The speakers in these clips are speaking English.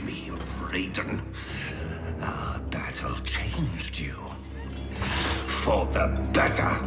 me, Raiden. Our battle changed you. For the better.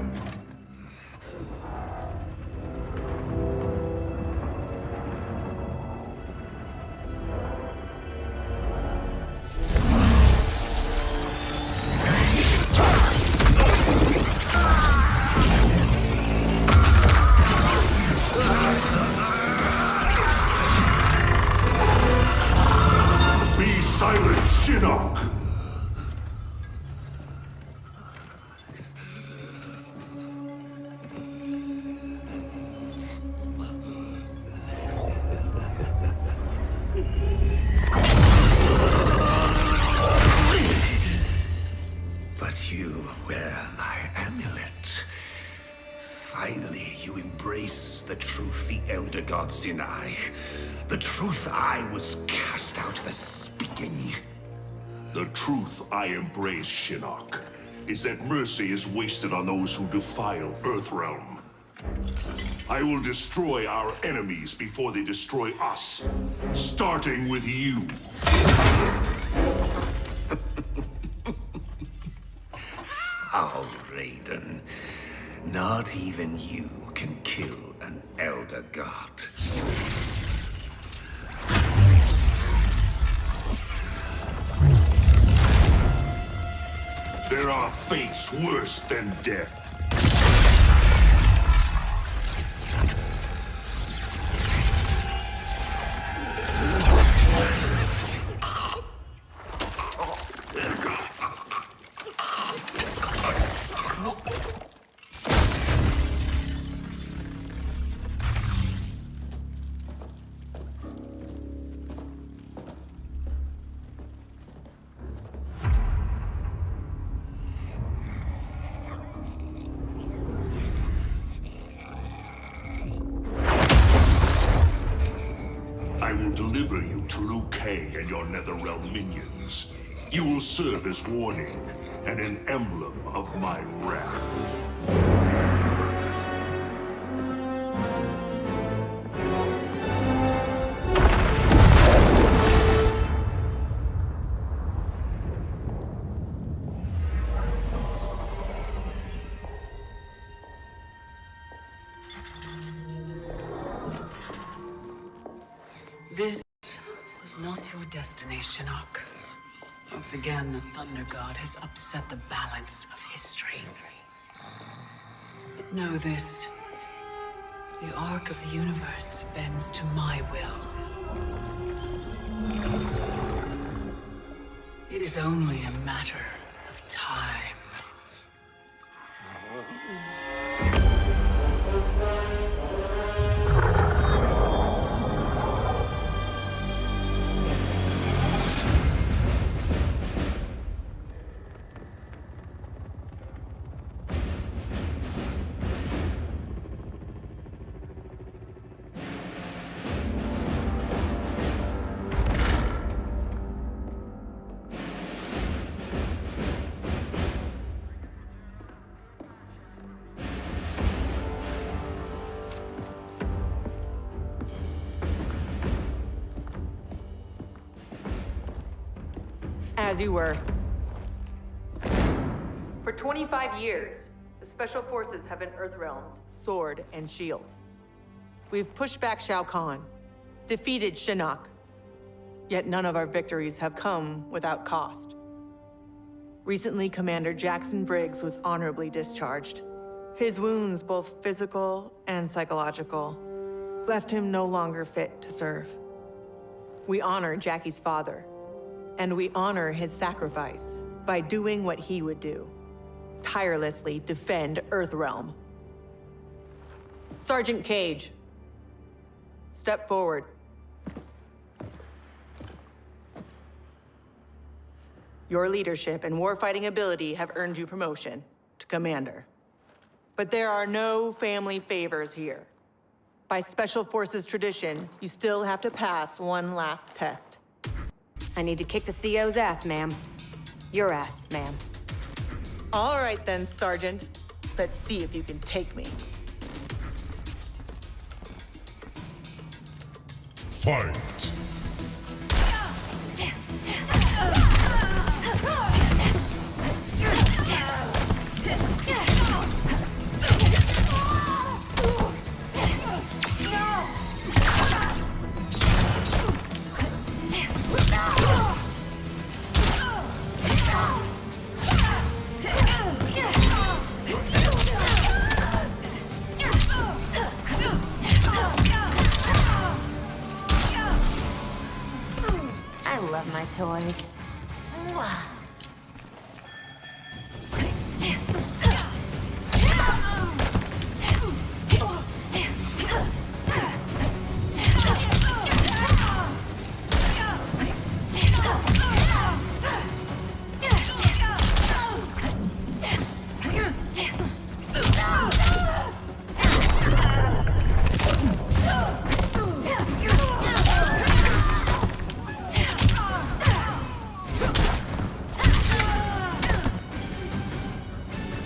But you wear my amulet. Finally, you embrace the truth the Elder Gods deny. The truth I was cast out for speaking. The truth I embrace, Shinnok, is that mercy is wasted on those who defile Earthrealm. I will destroy our enemies before they destroy us, starting with you. Oh, Raiden. Not even you can kill an Elder God. There are fates worse than death. I will deliver you to Liu Kang and your Netherrealm minions. You will serve as warning and an emblem of my wrath. This was not your destination, Shinnok. Once again, the Thunder God has upset the balance of history. But know this. The arc of the universe bends to my will. It is only a matter of time. As you were. For 25 years, the Special Forces have been Earthrealm's sword and shield. We've pushed back Shao Kahn, defeated Shinnok, yet none of our victories have come without cost. Recently, Commander Jax Briggs was honorably discharged. His wounds, both physical and psychological, left him no longer fit to serve. We honor Jacqui's father, and we honor his sacrifice by doing what he would do. Tirelessly defend Earthrealm. Sergeant Cage, step forward. Your leadership and warfighting ability have earned you promotion to commander. But there are no family favors here. By Special Forces tradition, you still have to pass one last test. I need to kick the CO's ass, ma'am. Your ass, ma'am. All right then, Sergeant. Let's see if you can take me. Fight! toys.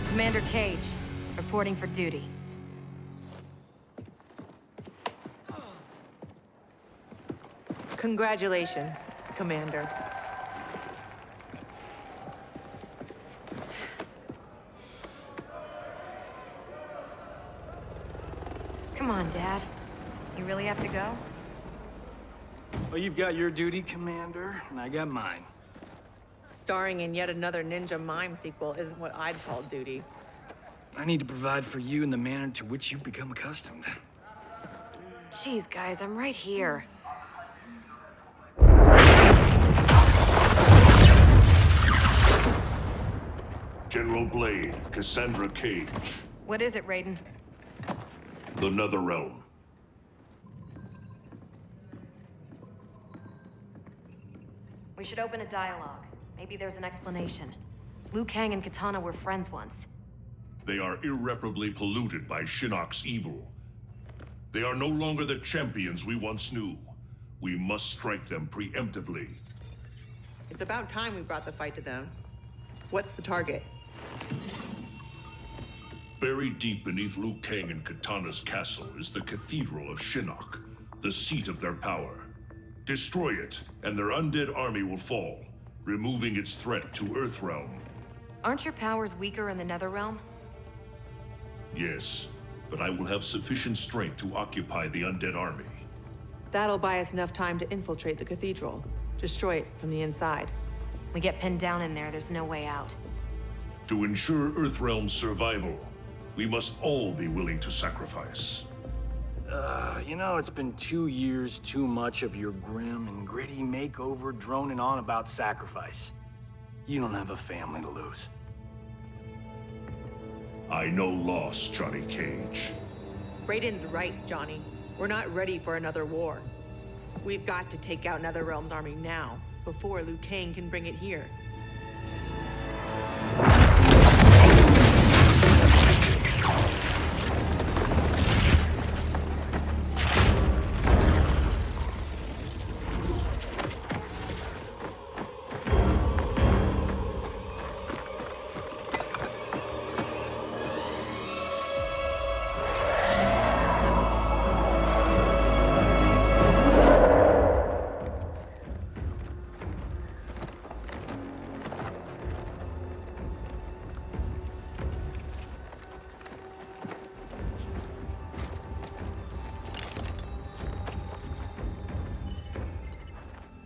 Commander Cage, reporting for duty. Congratulations, Commander. Come on, Dad. You really have to go? Well, you've got your duty, Commander, and I got mine. Starring in yet another Ninja Mime sequel isn't what I'd call duty. I need to provide for you in the manner to which you've become accustomed. Jeez, guys, I'm right here. General Blade, Cassandra Cage. What is it, Raiden? The Netherrealm. We should open a dialogue. Maybe there's an explanation. Liu Kang and Kitana were friends once. They are irreparably polluted by Shinnok's evil. They are no longer the champions we once knew. We must strike them preemptively. It's about time we brought the fight to them. What's the target? Buried deep beneath Liu Kang and Kitana's castle is the Cathedral of Shinnok, the seat of their power. Destroy it, and their undead army will fall, removing its threat to Earthrealm. Aren't your powers weaker in the Netherrealm? Yes, but I will have sufficient strength to occupy the undead army. That'll buy us enough time to infiltrate the cathedral. Destroy it from the inside. We get pinned down in there, there's no way out. To ensure Earthrealm's survival, we must all be willing to sacrifice. You know, it's been 2 years too much of your grim and gritty makeover droning on about sacrifice. You don't have a family to lose. I know loss, Johnny Cage. Raiden's right, Johnny. We're not ready for another war. We've got to take out Netherrealm's army now, before Liu Kang can bring it here.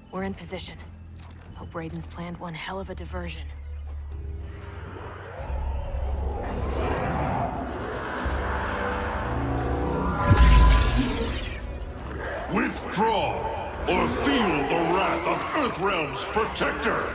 We're in position. Hope Raiden's planned one hell of a diversion. Withdraw, or feel the wrath of Earthrealm's protector!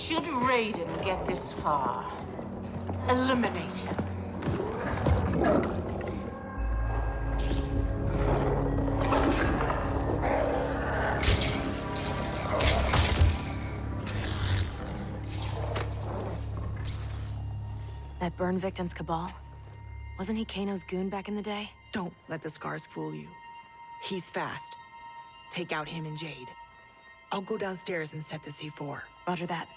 Should Raiden get this far, eliminate him. That burn victim's Kabal? Wasn't he Kano's goon back in the day? Don't let the scars fool you. He's fast. Take out him and Jade. I'll go downstairs and set the C4. Roger that.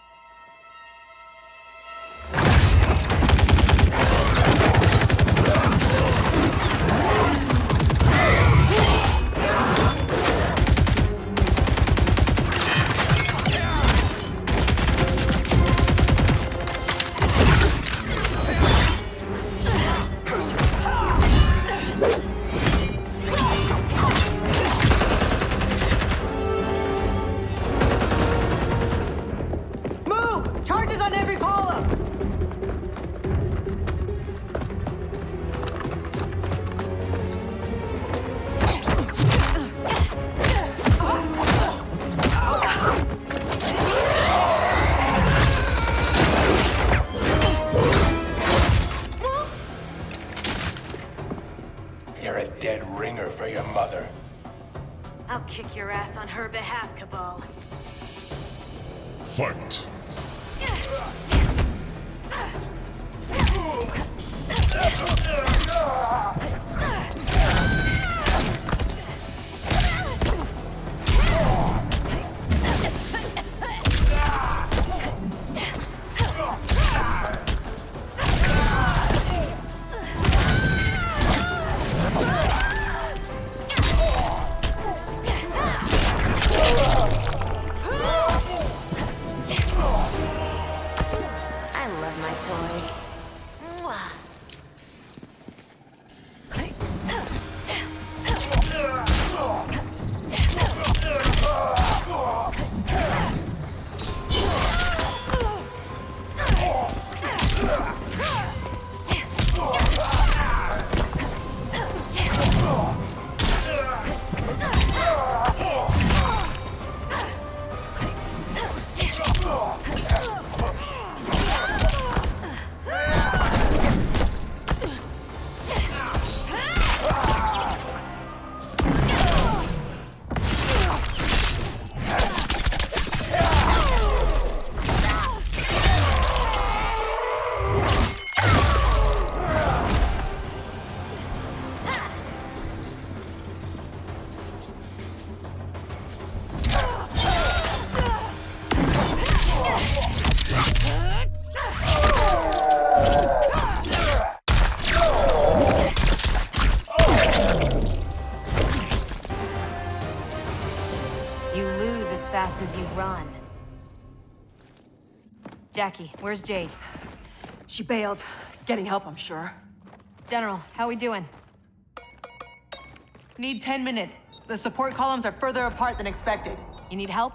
I'll kick your ass on her behalf, Kabal. Fight! Jacqui, where's Jade? She bailed. Getting help, I'm sure. General, how we doing? Need 10 minutes. The support columns are further apart than expected. You need help?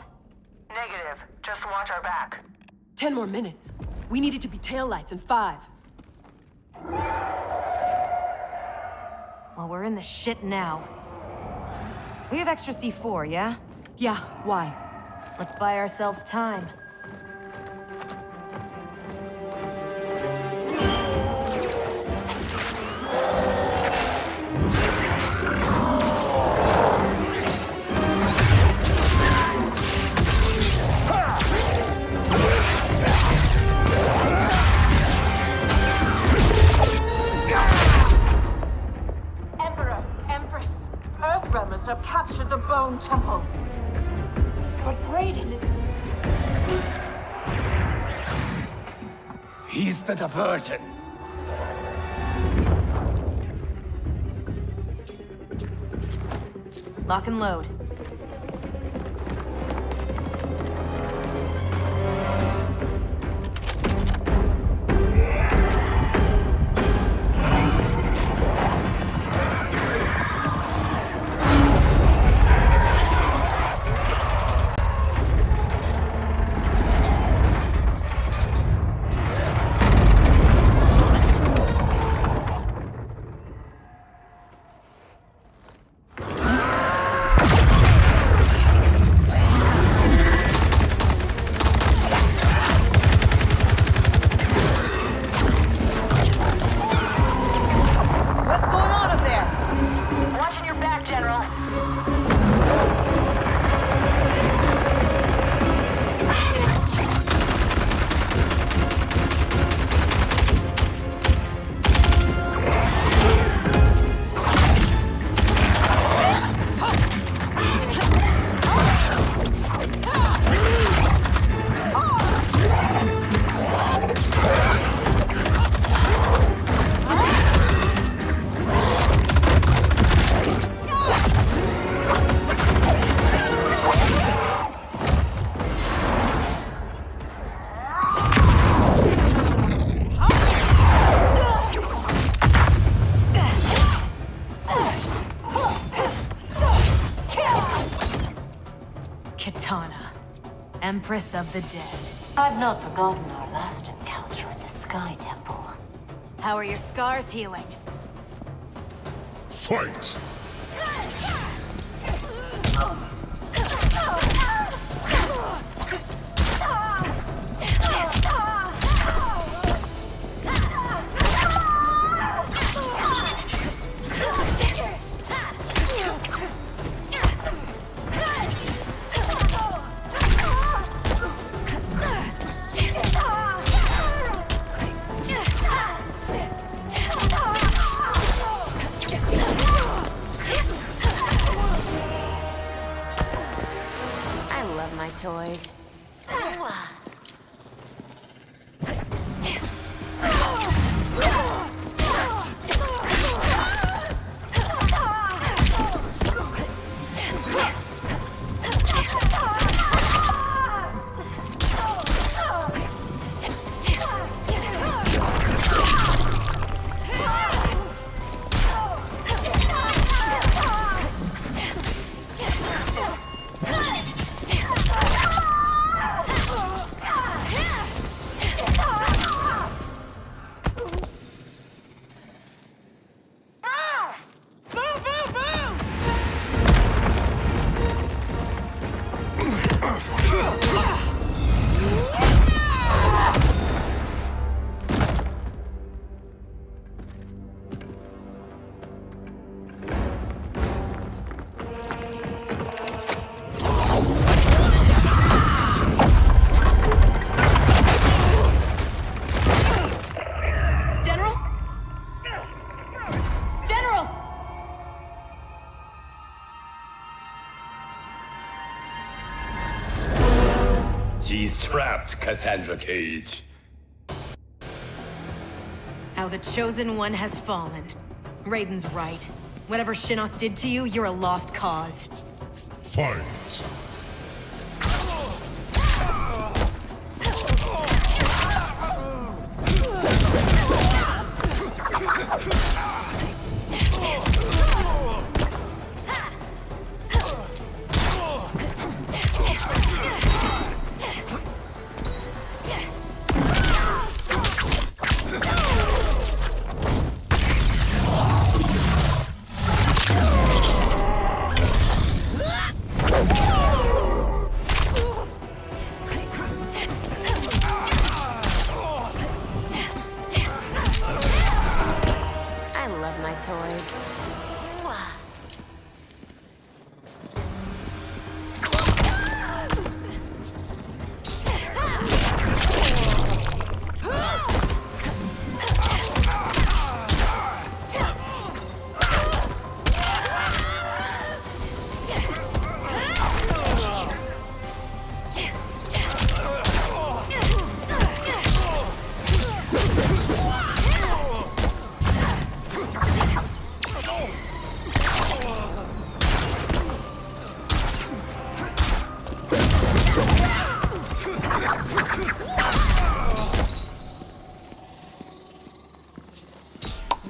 Negative. Just watch our back. 10 more minutes. We need it to be taillights in 5. Well, we're in the shit now. We have extra C4, yeah? Yeah, why? Let's buy ourselves time. Have captured the Bone Temple. But Raiden is... He's the diversion. Lock and load. Kitana, Empress of the Dead. I've not forgotten our last encounter in the Sky Temple. How are your scars healing? Fight! Toys. She's trapped, Cassandra Cage. How the Chosen One has fallen. Raiden's right. Whatever Shinnok did to you, you're a lost cause. Fight!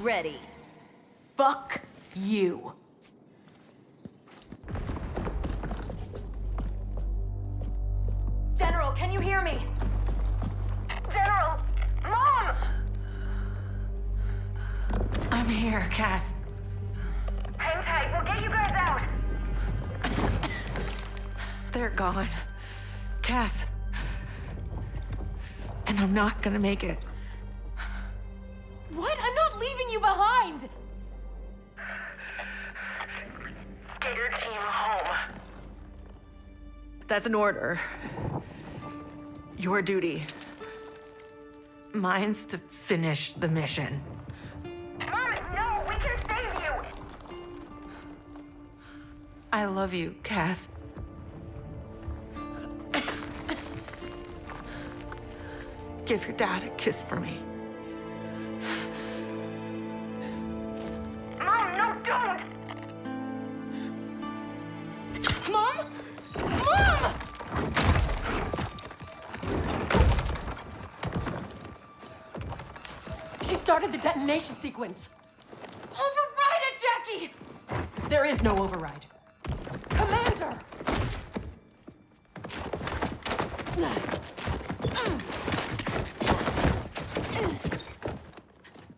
Ready. Fuck you. General, can you hear me? General! Mom! I'm here, Cass. Hang tight, we'll get you guys out! They're gone. Cass. And I'm not gonna make it. What? I'm not leaving you behind! Get your team home. That's an order. Your duty. Mine's to finish the mission. Mom, no, we can save you! I love you, Cass. Give your dad a kiss for me. Mom, no, don't! Mom? Mom! She started the detonation sequence. Override it, Jacqui! There is no override. Commander!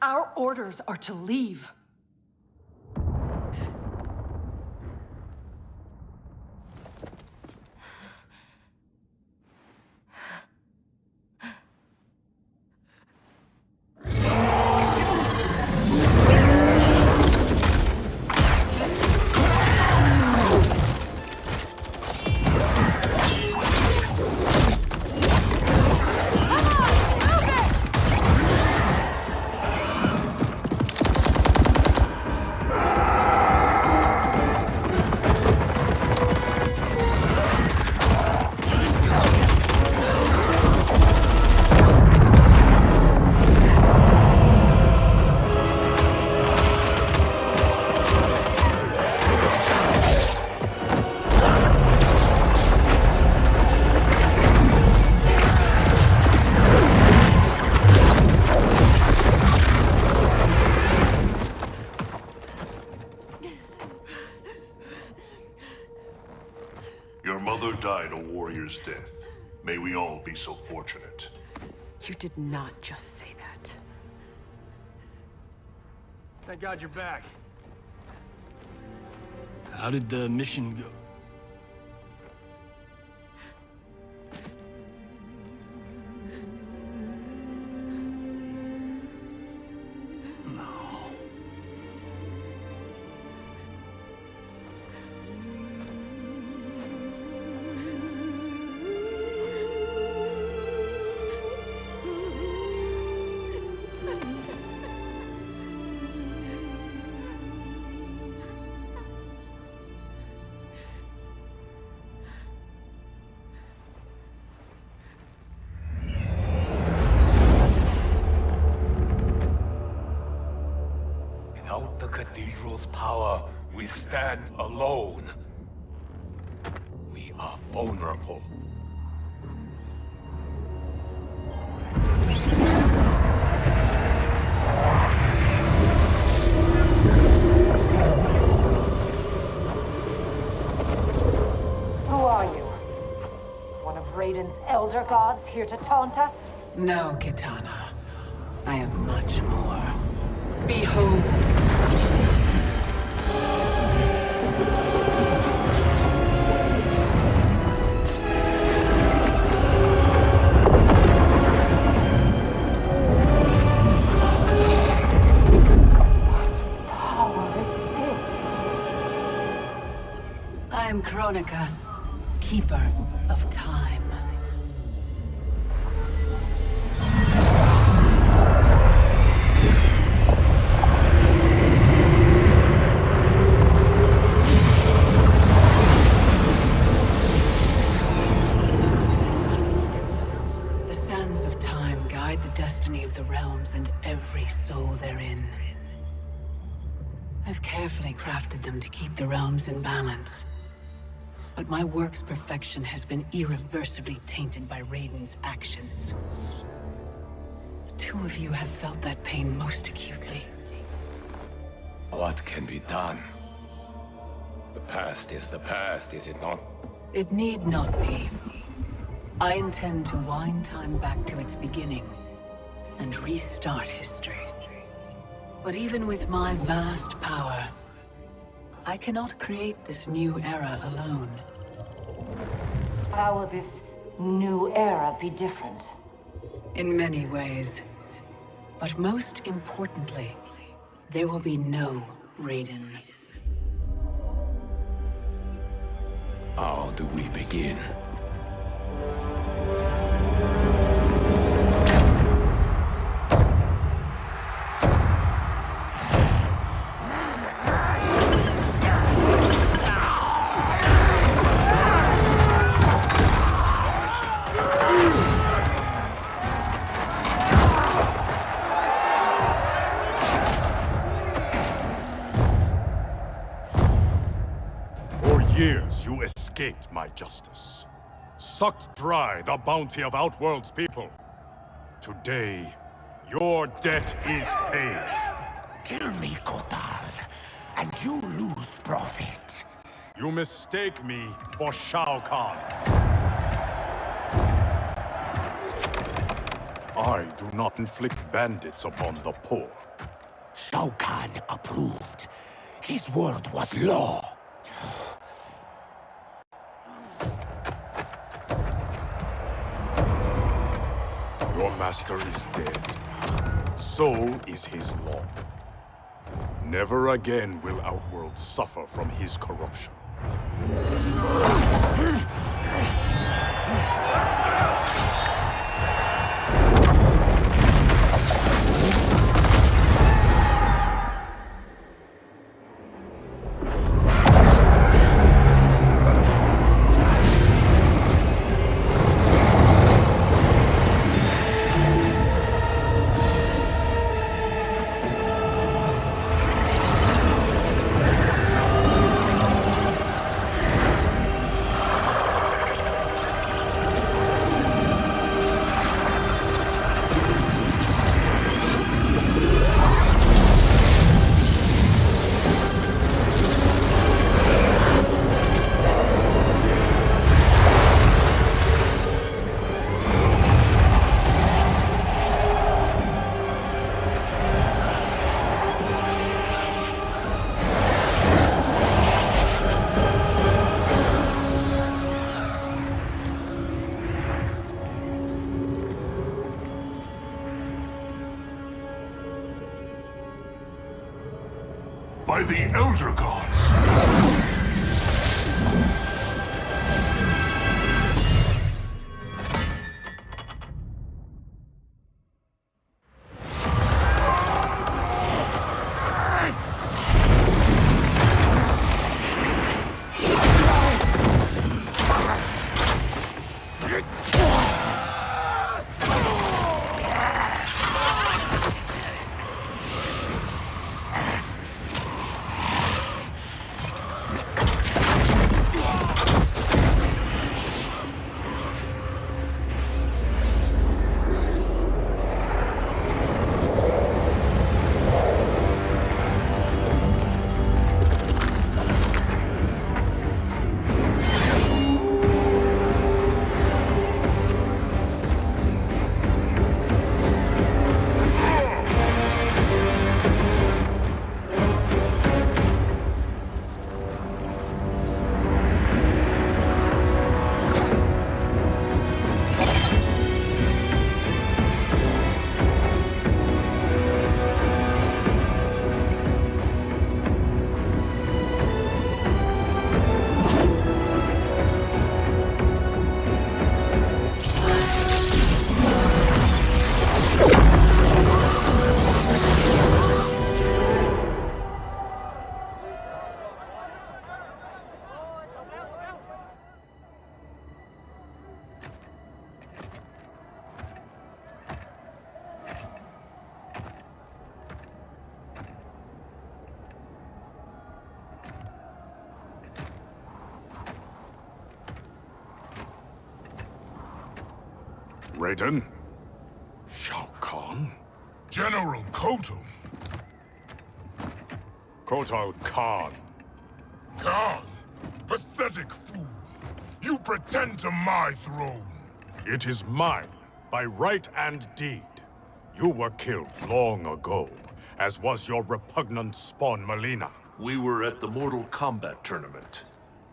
Our orders are to leave. Died a warrior's death. May we all be so fortunate. You did not just say that. Thank God you're back. How did the mission go? Without the cathedral's power, we stand alone. We are vulnerable. Who are you? One of Raiden's elder gods here to taunt us? No, Kitana. I am much more. Behold! What power is this? I am Kronika, keeper of time. The sands of time guide the destiny of the realms and every soul therein. I've carefully crafted them to keep the realms in balance. But my work's perfection has been irreversibly tainted by Raiden's actions. The two of you have felt that pain most acutely. What can be done? The past is the past, is it not? It need not be. I intend to wind time back to its beginning and restart history. But even with my vast power, I cannot create this new era alone. How will this new era be different? In many ways. But most importantly, there will be no Raiden. How do we begin? Years you escaped my justice, sucked dry the bounty of Outworld's people. Today, your debt is paid. Kill me, Kotal, and you lose profit. You mistake me for Shao Kahn. I do not inflict bandits upon the poor. Shao Kahn approved. His word was law. Your master is dead. So is his law. Never again will Outworld suffer from his corruption. By the Elder Gods! Raiden? Shao Kahn? General Kotal! Kotal Kahn. Kahn! Pathetic fool! You pretend to my throne! It is mine, by right and deed. You were killed long ago, as was your repugnant spawn Melina. We were at the Mortal Kombat tournament.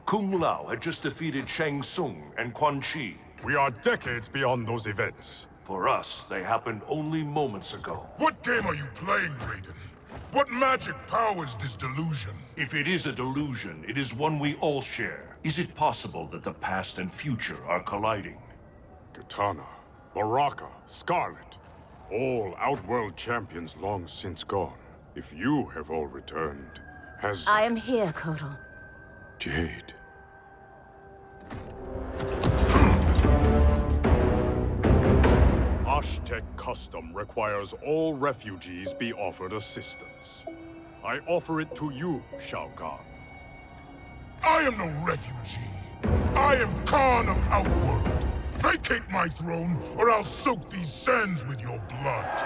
Kung Lao had just defeated Shang Tsung and Quan Chi. We are decades beyond those events. For us, they happened only moments ago. What game are you playing, Raiden? What magic powers this delusion? If it is a delusion, it is one we all share. Is it possible that the past and future are colliding? Kitana, Baraka, Skarlet, all Outworld champions long since gone. If you have all returned, has... I am here, Kotal. Jade. Aztec custom requires all refugees be offered assistance. I offer it to you, Shao Kahn. I am no refugee. I am Khan of Outworld. Vacate my throne, or I'll soak these sands with your blood.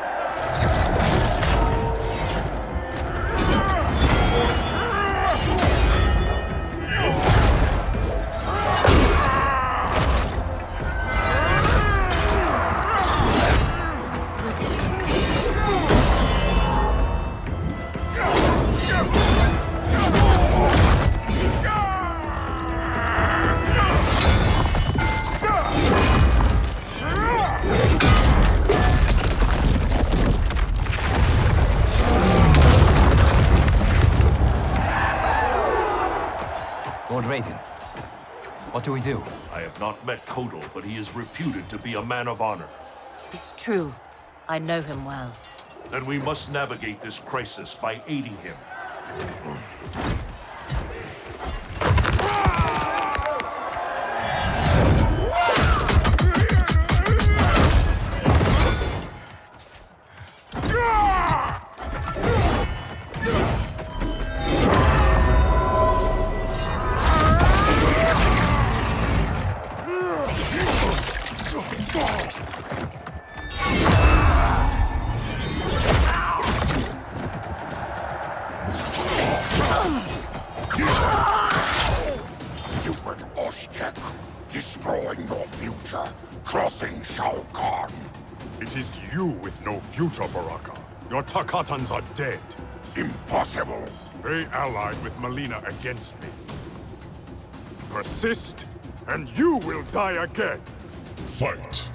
What do we do? I have not met Kotal, but he is reputed to be a man of honor. It's true. I know him well. Then we must navigate this crisis by aiding him. Destroying your future, crossing Shao Kahn. It is you with no future, Baraka. Your Takatans are dead. Impossible. They allied with Melina against me. Persist, and you will die again. Fight.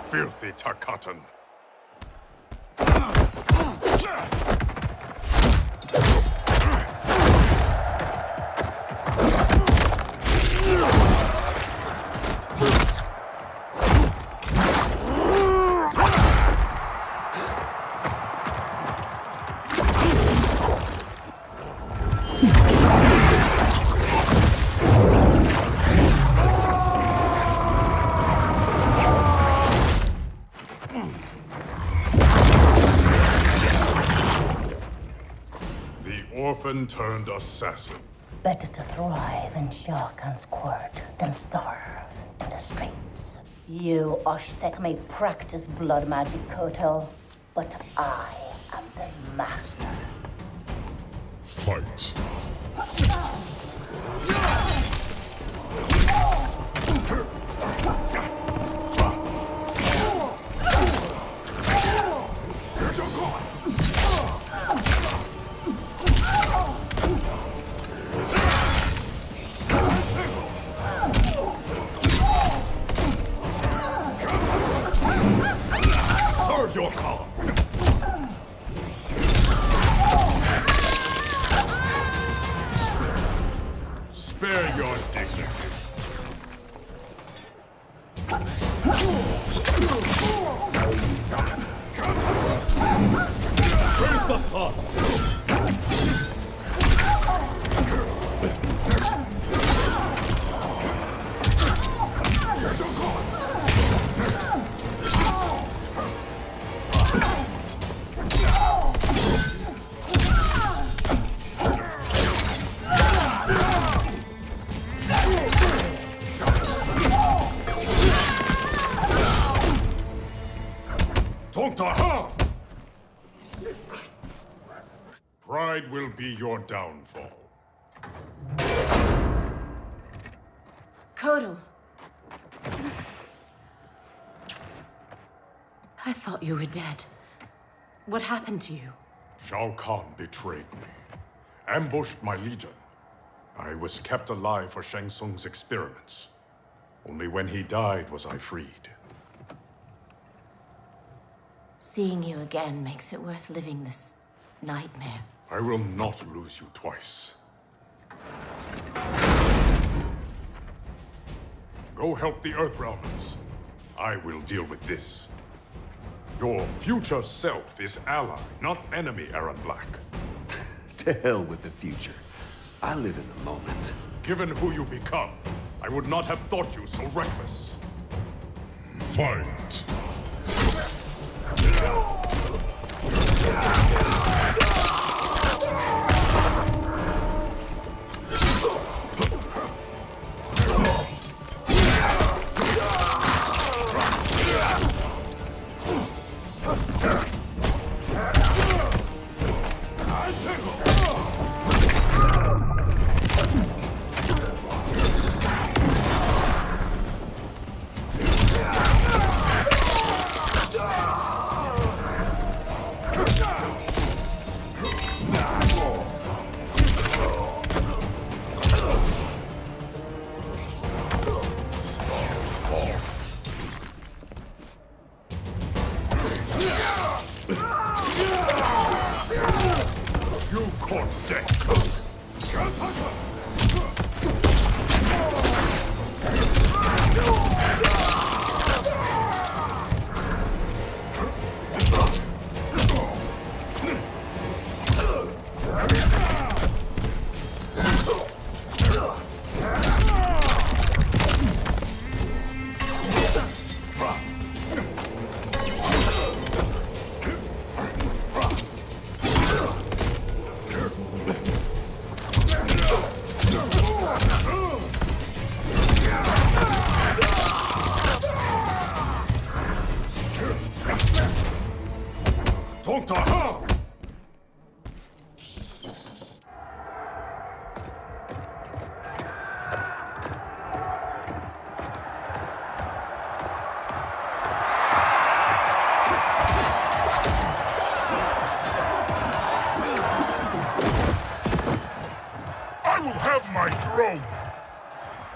Filthy Takatan. Turned assassin. Better to thrive in Shao Kahn's court than starve in the streets. You Oshtek may practice blood magic, Kotal, but I am the master. Fight. Your call. Spare your dignity. Praise the sun. Pride will be your downfall. Kotal. I thought you were dead. What happened to you? Shao Kahn betrayed me, ambushed my legion. I was kept alive for Shang Tsung's experiments. Only when he died was I freed. Seeing you again makes it worth living this nightmare. I will not lose you twice. Go help the Earthrealmers. I will deal with this. Your future self is ally, not enemy, Erron Black. To hell with the future. I live in the moment. Given who you become, I would not have thought you so reckless. Fight!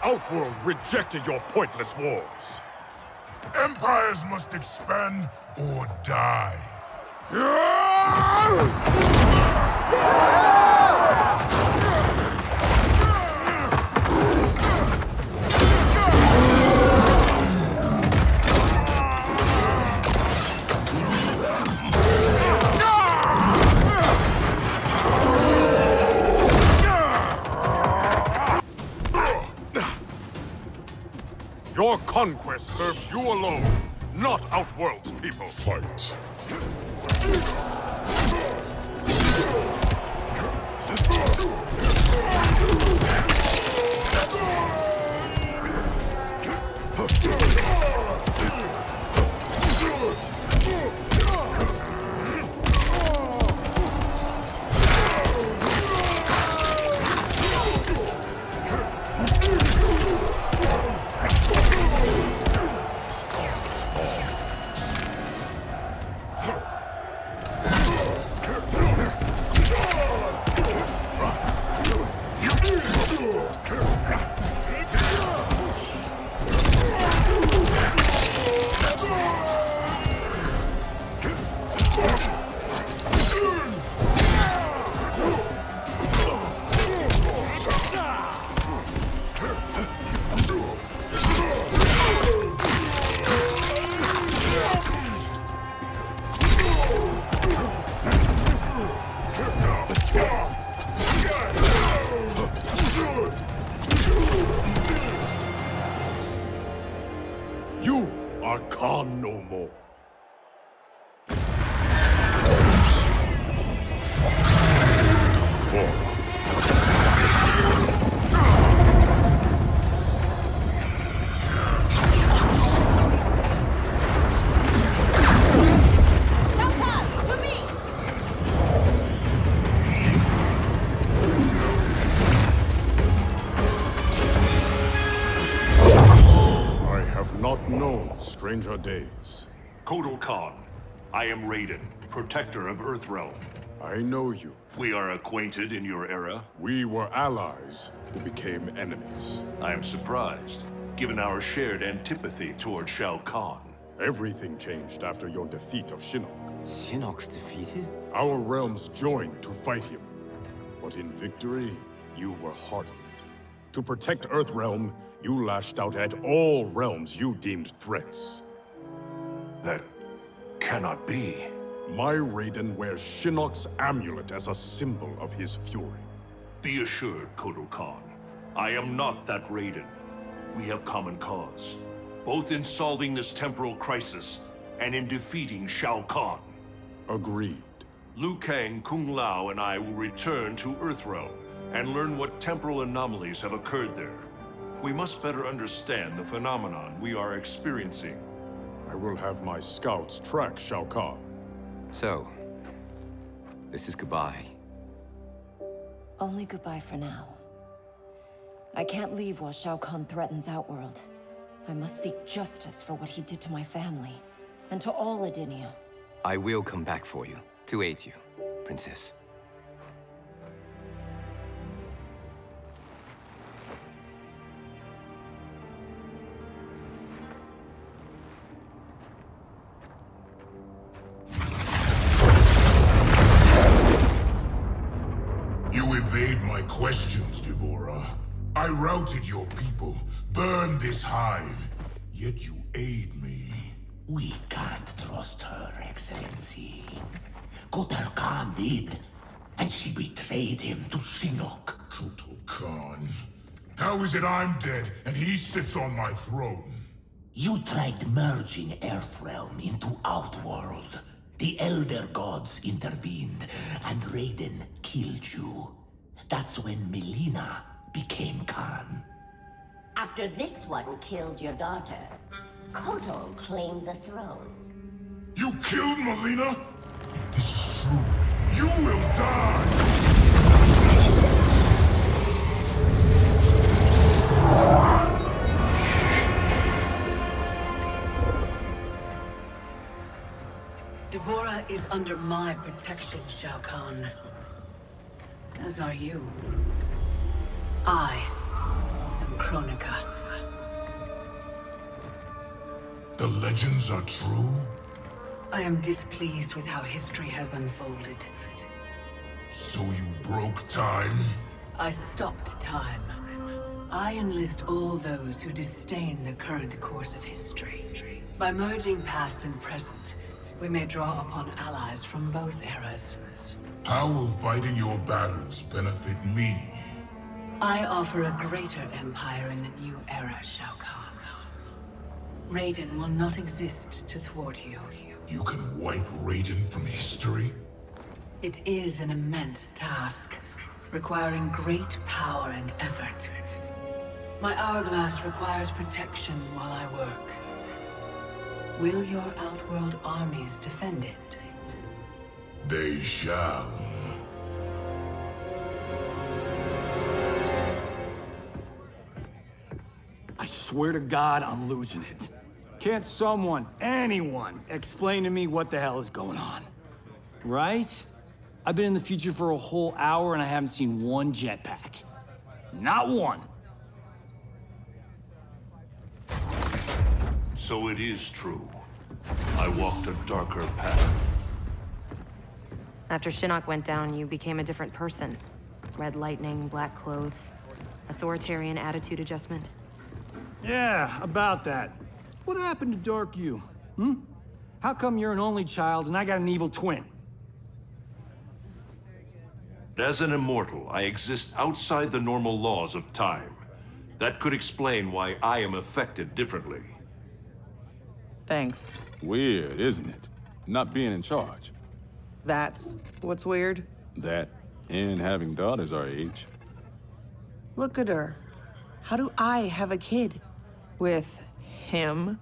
Outworld rejected your pointless wars. Empires must expand or die. Your conquest serves you alone, not Outworld's people. Fight. You are Kahn no more. Stranger days. Kotal Kahn. I am Raiden, protector of Earthrealm. I know you. We are acquainted in your era. We were allies who became enemies. I am surprised, given our shared antipathy toward Shao Kahn. Everything changed after your defeat of Shinnok. Shinnok's defeated? Our realms joined to fight him. But in victory, you were hardened. To protect Earthrealm, you lashed out at all realms you deemed threats. That cannot be. My Raiden wears Shinnok's amulet as a symbol of his fury. Be assured, Kotal Kahn. I am not that Raiden. We have common cause, both in solving this temporal crisis and in defeating Shao Kahn. Agreed. Liu Kang, Kung Lao, and I will return to Earthrealm and learn what temporal anomalies have occurred there. We must better understand the phenomenon we are experiencing. I will have my scouts track Shao Kahn. So, this is goodbye. Only goodbye for now. I can't leave while Shao Kahn threatens Outworld. I must seek justice for what he did to my family, and to all Edenia. I will come back for you, to aid you, Princess. You evade my questions, Devora. I routed your people, burned this hive, yet you aid me. We can't trust her, Excellency. Kotal Kahn did, and she betrayed him to Shinnok. Kotal Kahn. How is it I'm dead, and he sits on my throne? You tried merging Earthrealm into Outworld. The Elder Gods intervened, and Raiden killed you. That's when Melina became Kahn. After this one killed your daughter, Kotal claimed the throne. You killed Melina? If this is true, you will die! Devora is under my protection, Shao Kahn. As are you. I am Kronika. The legends are true? I am displeased with how history has unfolded. So you broke time? I stopped time. I enlist all those who disdain the current course of history. By merging past and present, we may draw upon allies from both eras. How will fighting your battles benefit me? I offer a greater empire in the new era, Shao Kahn. Raiden will not exist to thwart you. You can wipe Raiden from history? It is an immense task, requiring great power and effort. My hourglass requires protection while I work. Will your Outworld armies defend it? They shall. I swear to God, I'm losing it. Can't someone, anyone, explain to me what the hell is going on? Right? I've been in the future for a whole hour and I haven't seen one jetpack. Not one. So it is true. I walked a darker path. After Shinnok went down, you became a different person. Red lightning, black clothes, authoritarian attitude adjustment. Yeah, about that. What happened to Dark You? How come you're an only child and I got an evil twin? As an immortal, I exist outside the normal laws of time. That could explain why I am affected differently. Thanks. Weird, isn't it? Not being in charge. That's what's weird. That, and having daughters our age. Look at her. How do I have a kid? With him?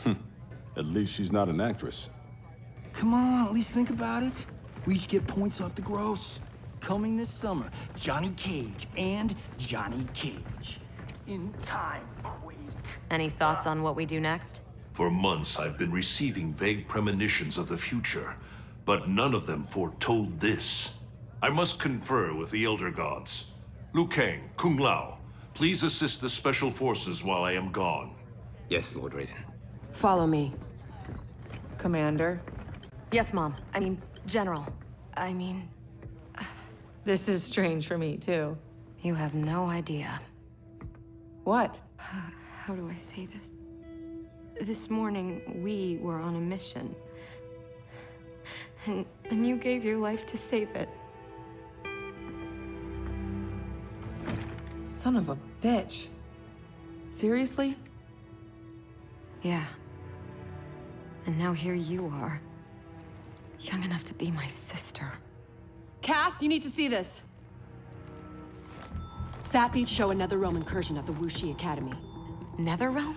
At least she's not an actress. Come on, at least think about it. We each get points off the gross. Coming this summer, Johnny Cage and Johnny Cage. In Timequake. Any thoughts on what we do next? For months, I've been receiving vague premonitions of the future, but none of them foretold this. I must confer with the Elder Gods. Liu Kang, Kung Lao, please assist the Special Forces while I am gone. Yes, Lord Raiden. Follow me. Commander, Yes, Mom. I mean, General. I mean, this is strange for me, too. you have no idea. What? How do I say this? This morning, we were on a mission. And you gave your life to save it. Son of a bitch. Seriously? Yeah. And now here you are. Young enough to be my sister. Cass, you need to see this. Satbeats show a Netherrealm incursion at the Wuxi Academy. Netherrealm?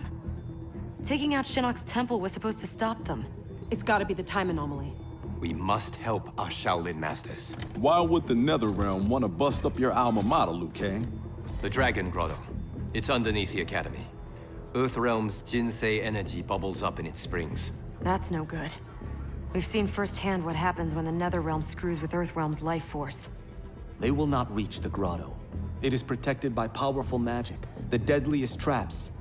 Taking out Shinnok's temple was supposed to stop them. It's gotta be the time anomaly. We must help our Shaolin masters. Why would the Netherrealm want to bust up your alma mater, Liu Kang? The Dragon Grotto. It's underneath the Academy. Earthrealm's Jinsei energy bubbles up in its springs. That's no good. We've seen firsthand what happens when the Netherrealm screws with Earthrealm's life force. They will not reach the grotto. It is protected by powerful magic, the deadliest traps.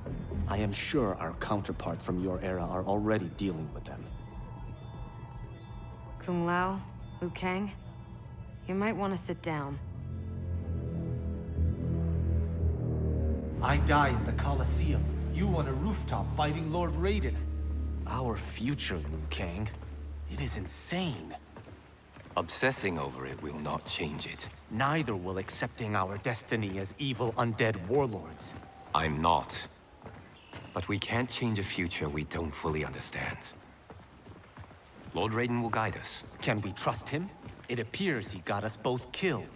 I am sure our counterparts from your era are already dealing with them. Kung Lao, Liu Kang, you might want to sit down. I die in the Colosseum. You on a rooftop fighting Lord Raiden. Our future, Liu Kang. It is insane. Obsessing over it will not change it. Neither will accepting our destiny as evil undead warlords. I'm not. But we can't change a future we don't fully understand. Lord Raiden will guide us. Can we trust him? It appears he got us both killed.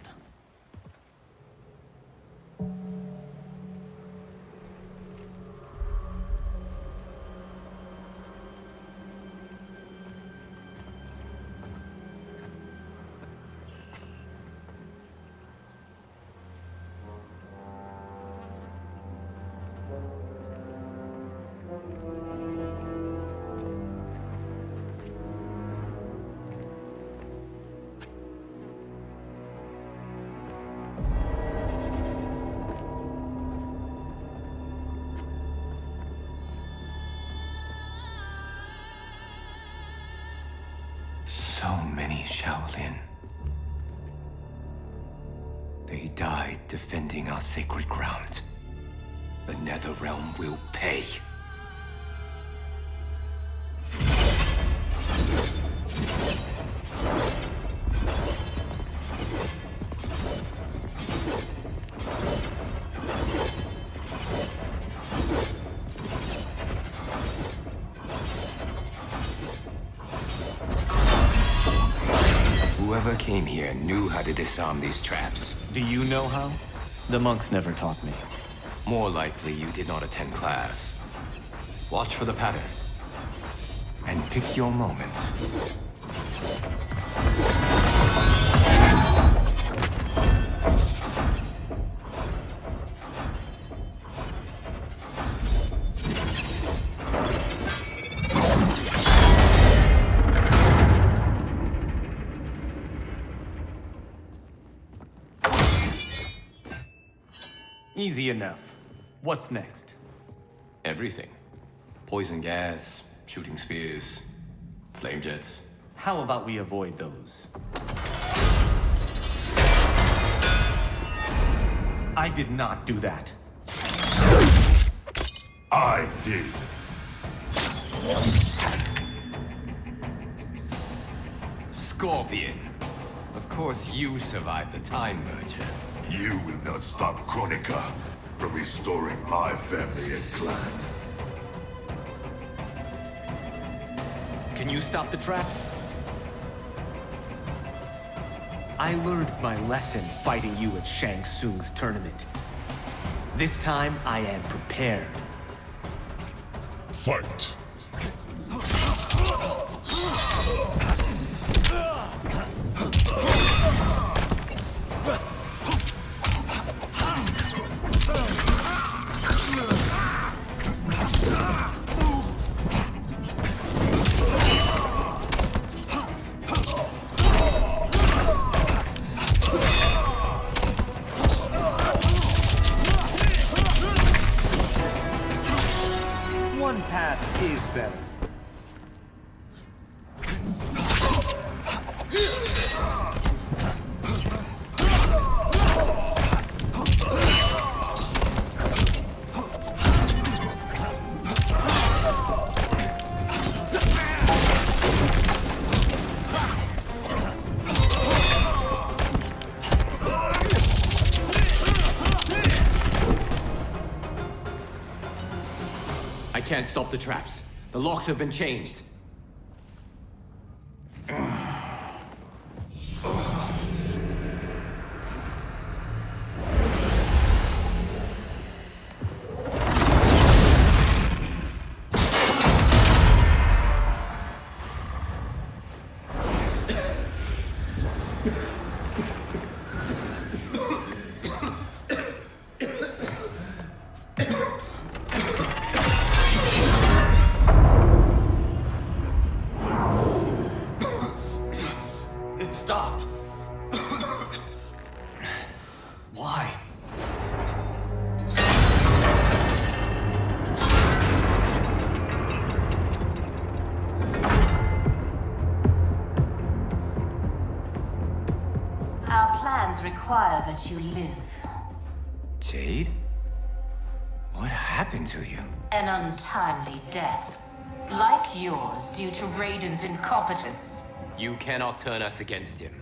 So many Shaolin. They died defending our sacred ground. The Netherrealm will pay. Whoever came here knew how to disarm these traps. Do you know how? The monks never taught me. More likely you did not attend class. Watch for the pattern. And pick your moment. Easy enough. What's next? Everything. Poison gas, shooting spears, flame jets. How about we avoid those? I did not do that. I did. Scorpion. Of course you survived the time merger. You will not stop Kronika from restoring my family and clan. Can you stop the traps? I learned my lesson fighting you at Shang Tsung's tournament. This time, I am prepared. Fight! can't stop the traps. The locks have been changed. Require that you live. Jade? What happened to you? An untimely death. Like yours, due to Raiden's incompetence. You cannot turn us against him.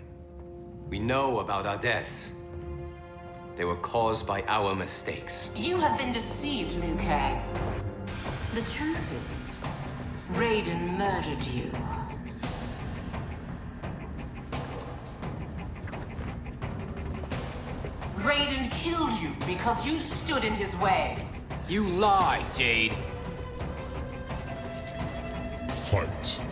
We know about our deaths. They were caused by our mistakes. You have been deceived, Liu Kang. The truth is, Raiden murdered you. Raiden killed you because you stood in his way. You lie, Jade. Fight.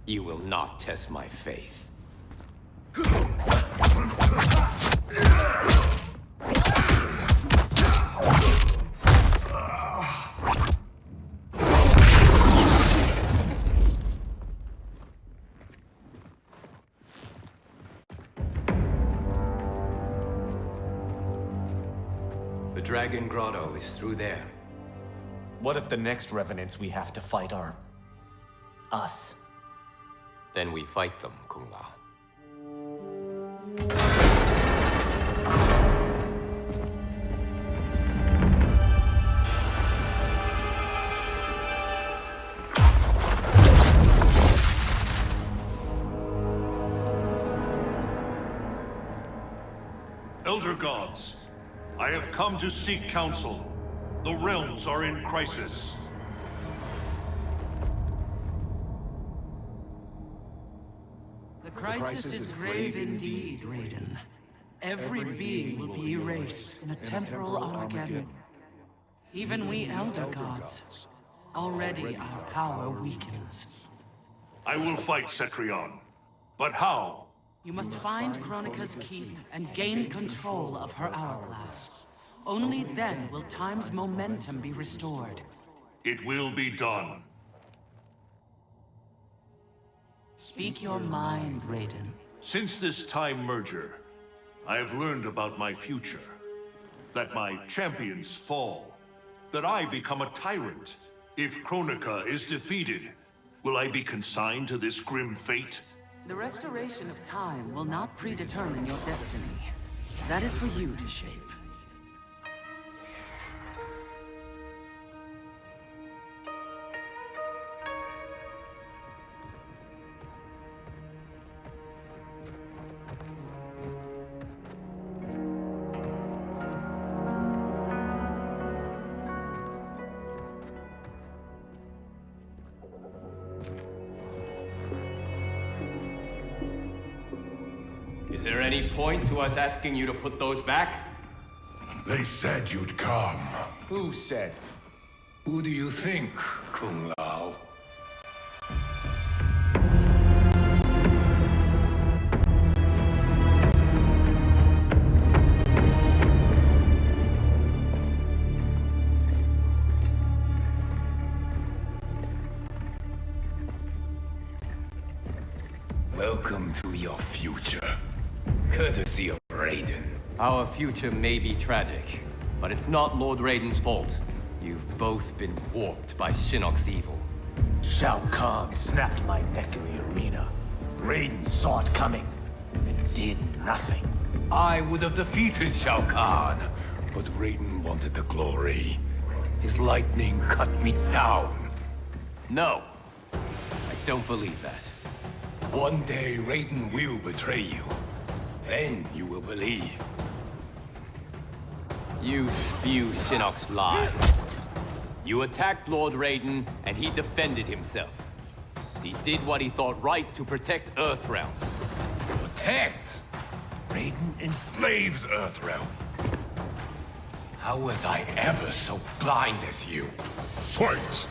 You will not test my faith. The Dragon Grotto is through there. What if the next revenants we have to fight are... us? Then we fight them, Kung Lao. Elder Gods, I have come to seek counsel. The realms are in crisis. The crisis is grave indeed, Raiden. Every being will be erased in a temporal Armageddon. Even we Elder Gods. Already our power weakens. I will fight Cetrion. But how? You must find Kronika's key and gain control of her hourglass. Only then will time's momentum be restored. It will be done. Speak your mind, Raiden. Since this time merger, I have learned about my future. That my champions fall. That I become a tyrant. If Kronika is defeated, will I be consigned to this grim fate? The restoration of time will not predetermine your destiny. That is for you to shape. there any point to us asking you to put those back? They said you'd come. Who said? Who do you think, Kung Lao? Welcome to your future, courtesy of Raiden. Our future may be tragic, but it's not Lord Raiden's fault. You've both been warped by Shinnok's evil. Shao Kahn snapped my neck in the arena. Raiden saw it coming and did nothing. I would have defeated Shao Kahn, but Raiden wanted the glory. His lightning cut me down. No, I don't believe that. One day Raiden will betray you. Then you will believe. You spew Shinnok's lies. You attacked Lord Raiden, and he defended himself. He did what he thought right to protect Earthrealm. Protect? Raiden enslaves Earthrealm. How was I ever so blind as you? Fight!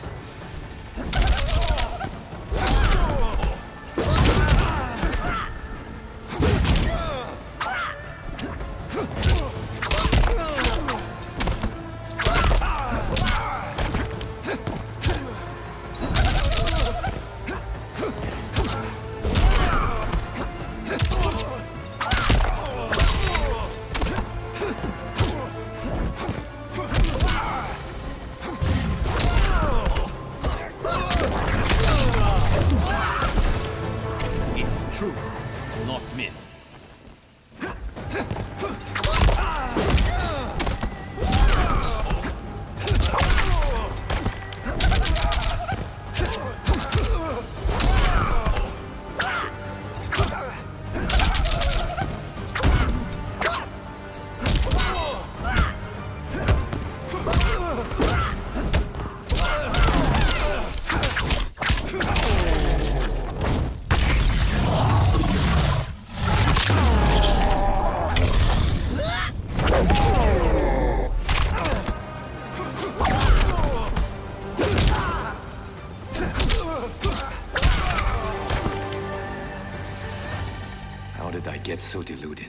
Get so deluded.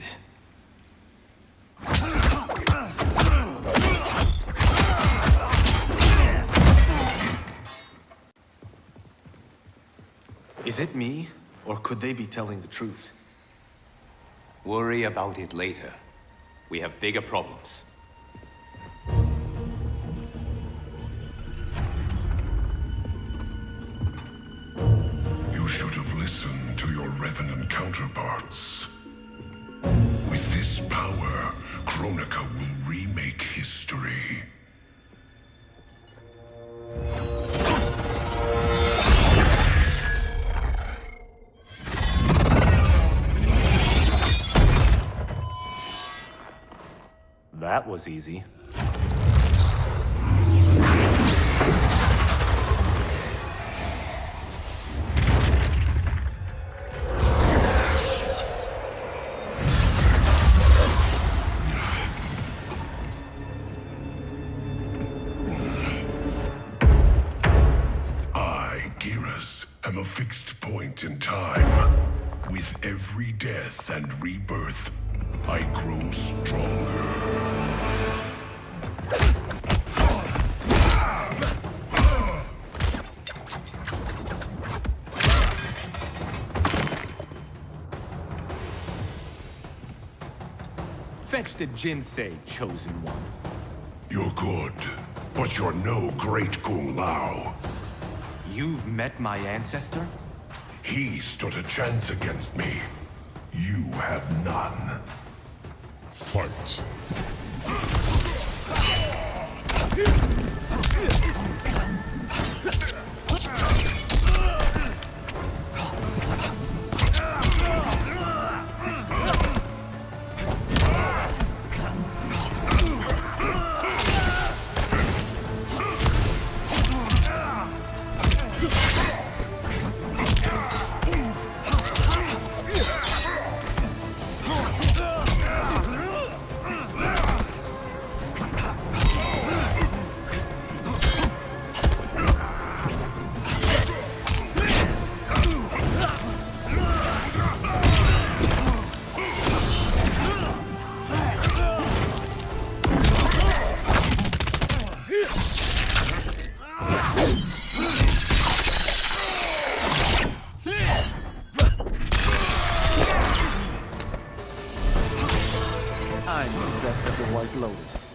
Is it me, or could they be telling the truth? Worry about it later. We have bigger problems. You should have listened to your Revenant counterparts. With this power, Kronika will remake history. That was easy. am a fixed point in time. With every death and rebirth, I grow stronger. Fetch the Jinsei, Chosen One. You're good, but you're no great Kung Lao. You've met my ancestor? He stood a chance against me. You have none. Fight. I'm the best of the White Lotus.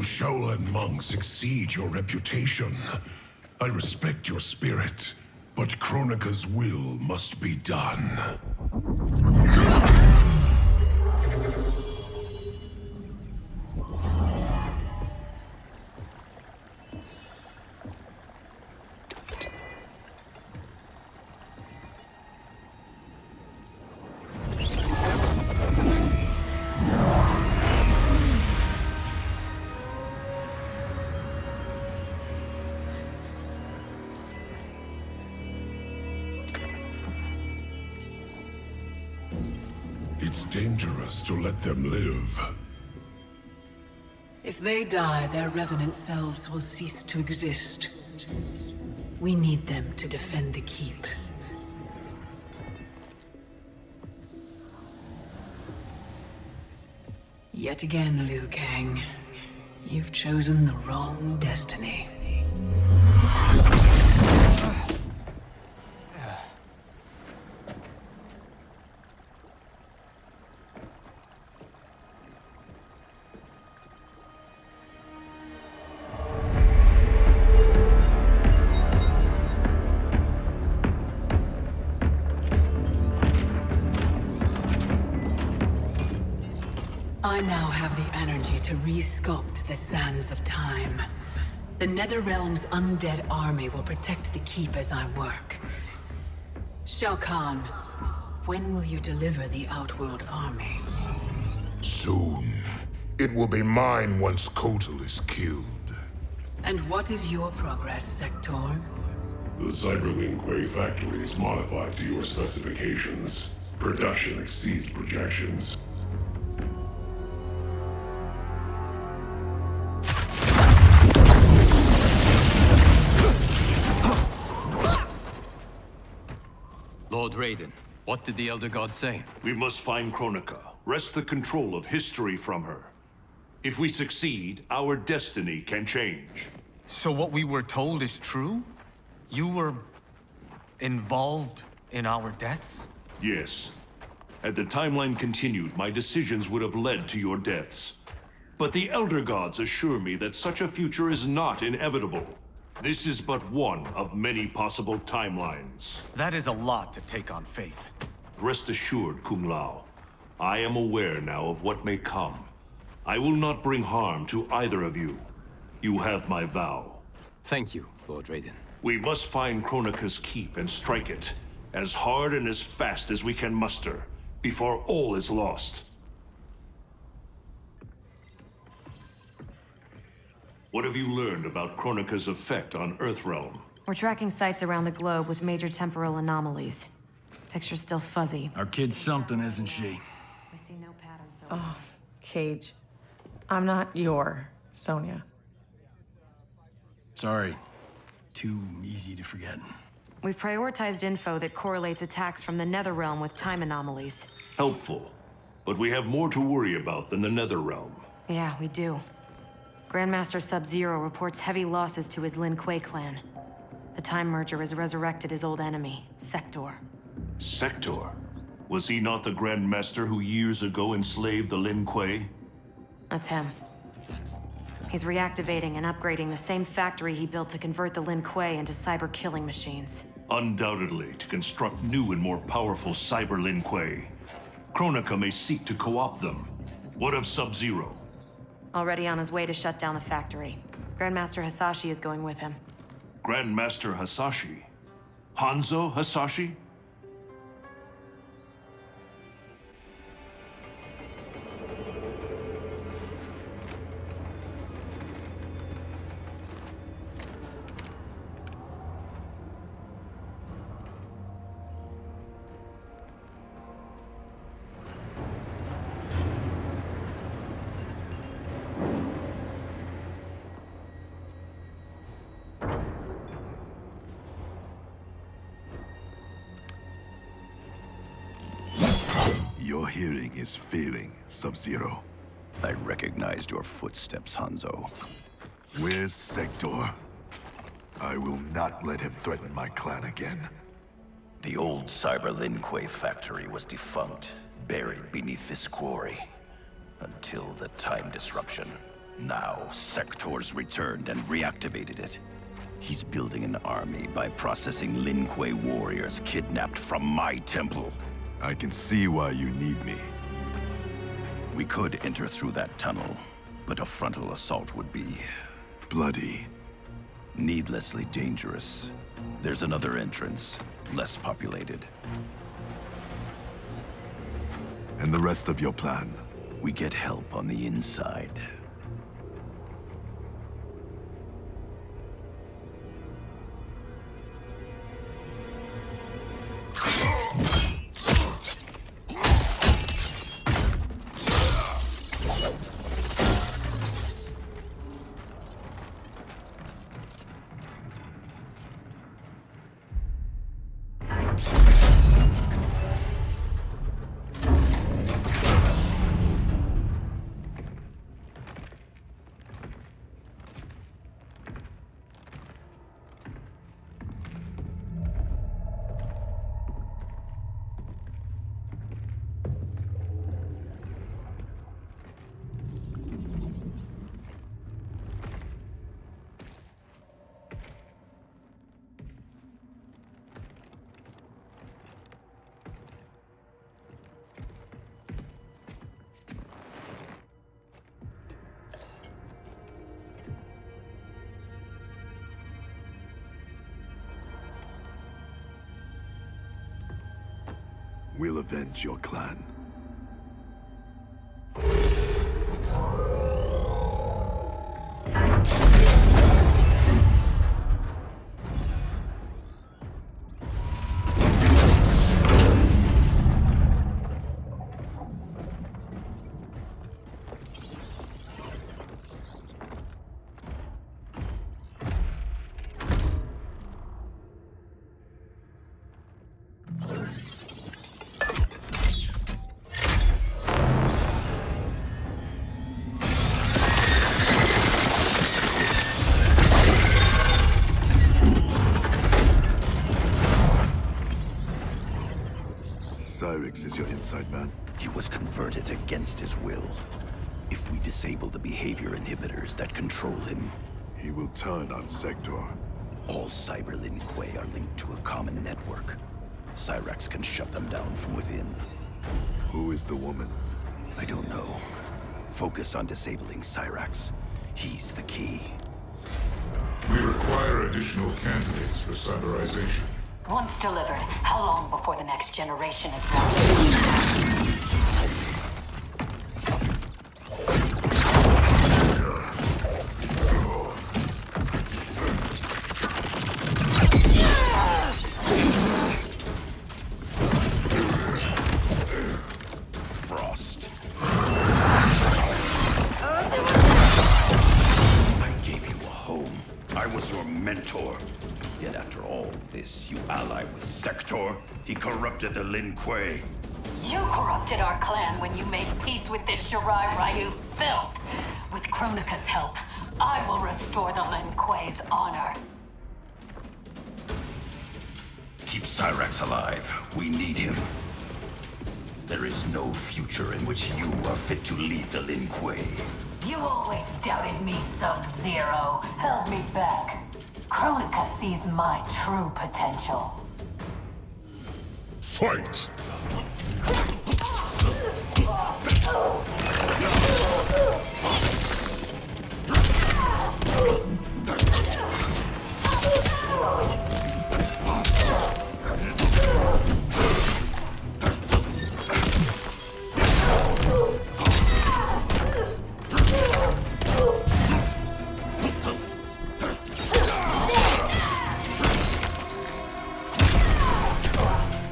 Shaolin monks exceed your reputation. I respect your spirit, but Kronika's will must be done. It's dangerous to let them live. If they die, their revenant selves will cease to exist. We need them to defend the keep. Yet again, Liu Kang, you've chosen the wrong destiny. I now have the energy to re-sculpt the sands of time. The Netherrealm's undead army will protect the keep as I work. Shao Kahn, when will you deliver the Outworld army? Soon. It will be mine once Kotal is killed. And what is your progress, Sector? The Cyberlinkquay factory is modified to your specifications. Production exceeds projections. Lord Raiden, what did the Elder God say? We must find Kronika, wrest the control of history from her. If we succeed, our destiny can change. So what we were told is true? You were involved in our deaths? Yes. Had the timeline continued, my decisions would have led to your deaths. But the Elder Gods assure me that such a future is not inevitable. This is but one of many possible timelines. That is a lot to take on faith. Rest assured, Kung Lao. I am aware now of what may come. I will not bring harm to either of you. You have my vow. Thank you, Lord Raiden. We must find Kronika's keep and strike it, as hard and as fast as we can muster, before all is lost. What have you learned about Kronika's effect on Earthrealm? We're tracking sites around the globe with major temporal anomalies. Picture's still fuzzy. Our kid's something, isn't she? We see no patterns so Oh, Cage. I'm not your Sonya. Sorry. Too easy to forget. We've prioritized info that correlates attacks from the Netherrealm with time anomalies. Helpful. But we have more to worry about than the Netherrealm. Yeah, we do. Grandmaster Sub-Zero reports heavy losses to his Lin Kuei clan. The Time Merger has resurrected his old enemy, Sector. Sector? Was he not the Grandmaster who years ago enslaved the Lin Kuei? That's him. He's reactivating and upgrading the same factory he built to convert the Lin Kuei into cyber killing machines. Undoubtedly, to construct new and more powerful cyber Lin Kuei. Kronika may seek to co-opt them. What of Sub-Zero? Already on his way to shut down the factory. Grandmaster Hasashi is going with him. Grandmaster Hasashi? Hanzo Hasashi? Your hearing is failing, Sub-Zero. I recognized your footsteps, Hanzo. Where's Sector? I will not let him threaten my clan again. The old Cyber Lin Kuei factory was defunct, buried beneath this quarry. Until the time disruption. Now, Sector's returned and reactivated it. He's building an army by processing Lin Kuei warriors kidnapped from my temple. I can see why you need me. We could enter through that tunnel, but a frontal assault would be... bloody. Needlessly dangerous. There's another entrance, less populated. And the rest of your plan? We get help on the inside. We'll avenge your clan. Cyrix is your inside man? He was converted against his will. If we disable the behavior inhibitors that control him... He will turn on Sector. All Cyber Lin Kuei are linked to a common network. Cyrax can shut them down from within. Who is the woman? I don't know. Focus on disabling Cyrax. He's the key. We require additional candidates for cyberization. Once delivered, how long before the next generation is ready? Frost. I gave you a home. I was your mentor. Yet after all this, you ally with Sector? He corrupted the Lin Kuei. You corrupted our clan when you made peace with this Shirai Ryu filth. With Kronika's help, I will restore the Lin Kuei's honor. Keep Cyrax alive. We need him. There is no future in which you are fit to lead the Lin Kuei. You always doubted me, Sub-Zero. Held me back. Kronika sees my true potential. Fight!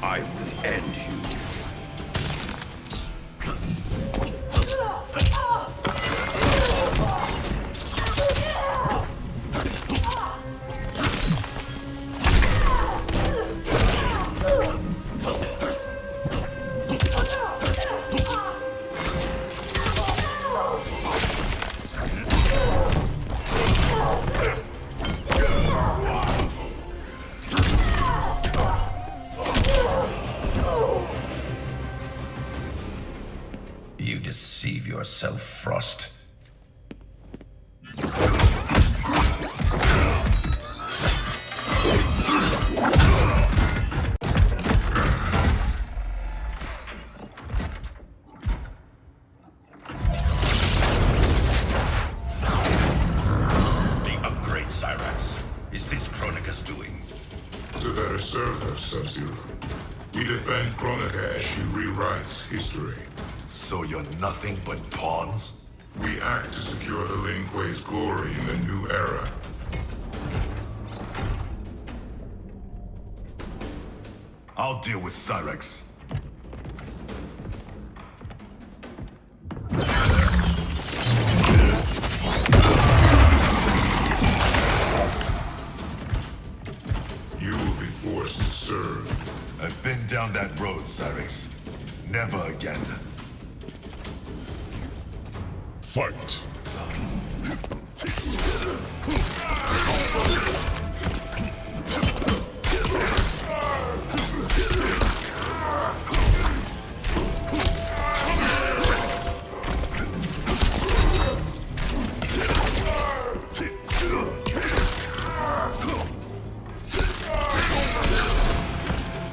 I will end you. You deceive yourself, Frost. The upgrade, Cyrax. Is this Kronika's doing? To better serve her, Sub-Zero. We defend Kronika as she rewrites history. So you're nothing but pawns? We act to secure the Lin Kuei's glory in the new era. I'll deal with Cyrax. You will be forced to serve. I've been down that road, Cyrax. Never again. Fight!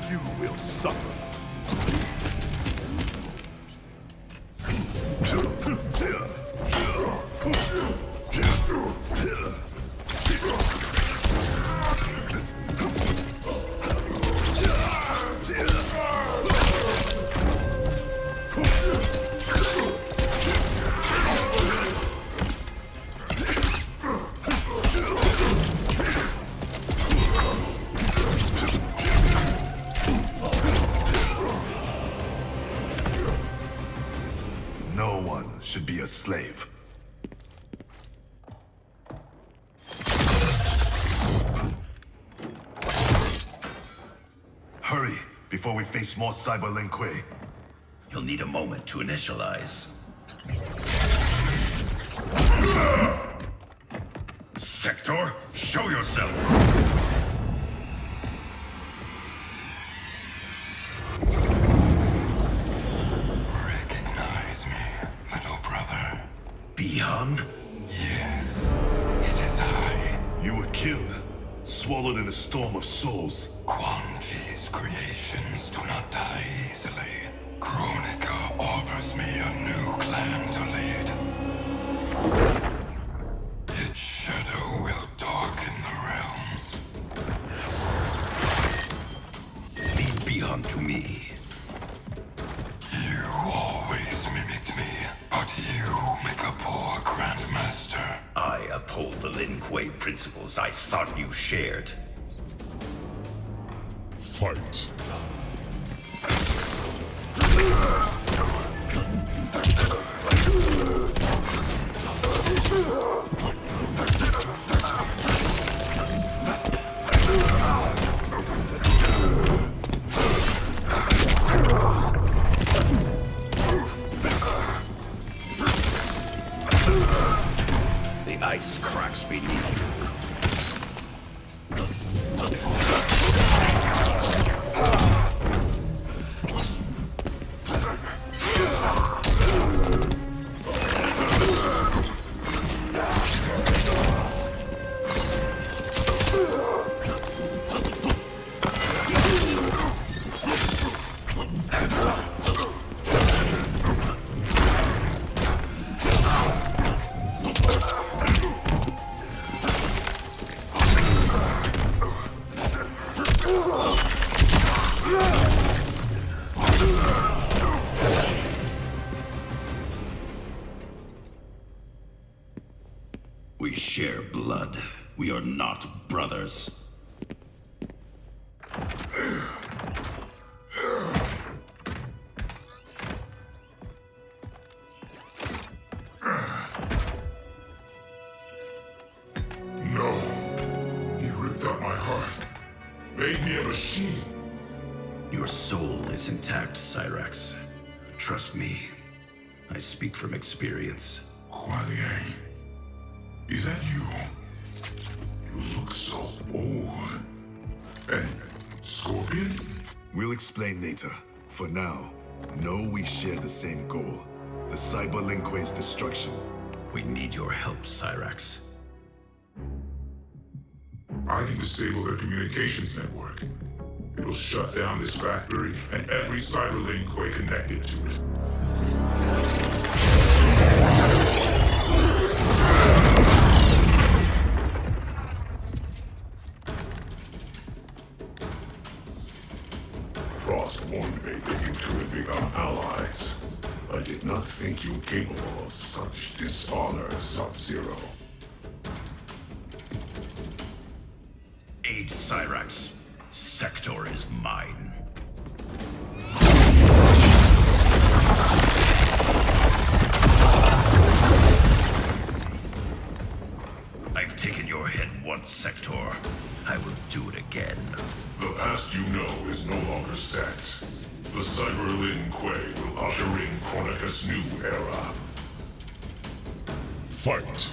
You will suffer. No one should be a slave. Hurry, before we face more Cyber Lin Kuei. You'll need a moment to initialize. Sector, show yourself! Recognize me, little brother. Bihan? Yes, it is I. You were killed, swallowed in a storm of souls. Quan Chi's creations do not die easily. Kronika offers me a new clan to lead. Its shadow will darken the realms. Lead Bihan to me. You always mimicked me, but you make a poor Grandmaster. I uphold the Lin Kuei principles I thought you shared. Fight. The ice cracks beneath you. share blood. We are not brothers. No. He ripped out my heart. Made me a machine. Your soul is intact, Cyrax. Trust me. I speak from experience. KLiu. Is that you? You look so old. And Scorpion? We'll explain later. For now, know we share the same goal. The Cyber Lin Kuei's destruction. We need your help, Cyrax. I can disable their communications network. It'll shut down this factory and every Cyber Lin Kuei connected to it. Frost warned me that you two would become allies. I did not think you capable of such dishonor, Sub-Zero. Aid Cyrax. Sector is mine. I've taken your head once, Sector. I will do it again. The past you know is no longer set. The Cyber Lin Kuei will usher in Kronika's new era. Fight!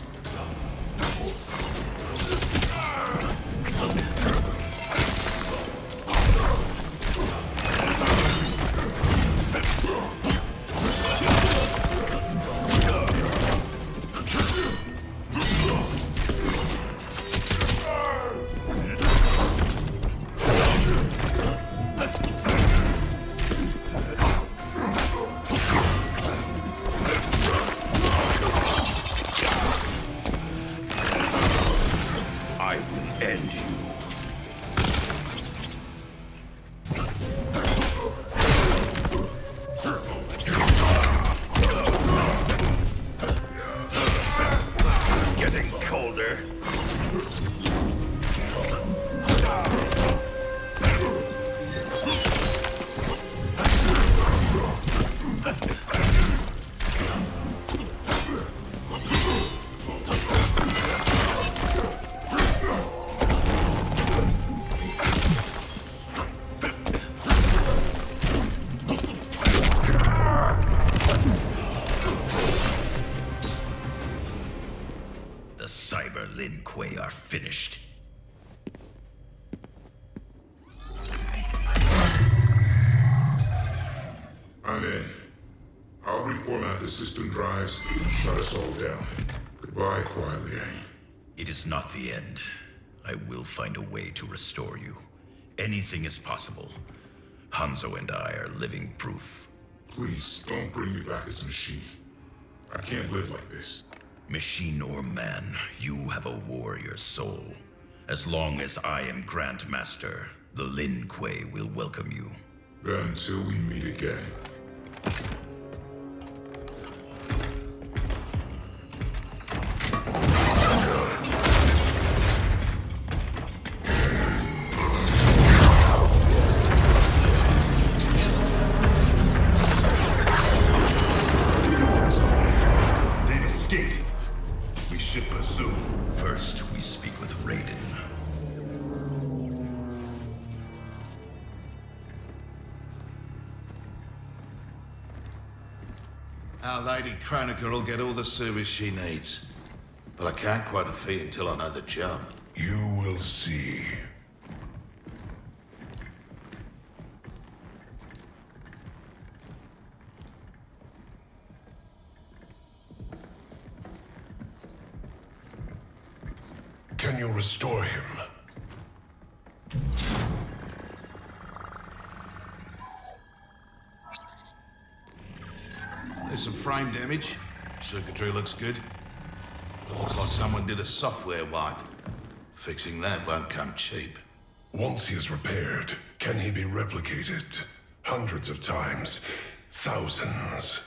Lin Kuei are finished. I'm in. I'll reformat the system drives and shut us all down. Goodbye, KLiu. It is not the end. I will find a way to restore you. Anything is possible. Hanzo and I are living proof. Please, don't bring me back as a machine. I can't live like this. Machine or man, you have a warrior soul. As long as I am Grandmaster, the Lin Kuei will welcome you. Then until we meet again. Our Lady Kronika will get all the service she needs. But I can't quote a fee until I know the job. You will see. Can you restore him? There's some frame damage. Circuitry looks good. It looks like someone did a software wipe. Fixing that won't come cheap. Once he is repaired, can he be replicated? Hundreds of times. Thousands.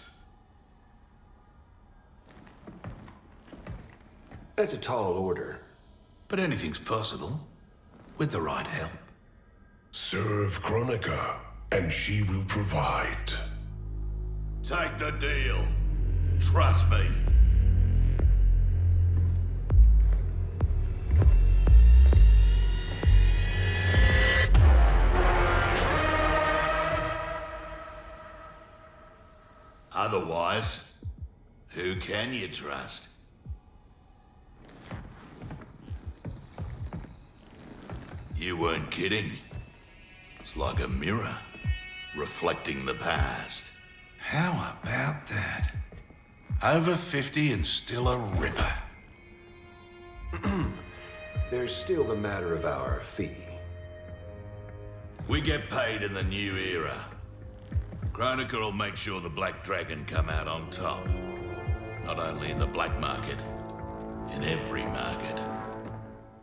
That's a tall order. But anything's possible, with the right help. Serve Kronika, and she will provide. Take the deal. Trust me. Otherwise, who can you trust? You weren't kidding. It's like a mirror, reflecting the past. How about that? Over 50 and still a ripper. There's still the matter of our fee. We get paid in the new era. Kronika will make sure the Black Dragon come out on top. Not only in the black market, in every market.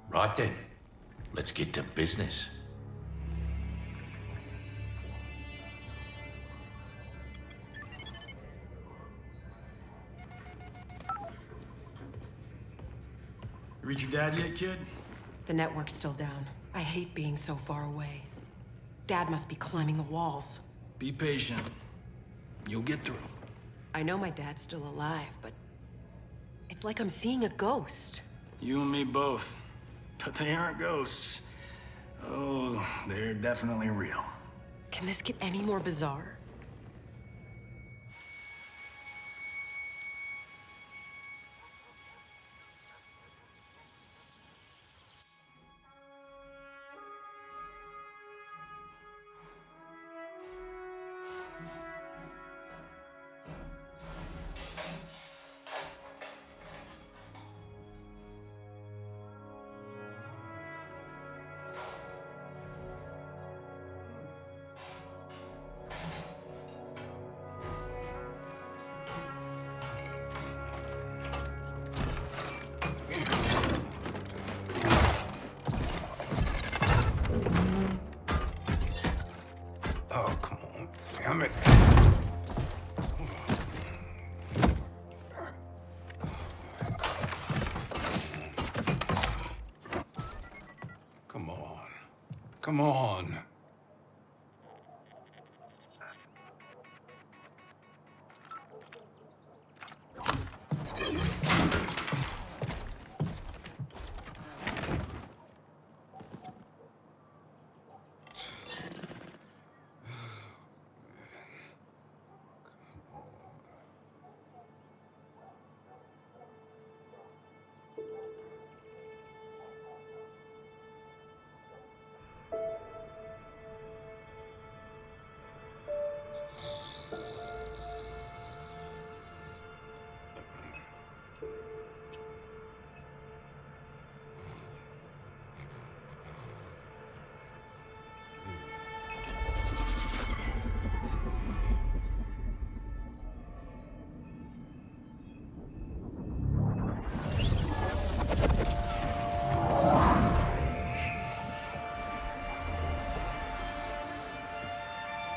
Right then, let's get to business. Reach your dad yet, kid? The network's still down. I hate being so far away. Dad must be climbing the walls. Be patient. You'll get through. I know my dad's still alive, but it's like I'm seeing a ghost. You and me both. But they aren't ghosts. Oh, they're definitely real. Can this get any more bizarre? Oh, come on. Damn it. Come on. Come on.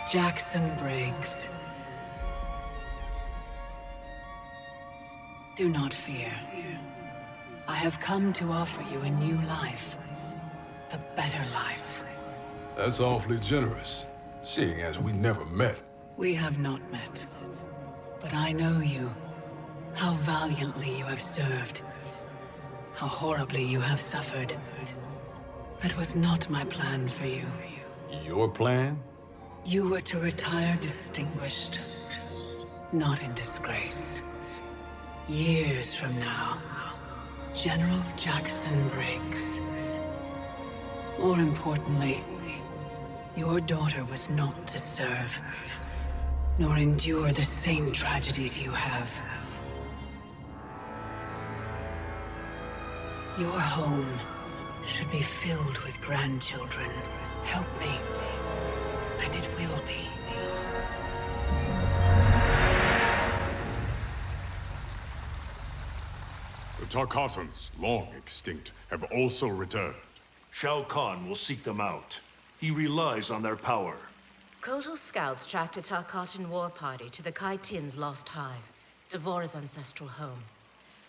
Jax Briggs. Do not fear. I have come to offer you a new life. A better life. That's awfully generous, seeing as we never met. We have not met. But I know you. How valiantly you have served. How horribly you have suffered. That was not my plan for you. Your plan? You were to retire distinguished, not in disgrace. Years from now, General Jax Briggs. More importantly, your daughter was not to serve, nor endure the same tragedies you have. Your home should be filled with grandchildren. Help me. And it will be. The Tarkatans, long extinct, have also returned. Shao Kahn will seek them out. He relies on their power. Kotal scouts tracked a Tarkatan war party to the Kai Tin's lost hive, Devora's ancestral home.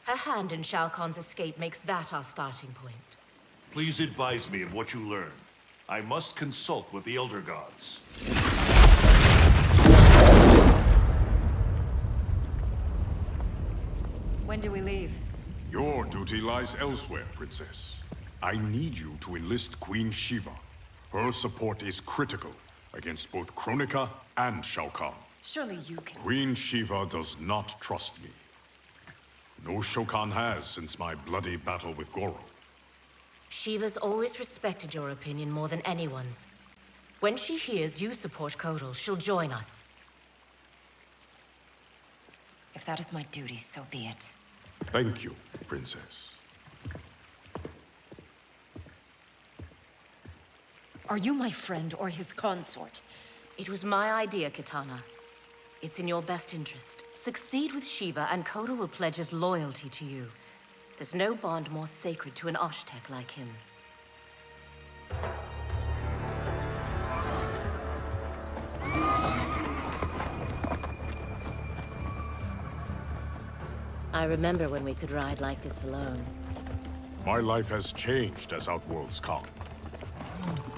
Her hand in Shao Kahn's escape makes that our starting point. Please advise me of what you learn. I must consult with the Elder Gods. When do we leave? Your duty lies elsewhere, Princess. I need you to enlist Queen Shiva. Her support is critical against both Kronika and Shao Kahn. Surely you can... Queen Shiva does not trust me. No Shao Kahn has since my bloody battle with Goro. Shiva's always respected your opinion more than anyone's. When she hears you support Kotal, she'll join us. If that is my duty, so be it. Thank you, Princess. Are you my friend or his consort? It was my idea, Kitana. It's in your best interest. Succeed with Shiva, and Kotal will pledge his loyalty to you. There's no bond more sacred to an Oshtek like him. I remember when we could ride like this alone. My life has changed as Outworld's come.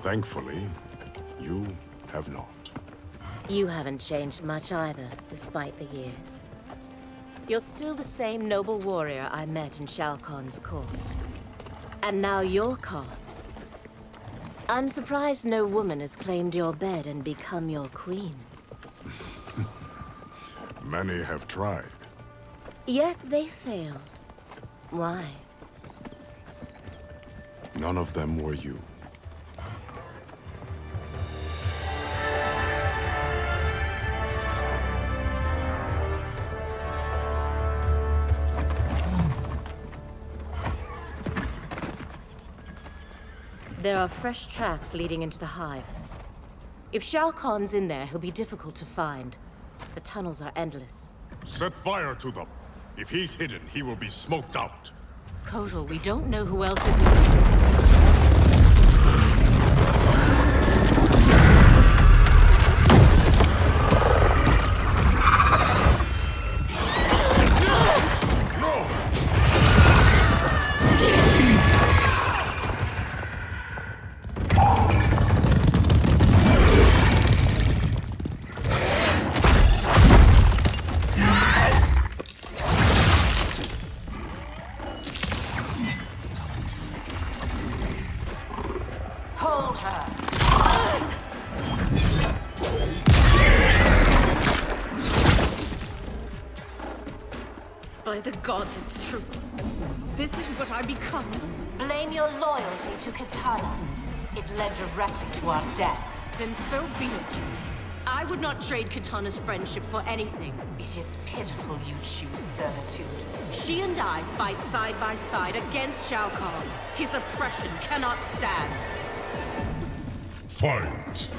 Thankfully, you have not. You haven't changed much either, despite the years. You're still the same noble warrior I met in Shao Kahn's court. And now you're Kahn. I'm surprised no woman has claimed your bed and become your queen. Many have tried. Yet they failed. Why? None of them were you. There are fresh tracks leading into the hive. If Shao Kahn's in there, he'll be difficult to find. The tunnels are endless. Set fire to them. If he's hidden, he will be smoked out. Kotal, we don't know who else is in... By the gods, it's true. This is what I become. Blame your loyalty to Kitana. It led directly to our death. Then so be it. I would not trade Kitana's friendship for anything. It is pitiful you choose servitude. She and I fight side by side against Shao Kahn. His oppression cannot stand. Fight!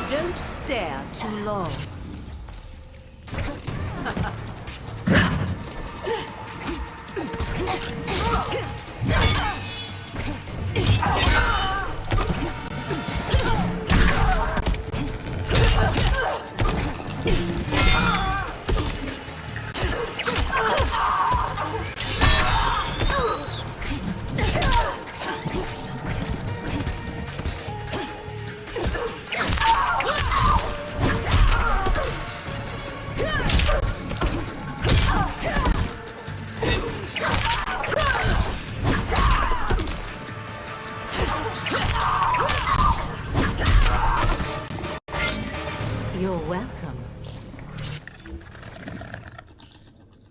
Don't stare too long. You're welcome.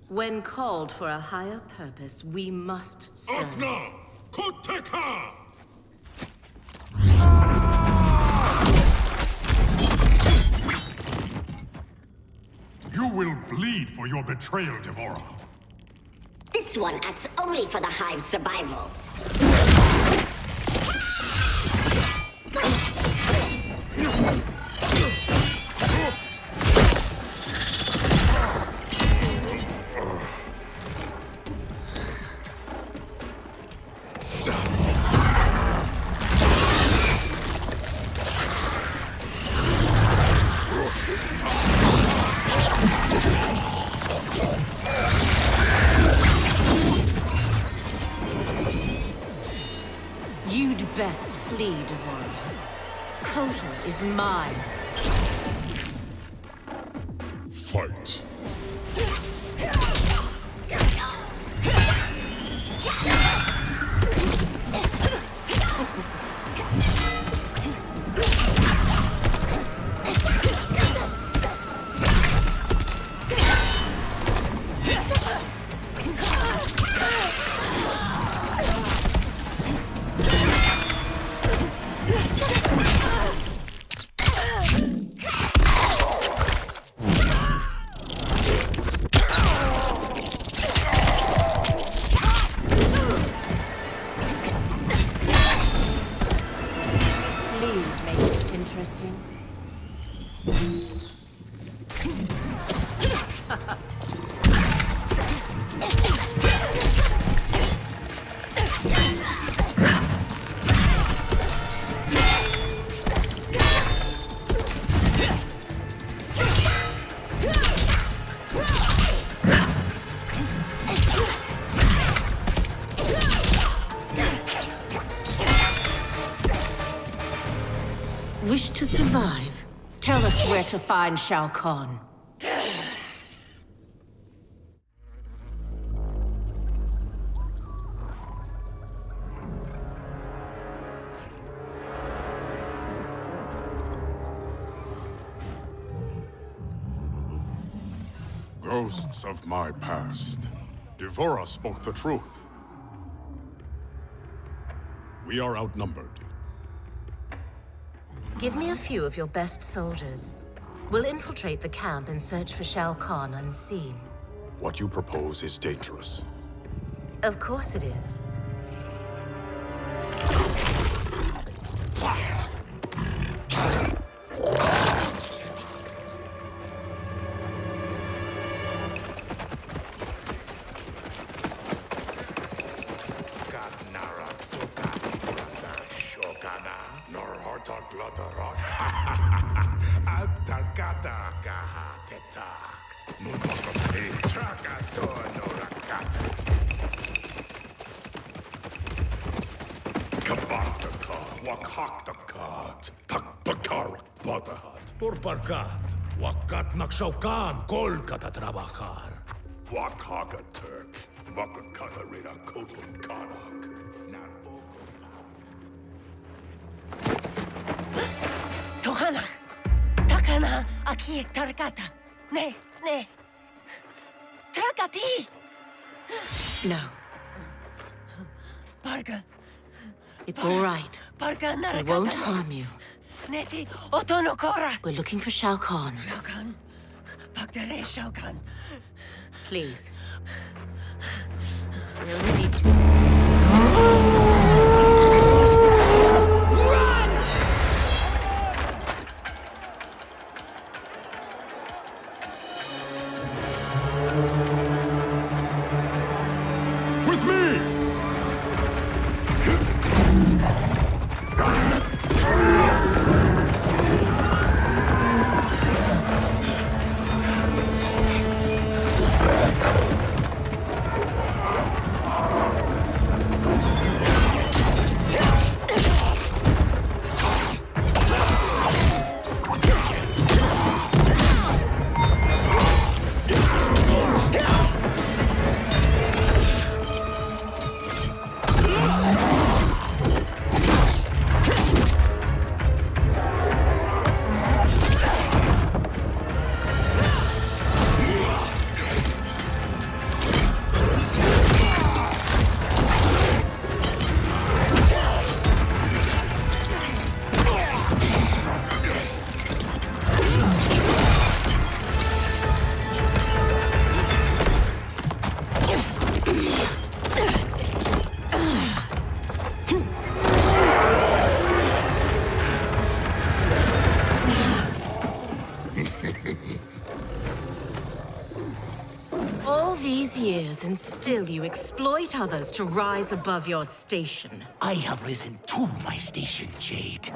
When called for a higher purpose, we must serve. Akna! Koteka! You will bleed for your betrayal, Devora. This one acts only for the Hive's survival. You'd best flee, Devora. Kotal is mine. Fight. Wish to survive? Tell us where to find Shao Kahn. Ghosts of my past. Devora spoke the truth. We are outnumbered. Give me a few of your best soldiers. We'll infiltrate the camp and search for Shao Kahn unseen. What you propose is dangerous. Of course it is. Barkat, wakat magsaukan kol kata trabajar. Wakaka Turk, Wakakata Reda Kotal Kanak. Tohana, takana aki tarkata. Ne. Trakati. No. Barga. It's all right. Barga I won't harm you. Neti otono kora. We're looking for Shao Kahn. Shao Kahn. Bagdare Shao Kahn. Please. We only need to... these years, and still you exploit others to rise above your station. I have risen to my station, Jade.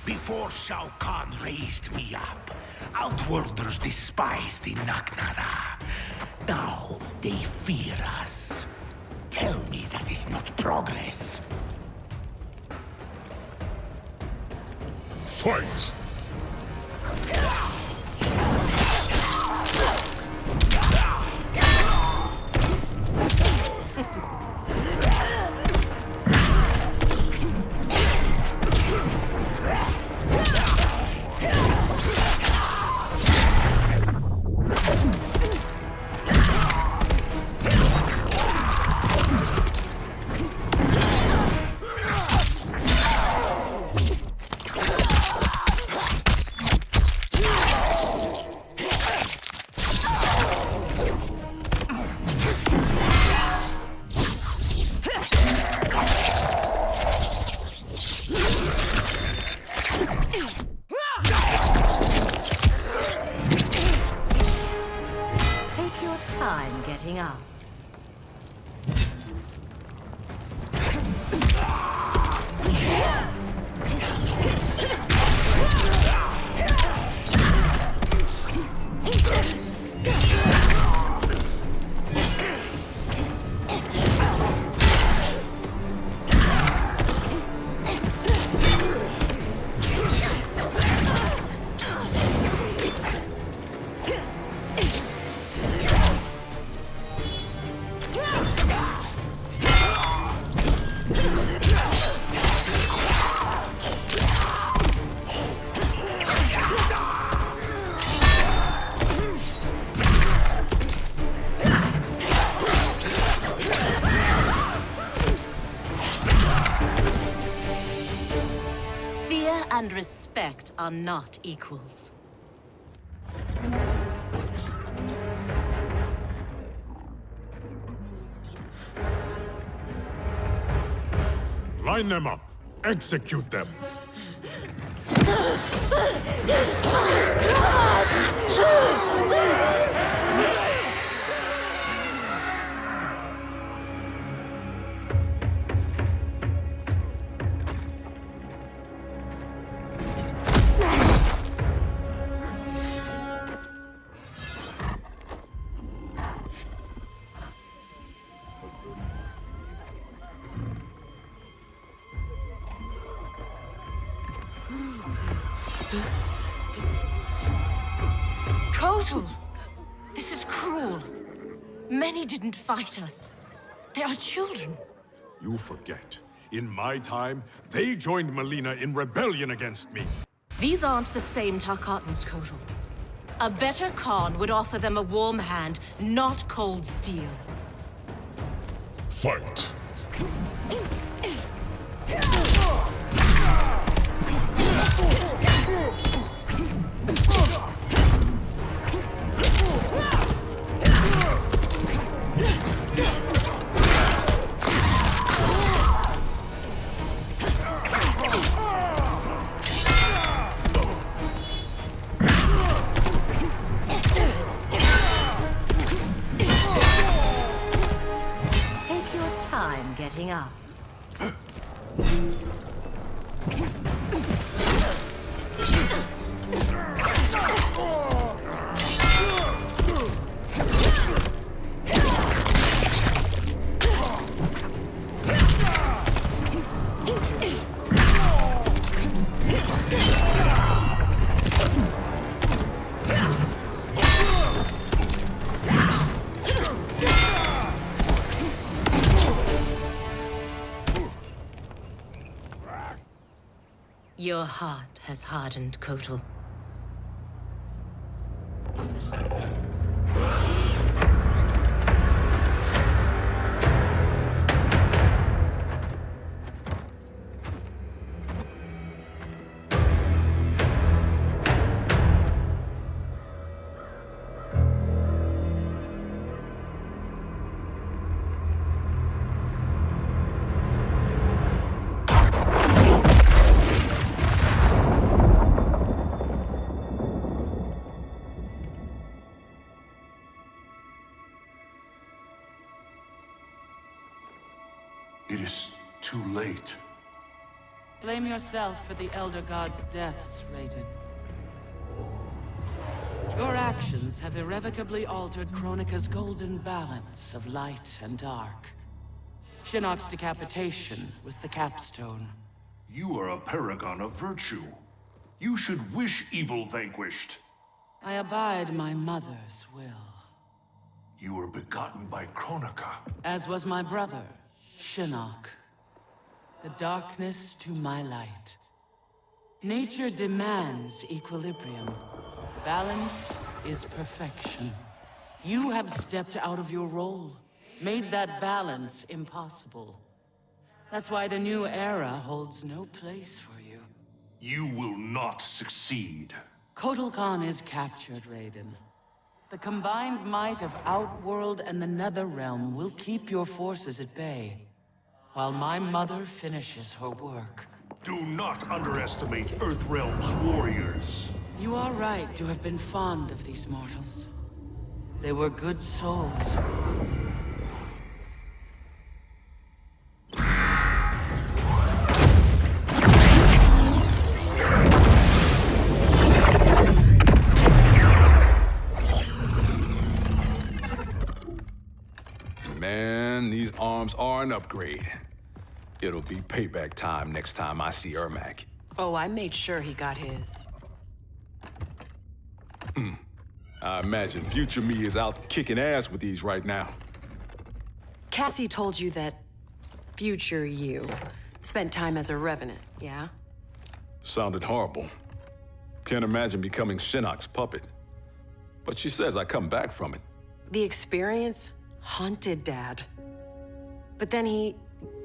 Before Shao Kahn raised me up, Outworlders despised the Naknada. Now they fear us. Tell me that is not progress. Fight! And respect are not equals. Line them up. Execute them. Kotal! This is cruel. Many didn't fight us. They are children. You forget. In my time, they joined Melina in rebellion against me. These aren't the same Tarkatans, Kotal. A better Kahn would offer them a warm hand, not cold steel. Fight! Getting up. Your heart has hardened, Kotal. is too late. Blame yourself for the Elder God's deaths, Raiden. Your actions have irrevocably altered Kronika's golden balance of light and dark. Shinnok's decapitation was the capstone. You are a paragon of virtue. You should wish evil vanquished. I abide my mother's will. You were begotten by Kronika. As was my brother, Shinnok. The darkness to my light. Nature demands equilibrium. Balance is perfection. You have stepped out of your role, made that balance impossible. That's why the new era holds no place for you. You will not succeed. Kotal Kahn is captured, Raiden. The combined might of Outworld and the Netherrealm will keep your forces at bay, while my mother finishes her work. Do not underestimate Earthrealm's warriors. You are right to have been fond of these mortals. They were good souls. Man, these arms are an upgrade. It'll be payback time next time I see Ermac. Oh, I made sure he got his. I imagine future me is out kicking ass with these right now. Cassie told you that future you spent time as a revenant, yeah? Sounded horrible. Can't imagine becoming Shinnok's puppet. But she says I come back from it. The experience haunted Dad. But then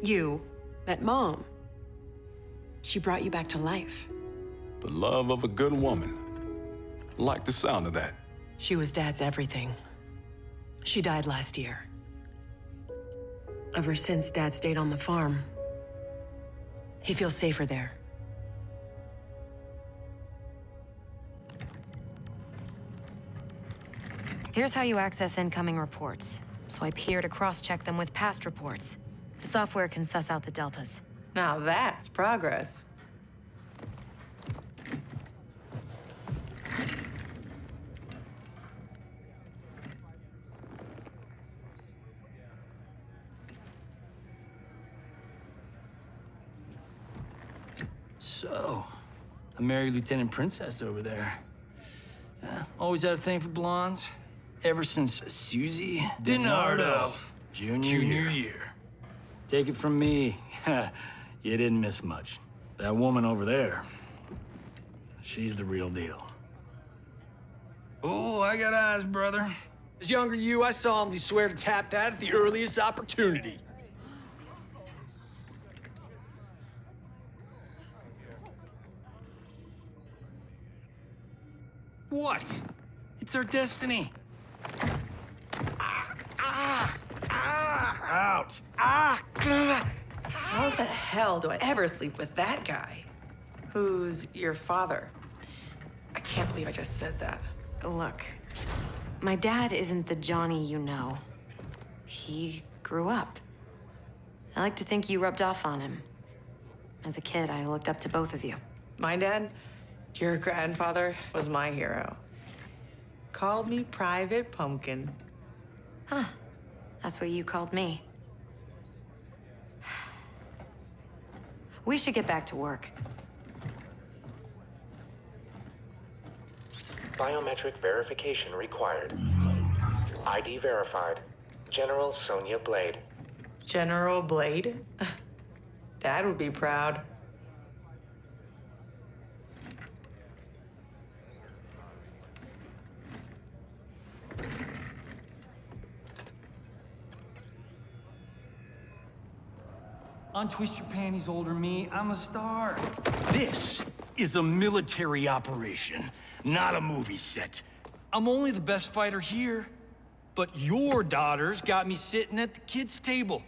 you, met Mom. She brought you back to life. The love of a good woman. Like the sound of that. She was Dad's everything. She died last year. Ever since Dad stayed on the farm, he feels safer there. Here's how you access incoming reports. Swipe here to cross-check them with past reports. The software can suss out the deltas. Now that's progress. So, a married Lieutenant Princess over there. Always had a thing for blondes. Ever since Susie DiNardo, junior year. Take it from me, you didn't miss much. That woman over there, she's the real deal. Oh, I got eyes, brother. As younger you, I solemnly swear to tap that at the earliest opportunity. What? It's our destiny. Out. How the hell do I ever sleep with that guy? Who's your father? I can't believe I just said that. Look, my dad isn't the Johnny you know. He grew up. I like to think you rubbed off on him. As a kid, I looked up to both of you. My dad, your grandfather, was my hero. Called me Private Pumpkin. Huh. That's what you called me. We should get back to work. Biometric verification required. ID verified. General Sonya Blade. General Blade? Dad would be proud. Untwist your panties, older me. I'm a star. This is a military operation, not a movie set. I'm only the best fighter here, but your daughter's got me sitting at the kids' table.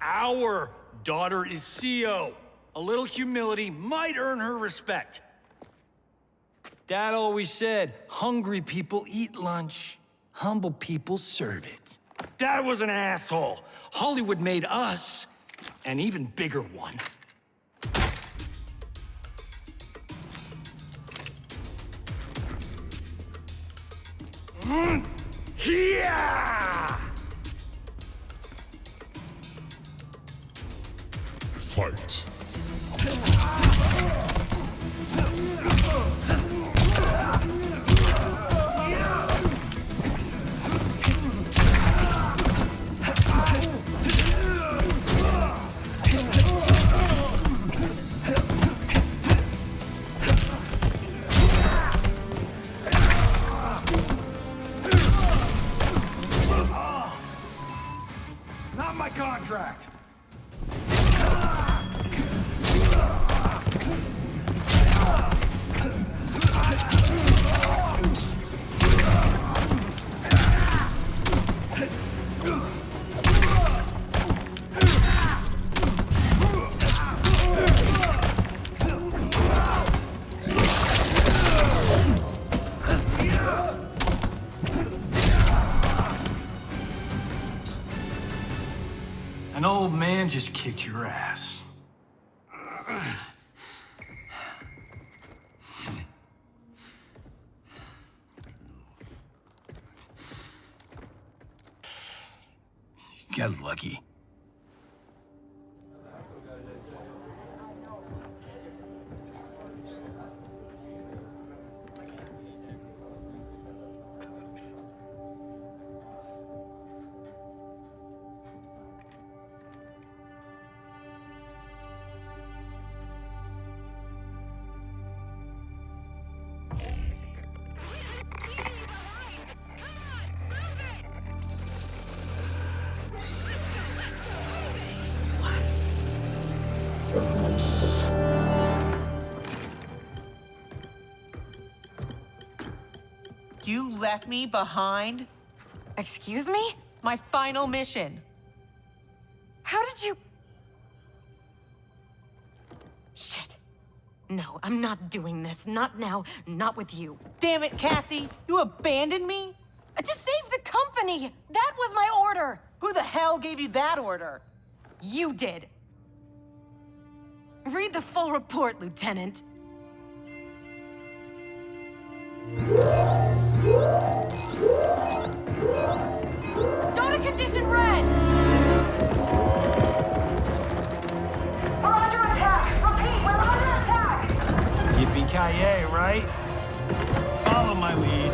Our daughter is CO. A little humility might earn her respect. Dad always said, hungry people eat lunch, humble people serve it. Dad was an asshole. Hollywood made us. an even bigger one. Yeah! Fight. Not my contract. An old man just kicked your ass. You got lucky. You left me behind? Excuse me? My final mission. How did you... Shit. No, I'm not doing this. Not now. Not with you. Damn it, Cassie! You abandoned me? To save the company! That was my order! Who the hell gave you that order? You did. Read the full report, Lieutenant. Go to condition red! We're under attack! Repeat, we're under attack! Yippee-ki-yay, right? Follow my lead.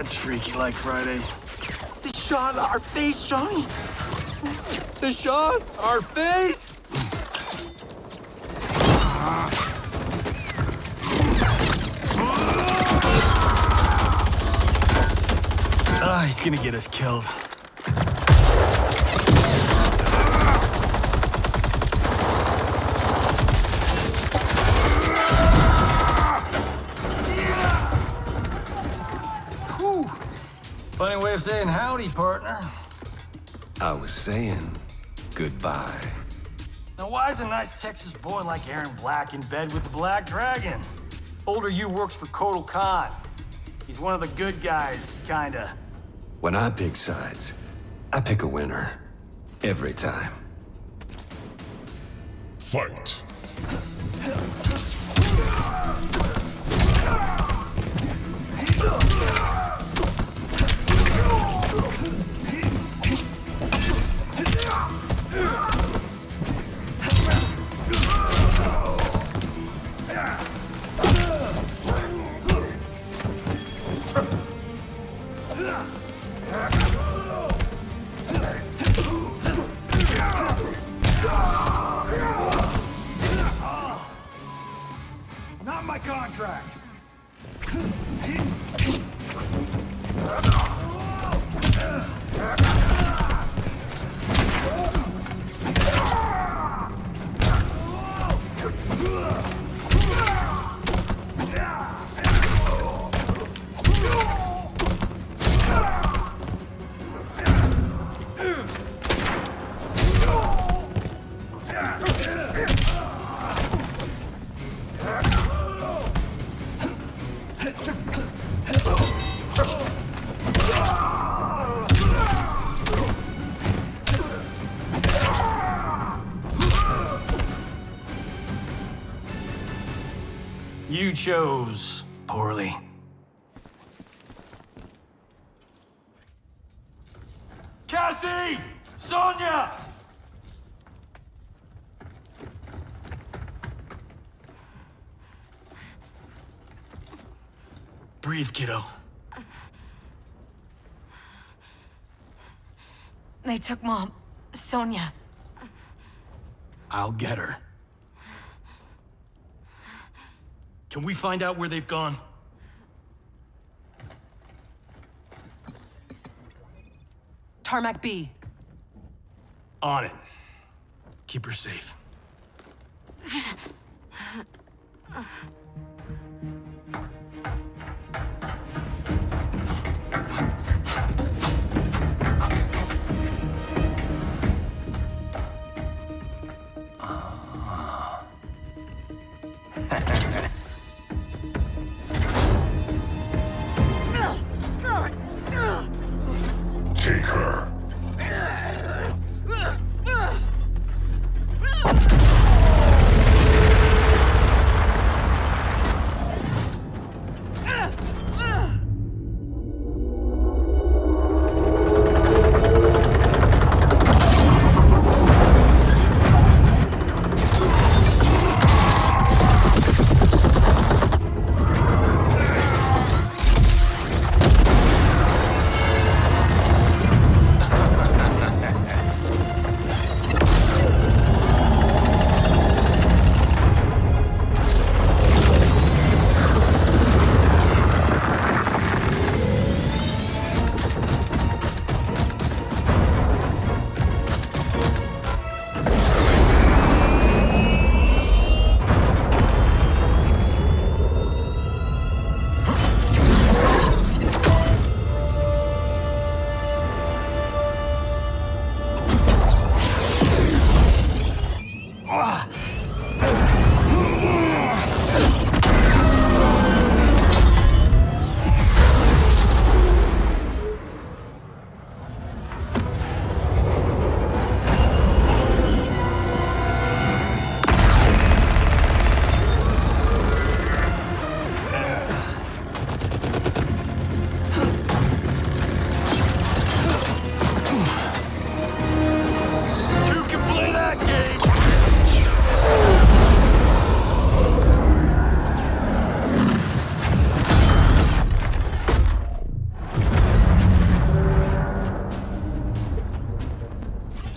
Freaky like Friday. The shot our face, Johnny. The shot our face. He's gonna get us killed. Funny way of saying howdy, partner. I was saying goodbye. Now, why is a nice Texas boy like Erron Black in bed with the Black Dragon? Older you works for Kotal Kahn. He's one of the good guys, kinda. When I pick sides, I pick a winner. Every time. Fight. Not my contract. You chose poorly. Cassie! Sonya! Breathe, kiddo. They took Mom. Sonya. I'll get her. Can we find out where they've gone? Tarmac B. On it. Keep her safe. Take her.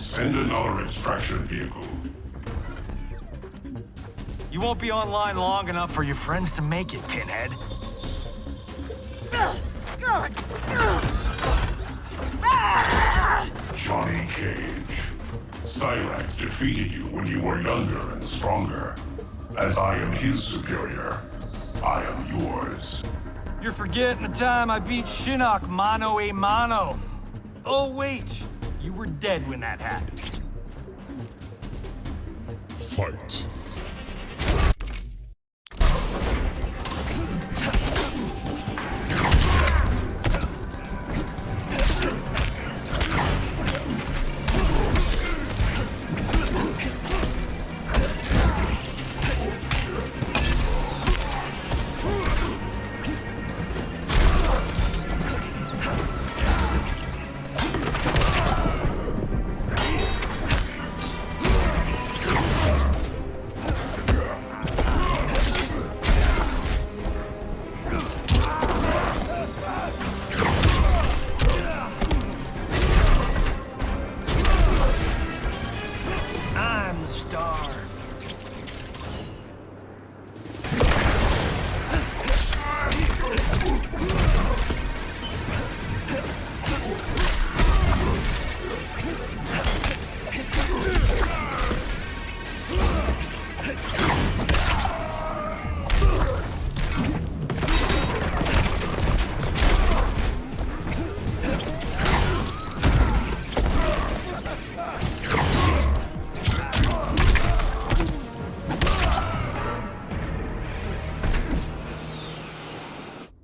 Send another extraction vehicle. You won't be online long enough for your friends to make it, Pinhead. Johnny Cage. Cyrax defeated you when you were younger and stronger. As I am his superior, I am yours. You're forgetting the time I beat Shinnok mano a mano. Oh wait, you were dead when that happened. Fight.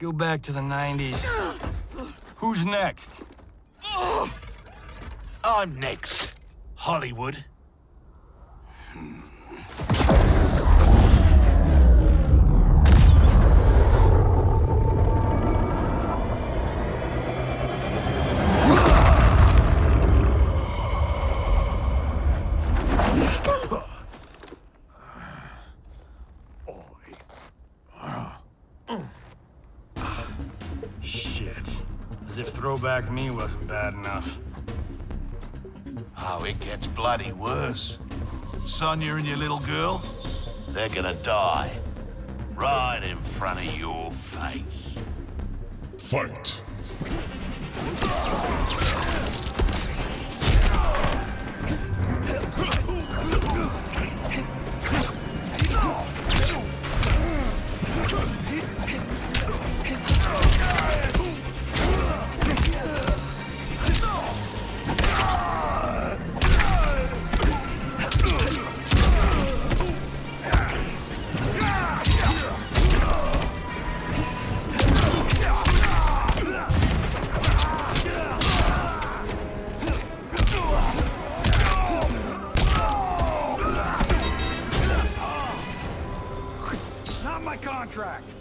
go back to the 90s. Who's next? I'm next. Hollywood. Shit. As if throwback me wasn't bad enough. Oh, it gets bloody worse. Sonya and your little girl, they're gonna die. Right in front of your face. Fight. Not my contract.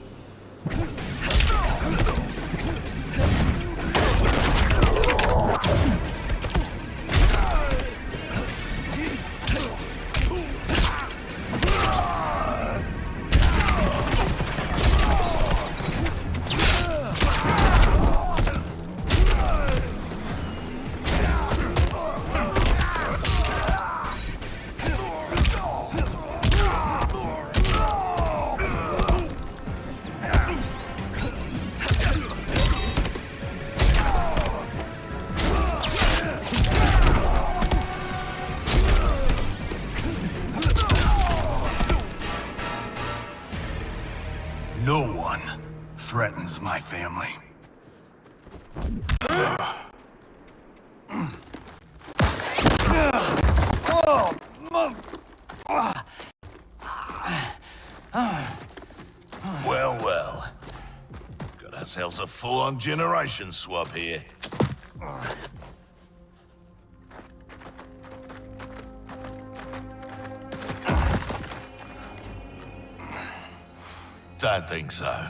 No one threatens my family. Well, well. Got ourselves a full-on generation swap here. Don't think so.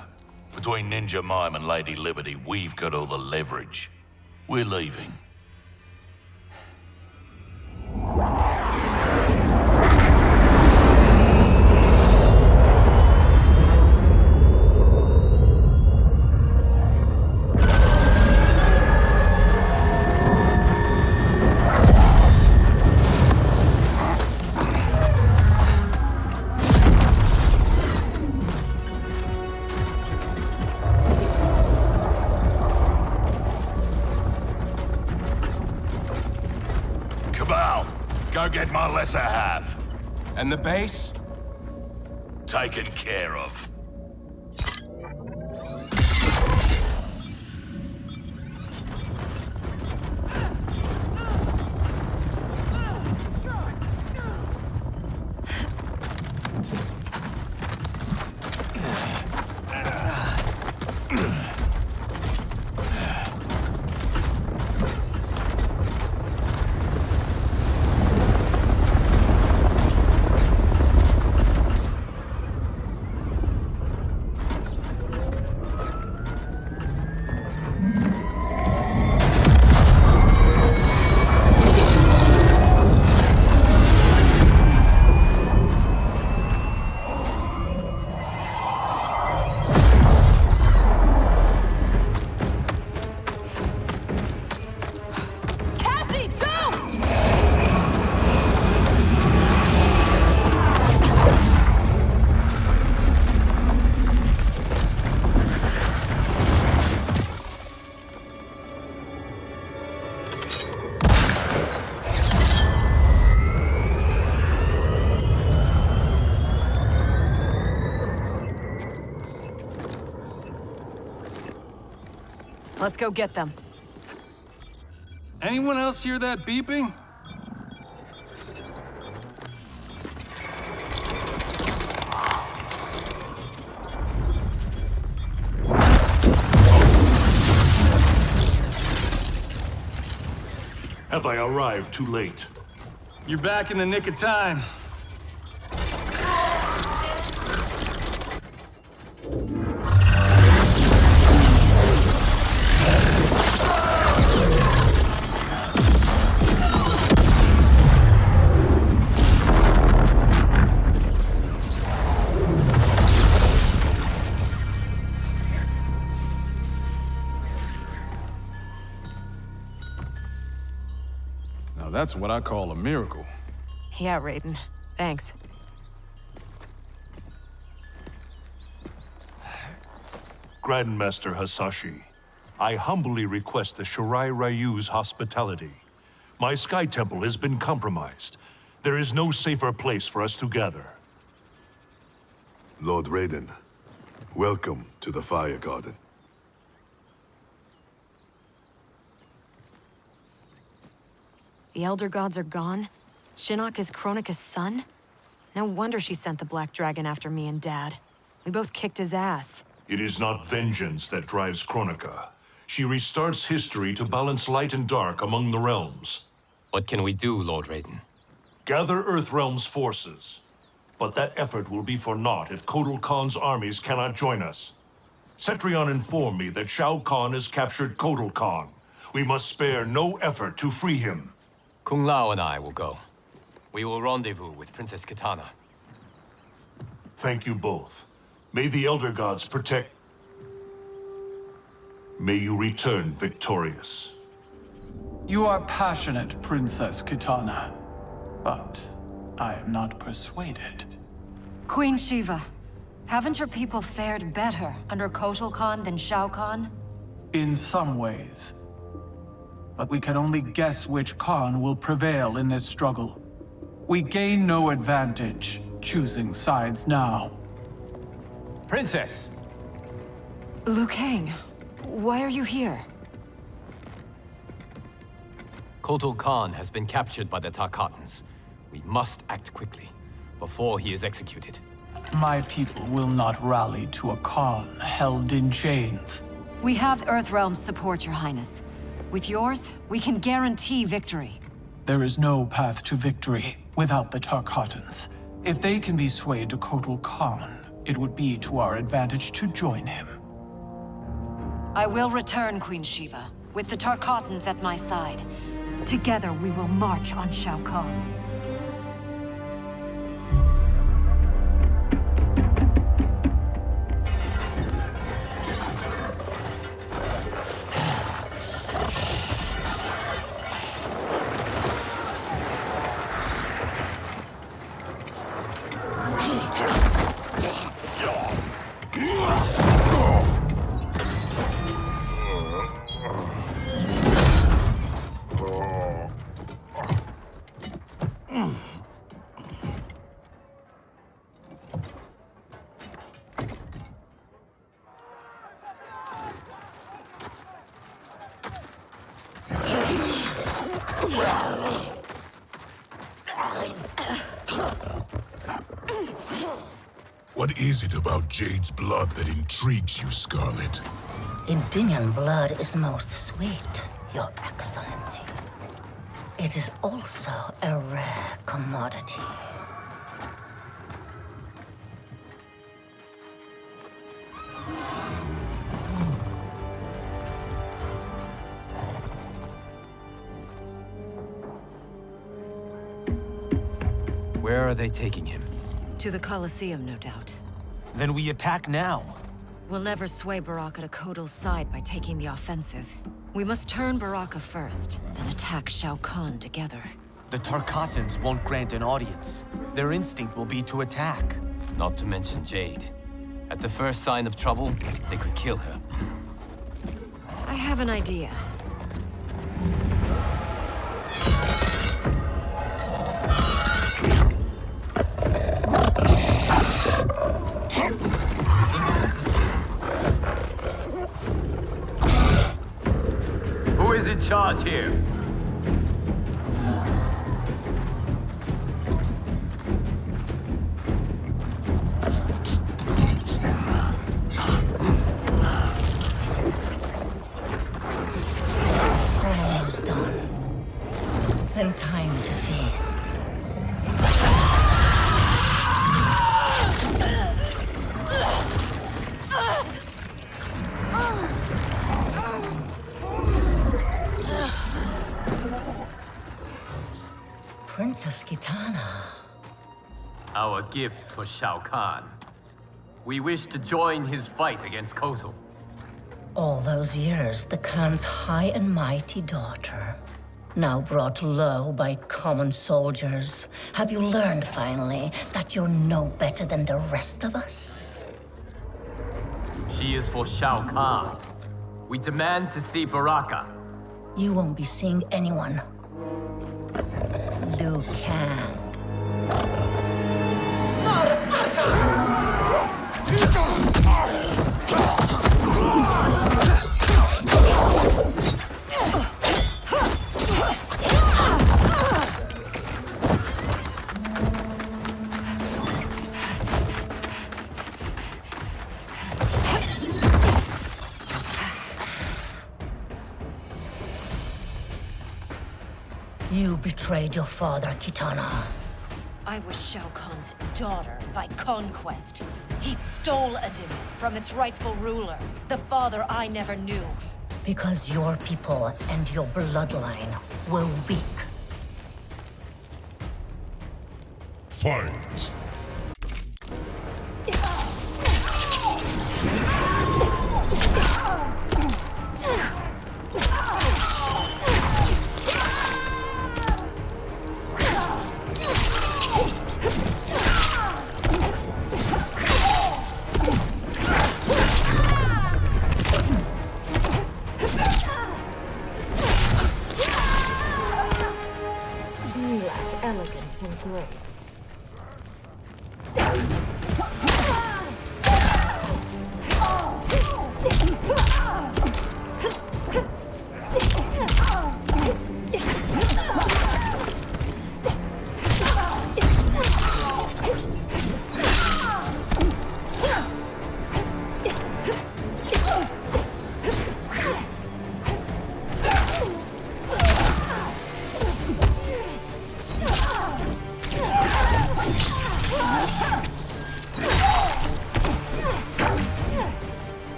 Between Ninja Mime and Lady Liberty, we've got all the leverage. We're leaving. Go get my lesser half. And the base? Taken care of. Let's go get them. Anyone else hear that beeping? Have I arrived too late? You're back in the nick of time. Now that's what I call a miracle. Yeah, Raiden. Thanks. Grandmaster Hasashi, I humbly request the Shirai Ryu's hospitality. My Sky Temple has been compromised. There is no safer place for us to gather. Lord Raiden, welcome to the Fire Garden. The Elder Gods are gone? Shinnok is Kronika's son? No wonder she sent the Black Dragon after me and Dad. We both kicked his ass. It is not vengeance that drives Kronika. She restarts history to balance light and dark among the realms. What can we do, Lord Raiden? Gather Earthrealm's forces. But that effort will be for naught if Kotal Kahn's armies cannot join us. Cetrion informed me that Shao Kahn has captured Kotal Kahn. We must spare no effort to free him. Kung Lao and I will go. We will rendezvous with Princess Kitana. Thank you both. May the Elder Gods protect... May you return victorious. You are passionate, Princess Kitana. But I am not persuaded. Queen Shiva, haven't your people fared better under Kotal Kahn than Shao Kahn? In some ways. But we can only guess which Kahn will prevail in this struggle. We gain no advantage choosing sides now. Princess! Liu Kang, why are you here? Kotal Kahn has been captured by the Tarkatans. We must act quickly, before he is executed. My people will not rally to a Kahn held in chains. We have Earthrealm's support, Your Highness. With yours, we can guarantee victory. There is no path to victory without the Tarkatans. If they can be swayed to Kotal Kahn, it would be to our advantage to join him. I will return, Queen Shiva, with the Tarkatans at my side. Together we will march on Shao Kahn. What is it about Jade's blood that intrigues you, Skarlet? Indian blood is most sweet, Your Excellency. It is also a rare commodity. Where are they taking him? To the Colosseum, no doubt. Then we attack now. We'll never sway Baraka to Kotal's side by taking the offensive. We must turn Baraka first, then attack Shao Kahn together. The Tarkatans won't grant an audience. Their instinct will be to attack. Not to mention Jade. At the first sign of trouble, they could kill her. I have an idea. Who is in charge here? Then time to feast. Princess Kitana. Our gift for Shao Kahn. We wish to join his fight against Kotal. All those years, the Khan's high and mighty daughter, now brought low by common soldiers. Have you learned, finally, that you're no better than the rest of us? She is for Shao Kahn. We demand to see Baraka. You won't be seeing anyone. Liu Kang. You betrayed your father, Kitana. I was Shao Kahn's daughter by conquest. He stole a demon from its rightful ruler, the father I never knew. Because your people and your bloodline were weak. Fight! You lack elegance and grace.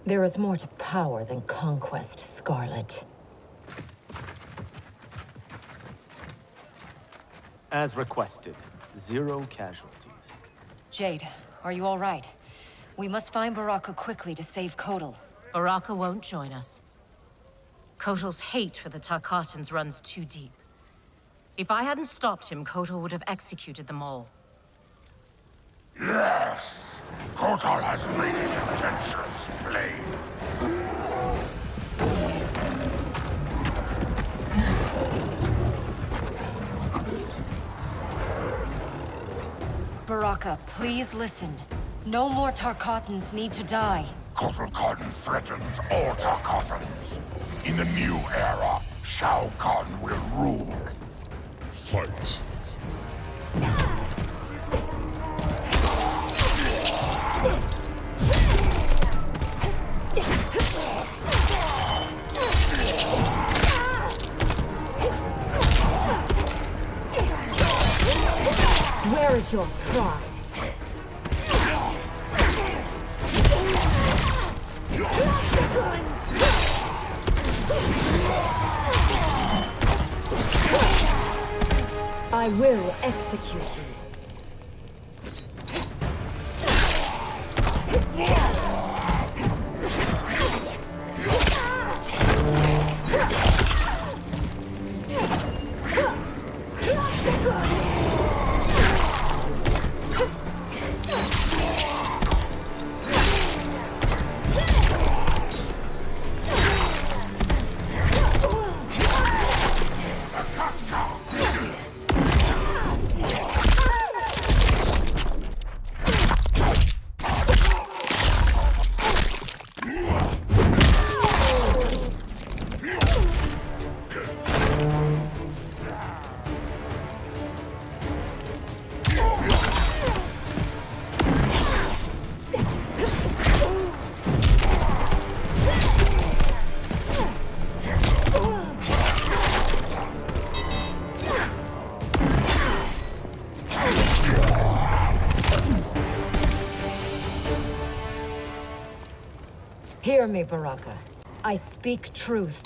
There is more to power than conquest, Skarlet. As requested, 0 casualties. Jade, are you all right? We must find Baraka quickly to save Kotal. Baraka won't join us. Kotal's hate for the Tarkatans runs too deep. If I hadn't stopped him, Kotal would have executed them all. Yes! Kotal has made his intentions plain. Baraka, please listen. No more Tarkatans need to die. Kotal Kahn threatens all Tarkatans. In the new era, Shao Kahn will rule. Fight. Where is your pride? I will execute you. Hear me, Baraka. I speak truth.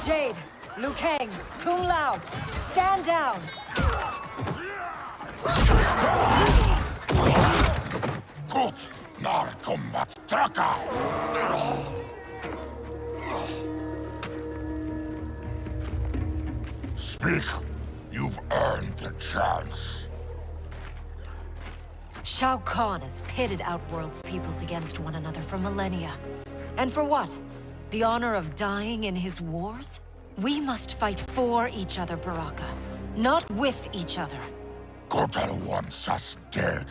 Jade, Liu Kang, KLiu, stand down! Gut, Mortal Kombat Tracker! Speak. You've earned the chance. Shao Kahn has pitted Outworld's peoples against one another for millennia. And for what? The honor of dying in his wars? We must fight for each other, Baraka, not with each other. Kotal wants us dead.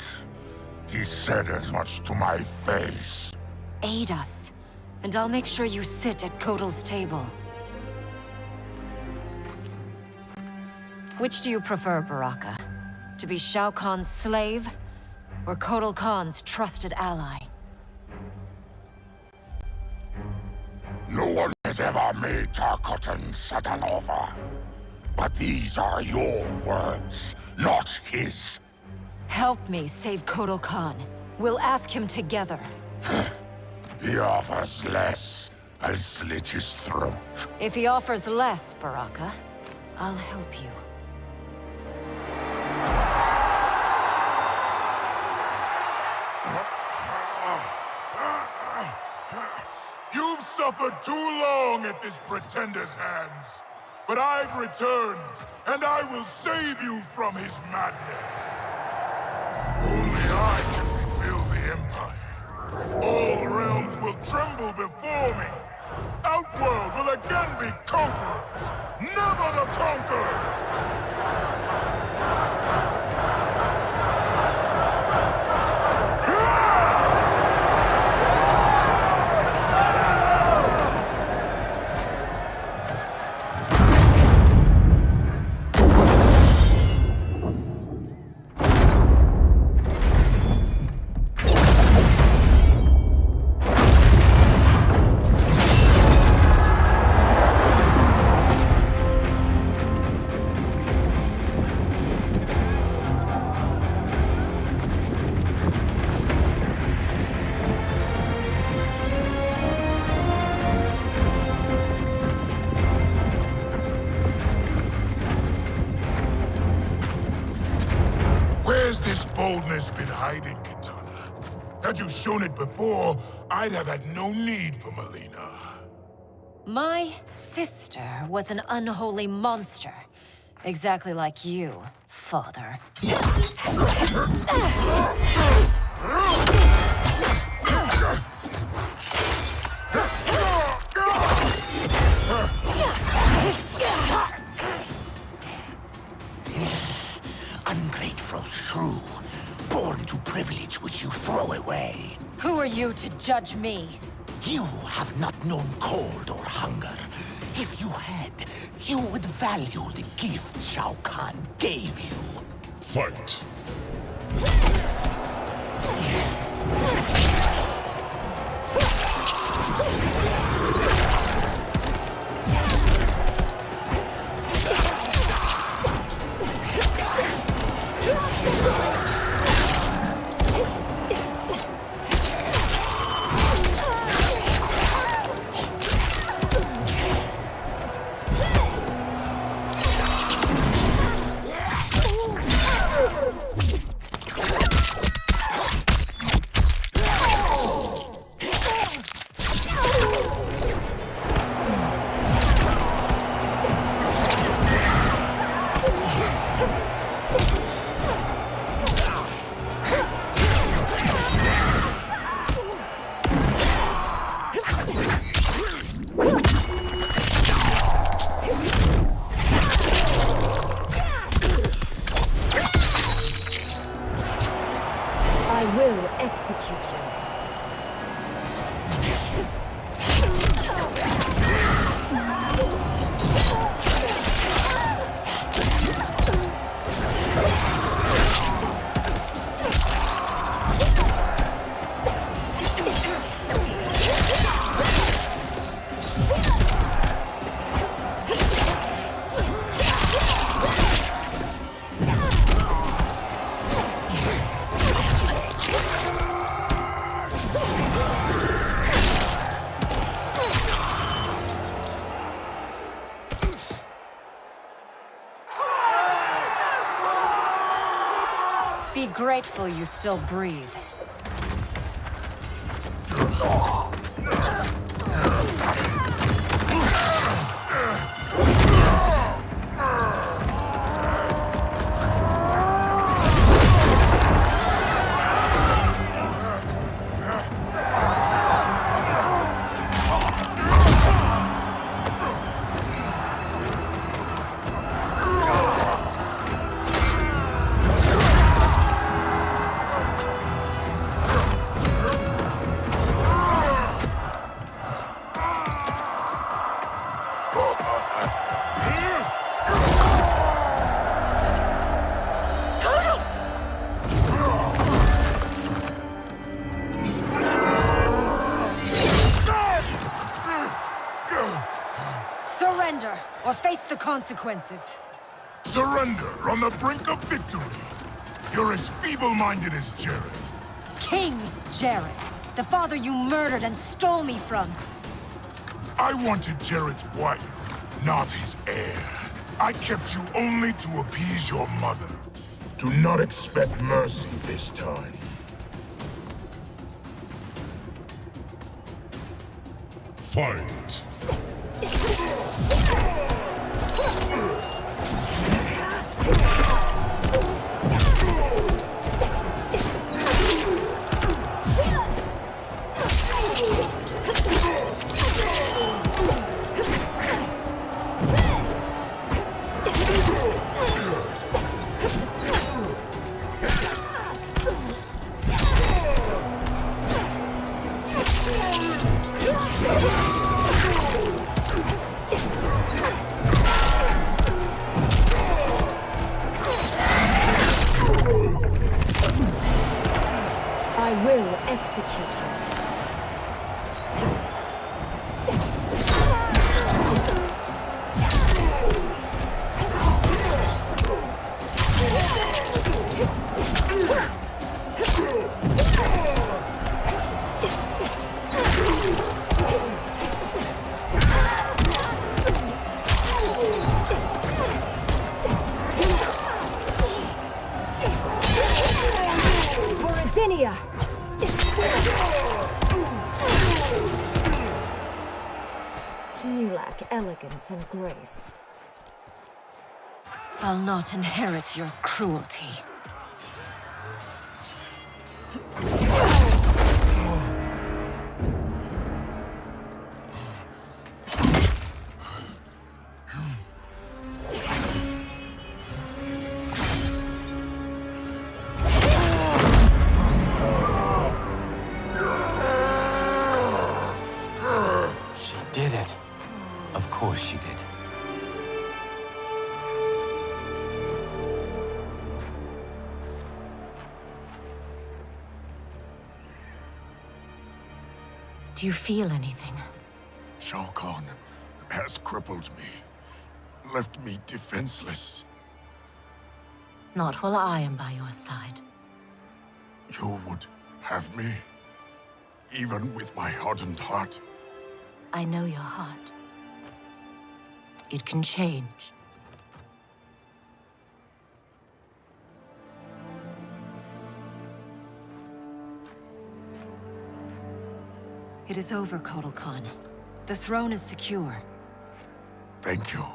He said as much to my face. Aid us, and I'll make sure you sit at Kotal's table. Which do you prefer, Baraka? To be Shao Kahn's slave, or Kotal Khan's trusted ally? No one has ever made Tarkatan such an offer. But these are your words, not his. Help me save Kotal Khan. We'll ask him together. He offers less. I'll slit his throat. If he offers less, Baraka, I'll help you. You've suffered too long at this pretender's hands. But I've returned, and I will save you from his madness. Only I can rebuild the Empire. All realms will tremble before me. Outworld will again be conquerors, never the conquered! Boldness been hiding, Kitana. Had you shown it before, I'd have had no need for Melina. My sister was an unholy monster. Exactly like you, father. Ungrateful shrew. Born to privilege which you throw away. Who are you to judge me? You have not known cold or hunger. If you had, you would value the gifts Shao Kahn gave you. Fight! grateful you still breathe. Surrender, or face the consequences. Surrender on the brink of victory. You're as feeble-minded as Jared. King Jared, the father you murdered and stole me from. I wanted Jared's wife, not his heir. I kept you only to appease your mother. Do not expect mercy this time. Fight! I will execute you. You lack elegance and grace. I'll not inherit your cruelty. She did it. Of course she did. Do you feel anything? Shao Kahn has crippled me, left me defenseless. Not while I am by your side. You would have me, even with my hardened heart. I know your heart. It can change. It is over, Kotal Kahn. The throne is secure. Thank you.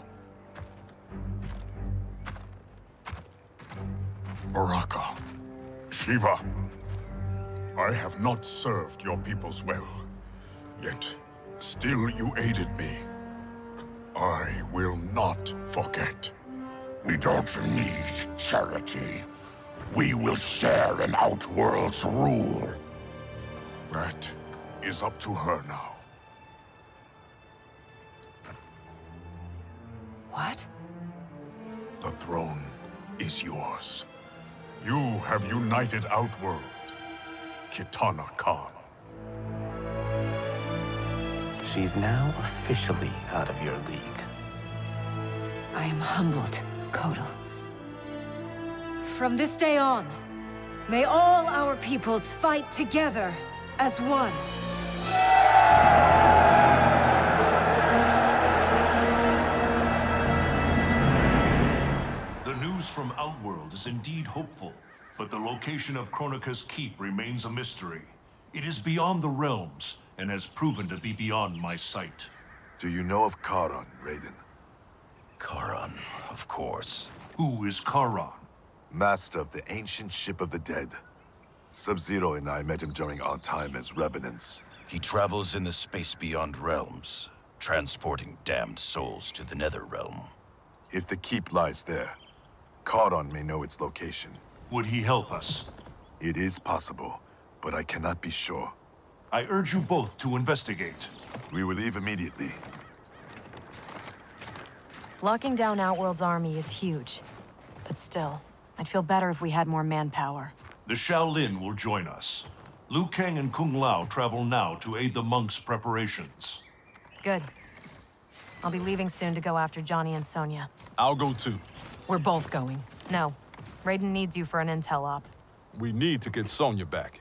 Baraka, Shiva, I have not served your peoples well, yet still you aided me. I will not forget. We don't need charity. We will share in Outworld's rule. That is up to her now. What? The throne is yours. You have united Outworld, Kitana Kahn. She's now officially out of your league. I am humbled, Kotal. From this day on, may all our peoples fight together as one. The news from Outworld is indeed hopeful. but the location of Kronika's keep remains a mystery. It is beyond the realms, and has proven to be beyond my sight. Do you know of Erron, Raiden? Erron, of course. Who is Erron? Master of the ancient ship of the dead. Sub-Zero and I met him during our time as Revenants. He travels in the space beyond realms, transporting damned souls to the Nether Realm. If the keep lies there, Erron may know its location. Would he help us? It is possible, but I cannot be sure. I urge you both to investigate. We will leave immediately. Locking down Outworld's army is huge. But still, I'd feel better if we had more manpower. The Shaolin will join us. Liu Kang and Kung Lao travel now to aid the monks' preparations. Good. I'll be leaving soon to go after Johnny and Sonya. I'll go too. We're both going. No. Raiden needs you for an intel op. We need to get Sonya back.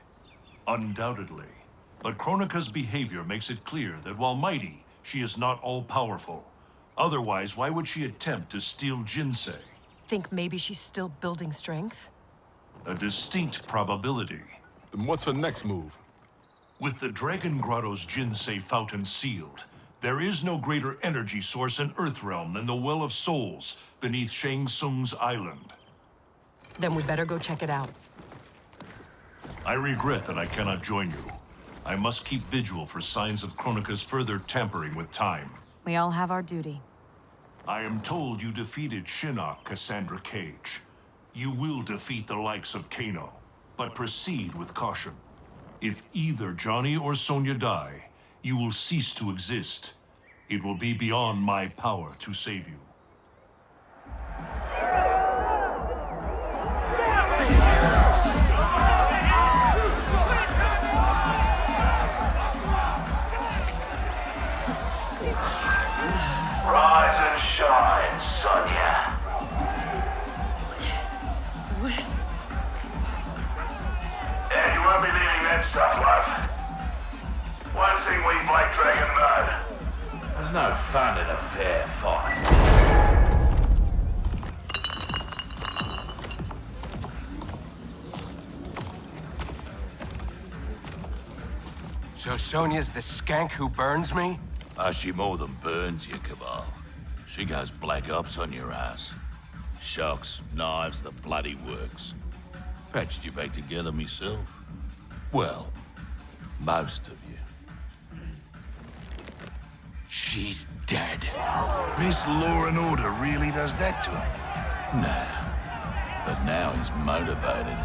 Undoubtedly. But Kronika's behavior makes it clear that while mighty, she is not all-powerful. Otherwise, why would she attempt to steal Jinsei? Think maybe she's still building strength? A distinct probability. Then what's her next move? With the Dragon Grotto's Jinsei fountain sealed, there is no greater energy source in Earthrealm than the Well of Souls beneath Shang Tsung's island. Then we better go check it out. I regret that I cannot join you. I must keep vigil for signs of Kronika's further tampering with time. We all have our duty. I am told you defeated Shinnok, Cassandra Cage. You will defeat the likes of Kano, but proceed with caution. If either Johnny or Sonya die, you will cease to exist. It will be beyond my power to save you. Rise and shine, Sonya. Yeah, you won't be leaving that stuff, love. One thing we Black Dragon know. There's no fun in a fair fight. So Sonya's the skank who burns me? She more than burns you, Kabal. She goes black ops on your ass. Shocks, knives, the bloody works. Patched you back together myself. Well, most of you. She's dead. Miss Law and Order really does that to him? Nah. But now he's motivated.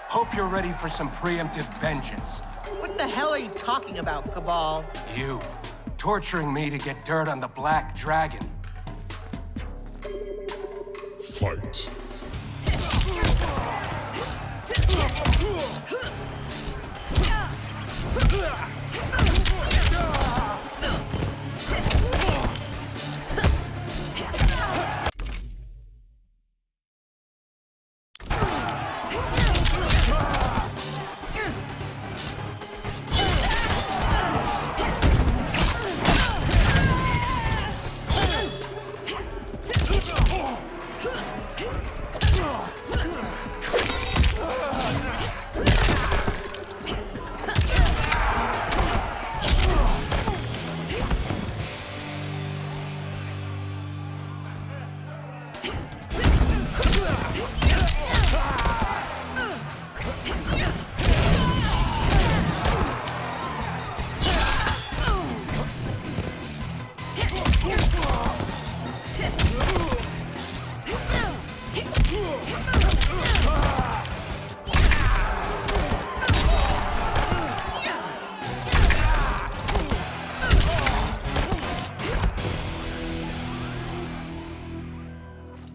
Hope you're ready for some preemptive vengeance. What the hell are you talking about, Kabal? You, torturing me to get dirt on the Black Dragon. Fight.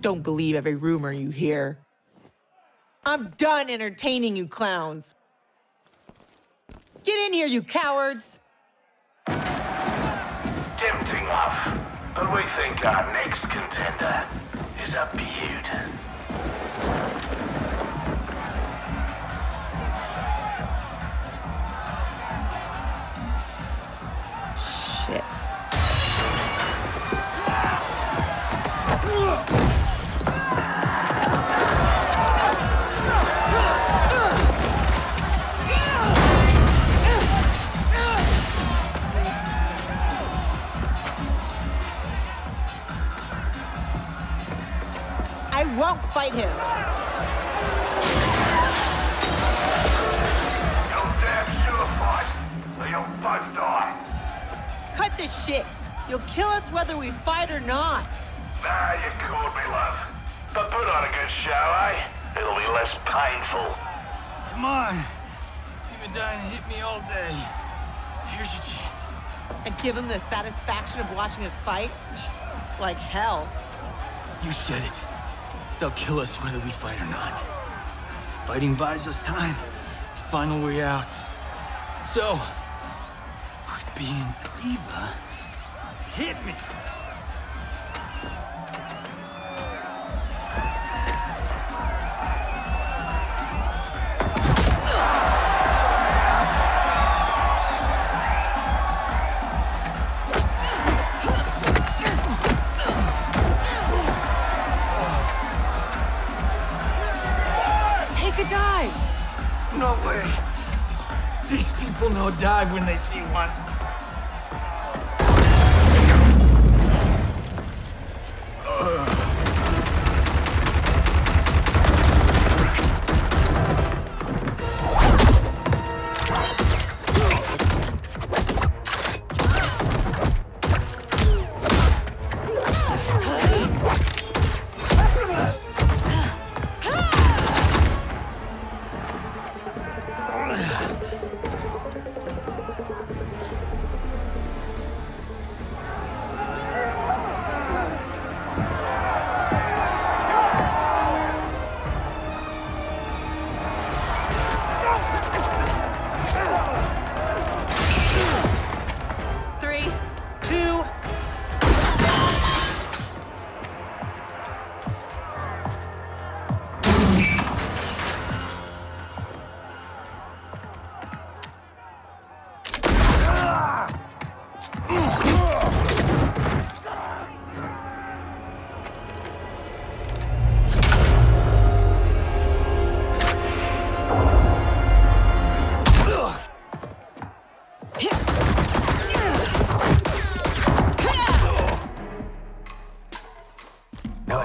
Don't believe every rumor you hear. I'm done entertaining you clowns. Get in here, you cowards! Tempting, love. But we think our next contender is a beaut. Shit. I won't fight him. You'll damn sure fight, or you'll both die. Cut this shit. You'll kill us whether we fight or not. Nah, you called me, love. But put on a good show, eh? It'll be less painful. Come on. You've been dying to hit me all day. Here's your chance. And give him the satisfaction of watching us fight? Like hell. You said it. They'll kill us whether we fight or not. Fighting buys us time to find a way out. So, with being a diva, hit me. No way. These people know dive when they see one.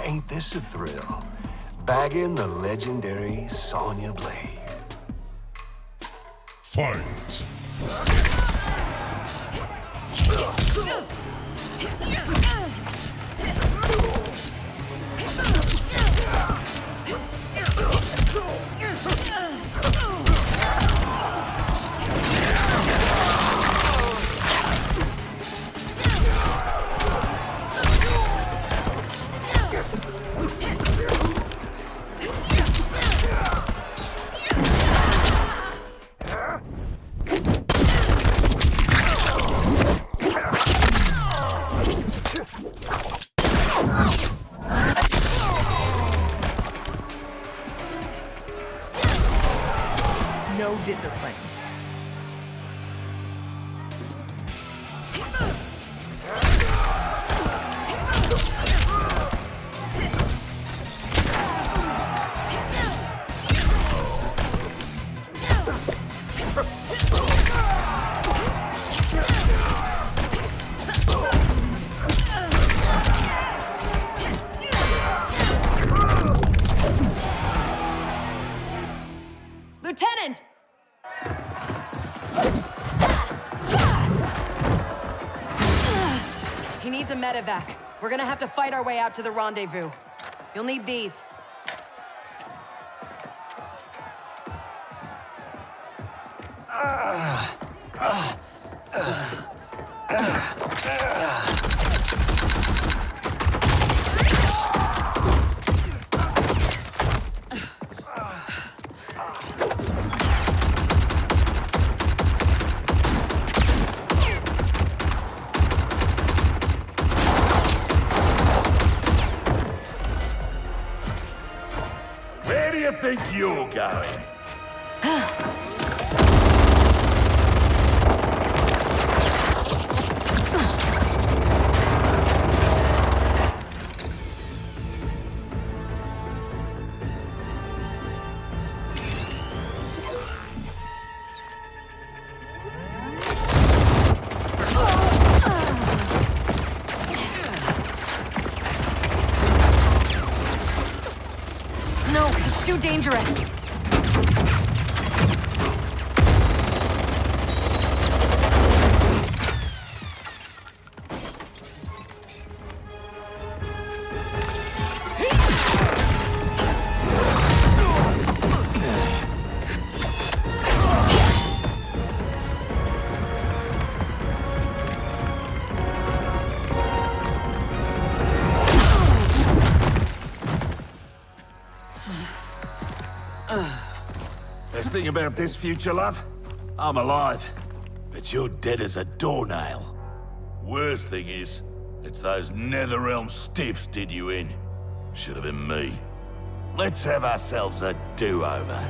Ain't this a thrill? Bagging the legendary Sonya blade. Fight! No discipline. Lieutenant! He needs a medevac. We're gonna have to fight our way out to the rendezvous. You'll need these. Where do you think you're going? too dangerous. Best thing about this future, love? I'm alive. But you're dead as a doornail. Worst thing is, it's those Netherrealm stiffs did you in. Should have been me. Let's have ourselves a do-over.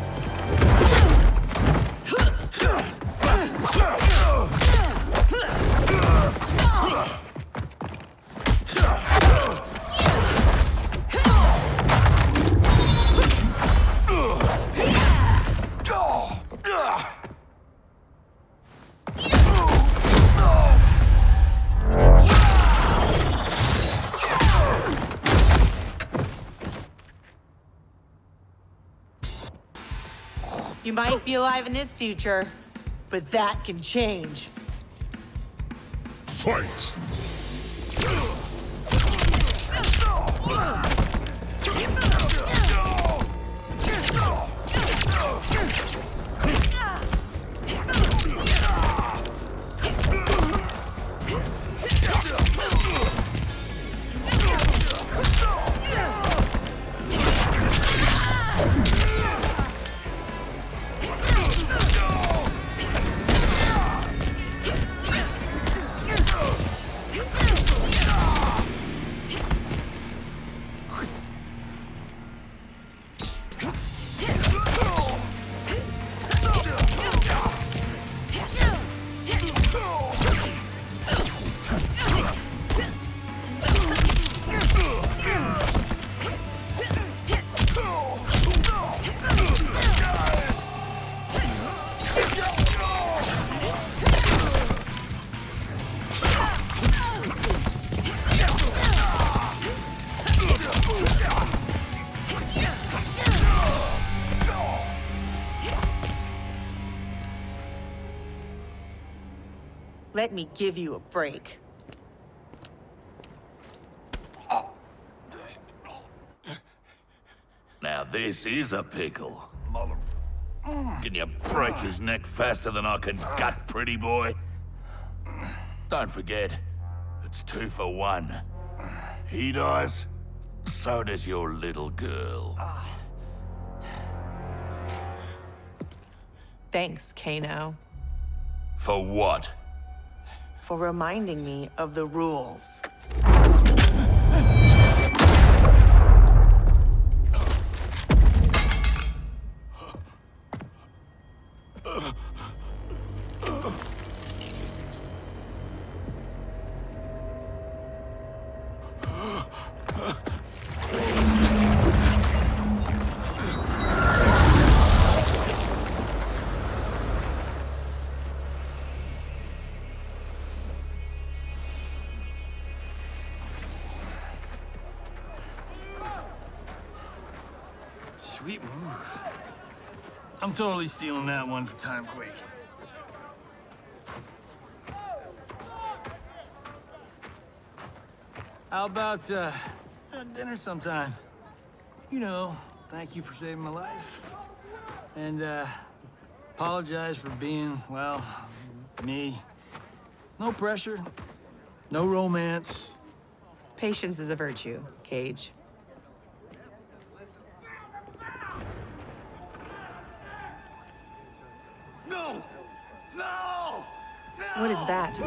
You might be alive in this future, but that can change. Fight! Let me give you a break. Now this is a pickle. Can you break his neck faster than I can gut, pretty boy? Don't forget, it's 2 for 1. He dies, so does your little girl. Thanks, Kano. For what? For reminding me of the rules. Sweet move. I'm totally stealing that one for Timequake. How about, dinner sometime? You know, thank you for saving my life. And, apologize for being, well, me. No pressure, no romance. Patience is a virtue, Cage. No! No! No! What is that?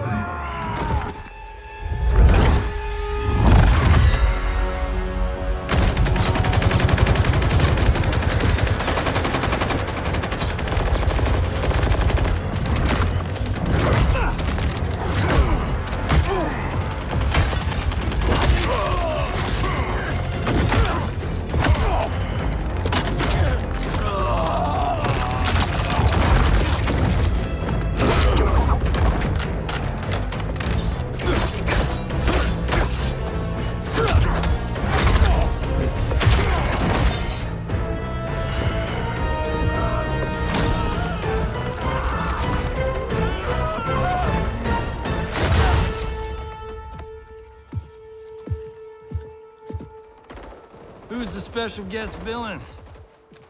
Who's the special guest villain?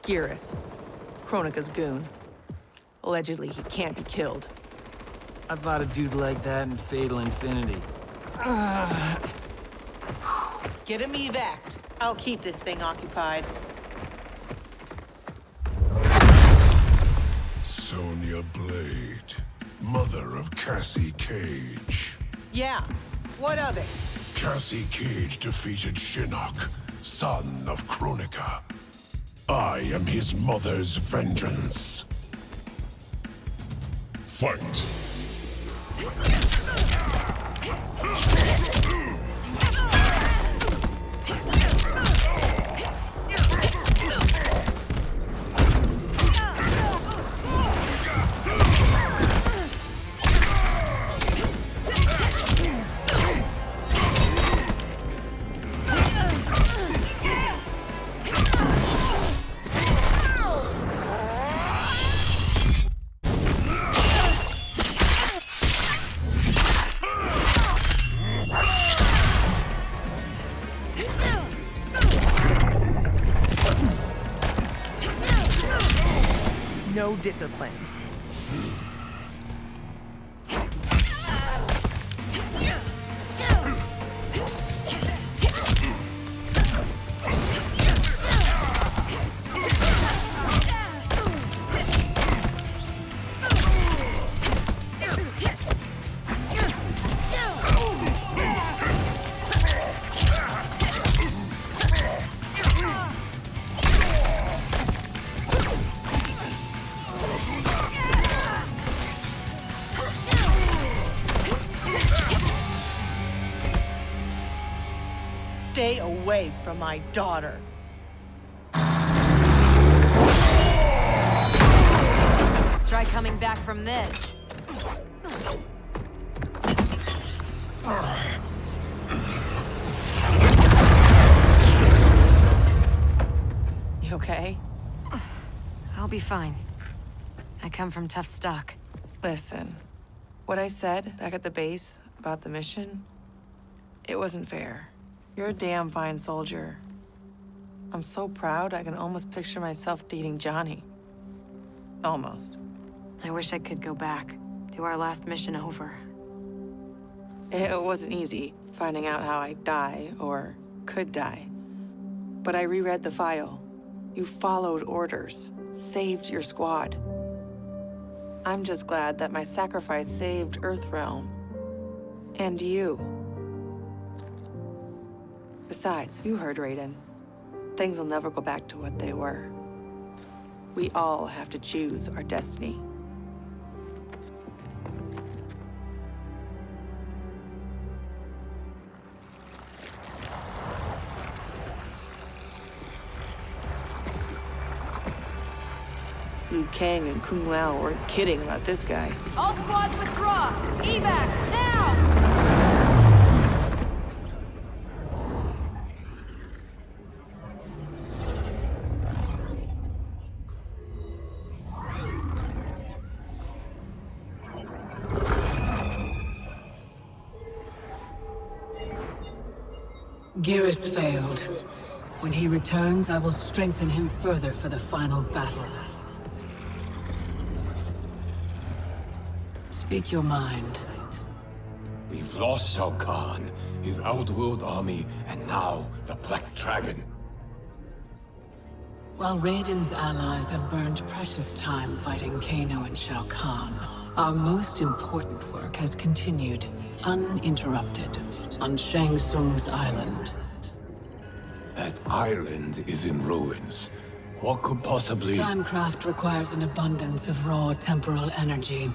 Geras, Kronika's goon. Allegedly, he can't be killed. I fought a dude like that in Fatal Infinity. Get him evac'd. I'll keep this thing occupied. Sonya Blade, mother of Cassie Cage. Yeah, what of it? Cassie Cage defeated Shinnok, son of Kronika. I am his mother's vengeance. Fight! No discipline. Stay away from my daughter. Try coming back from this. You okay? I'll be fine. I come from tough stock. Listen, what I said back at the base about the mission, it wasn't fair. You're a damn fine soldier. I'm so proud I can almost picture myself dating Johnny. Almost. I wish I could go back. Do our last mission over. It wasn't easy finding out how I'd die, or could die. But I reread the file. You followed orders, saved your squad. I'm just glad that my sacrifice saved Earthrealm. And you. Besides, you heard Raiden. Things will never go back to what they were. We all have to choose our destiny. Liu Kang and Kung Lao weren't kidding about this guy. All squads withdraw! Evac, now! Geras failed. When he returns, I will strengthen him further for the final battle. Speak your mind. We've lost Shao Kahn, his outworld army, and now the Black Dragon. While Raiden's allies have burned precious time fighting Kano and Shao Kahn, our most important work has continued, uninterrupted, on Shang Tsung's island. That island is in ruins. What could possibly... Timecraft requires an abundance of raw temporal energy.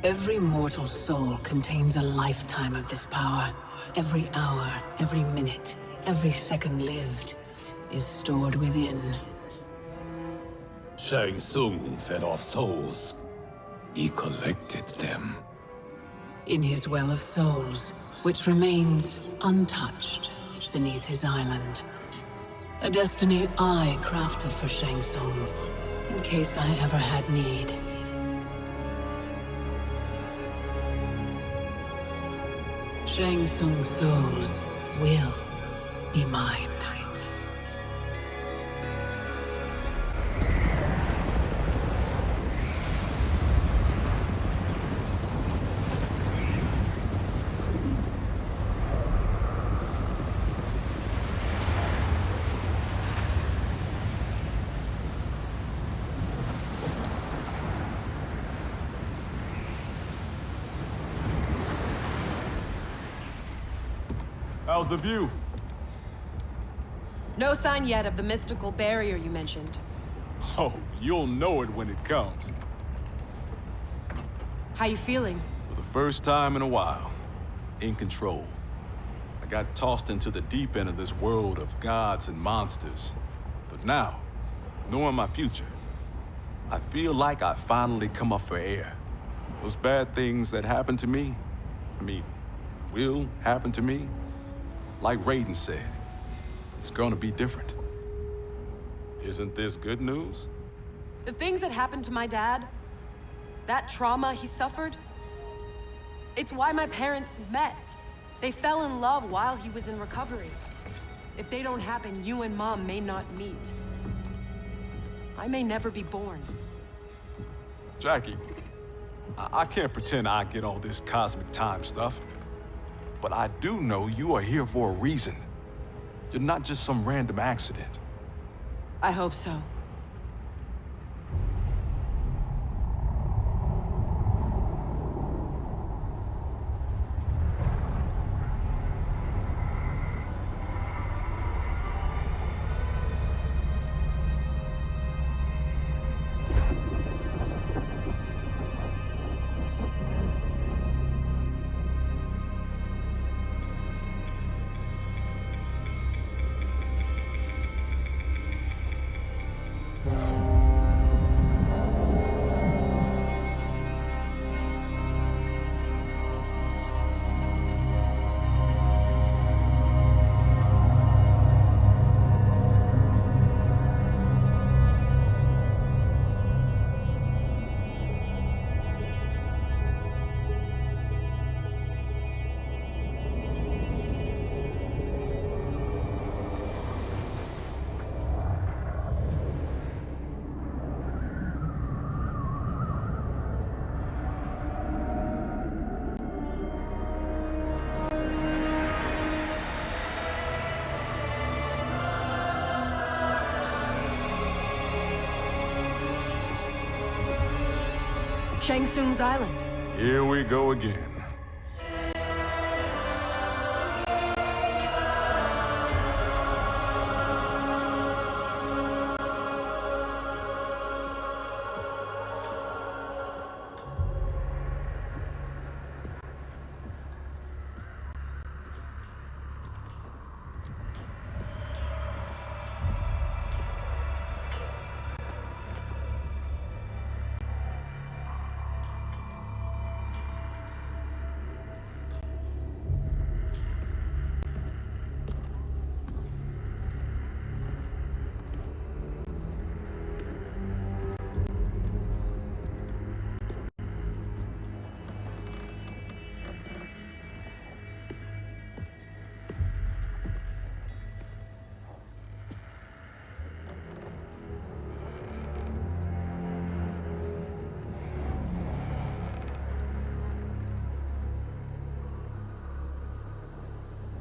Every mortal soul contains a lifetime of this power. Every hour, every minute, every second lived is stored within. Shang Tsung fed off souls. He collected them. In his well of souls, which remains untouched beneath his island. A destiny I crafted for Shang Tsung, in case I ever had need. Shang Tsung's souls will be mine. How's the view? No sign yet of the mystical barrier you mentioned. Oh, you'll know it when it comes. How you feeling? For the first time in a while, in control. I got tossed into the deep end of this world of gods and monsters. But now, knowing my future, I feel like I finally come up for air. Those bad things that happened to me, will happen to me. Like Raiden said, it's gonna be different. Isn't this good news? The things that happened to my dad, that trauma he suffered, it's why my parents met. They fell in love while he was in recovery. If they don't happen, you and Mom may not meet. I may never be born. Jacqui, I can't pretend I get all this cosmic time stuff. But I do know you are here for a reason. You're not just some random accident. I hope so. Shang Tsung's island. Here we go again.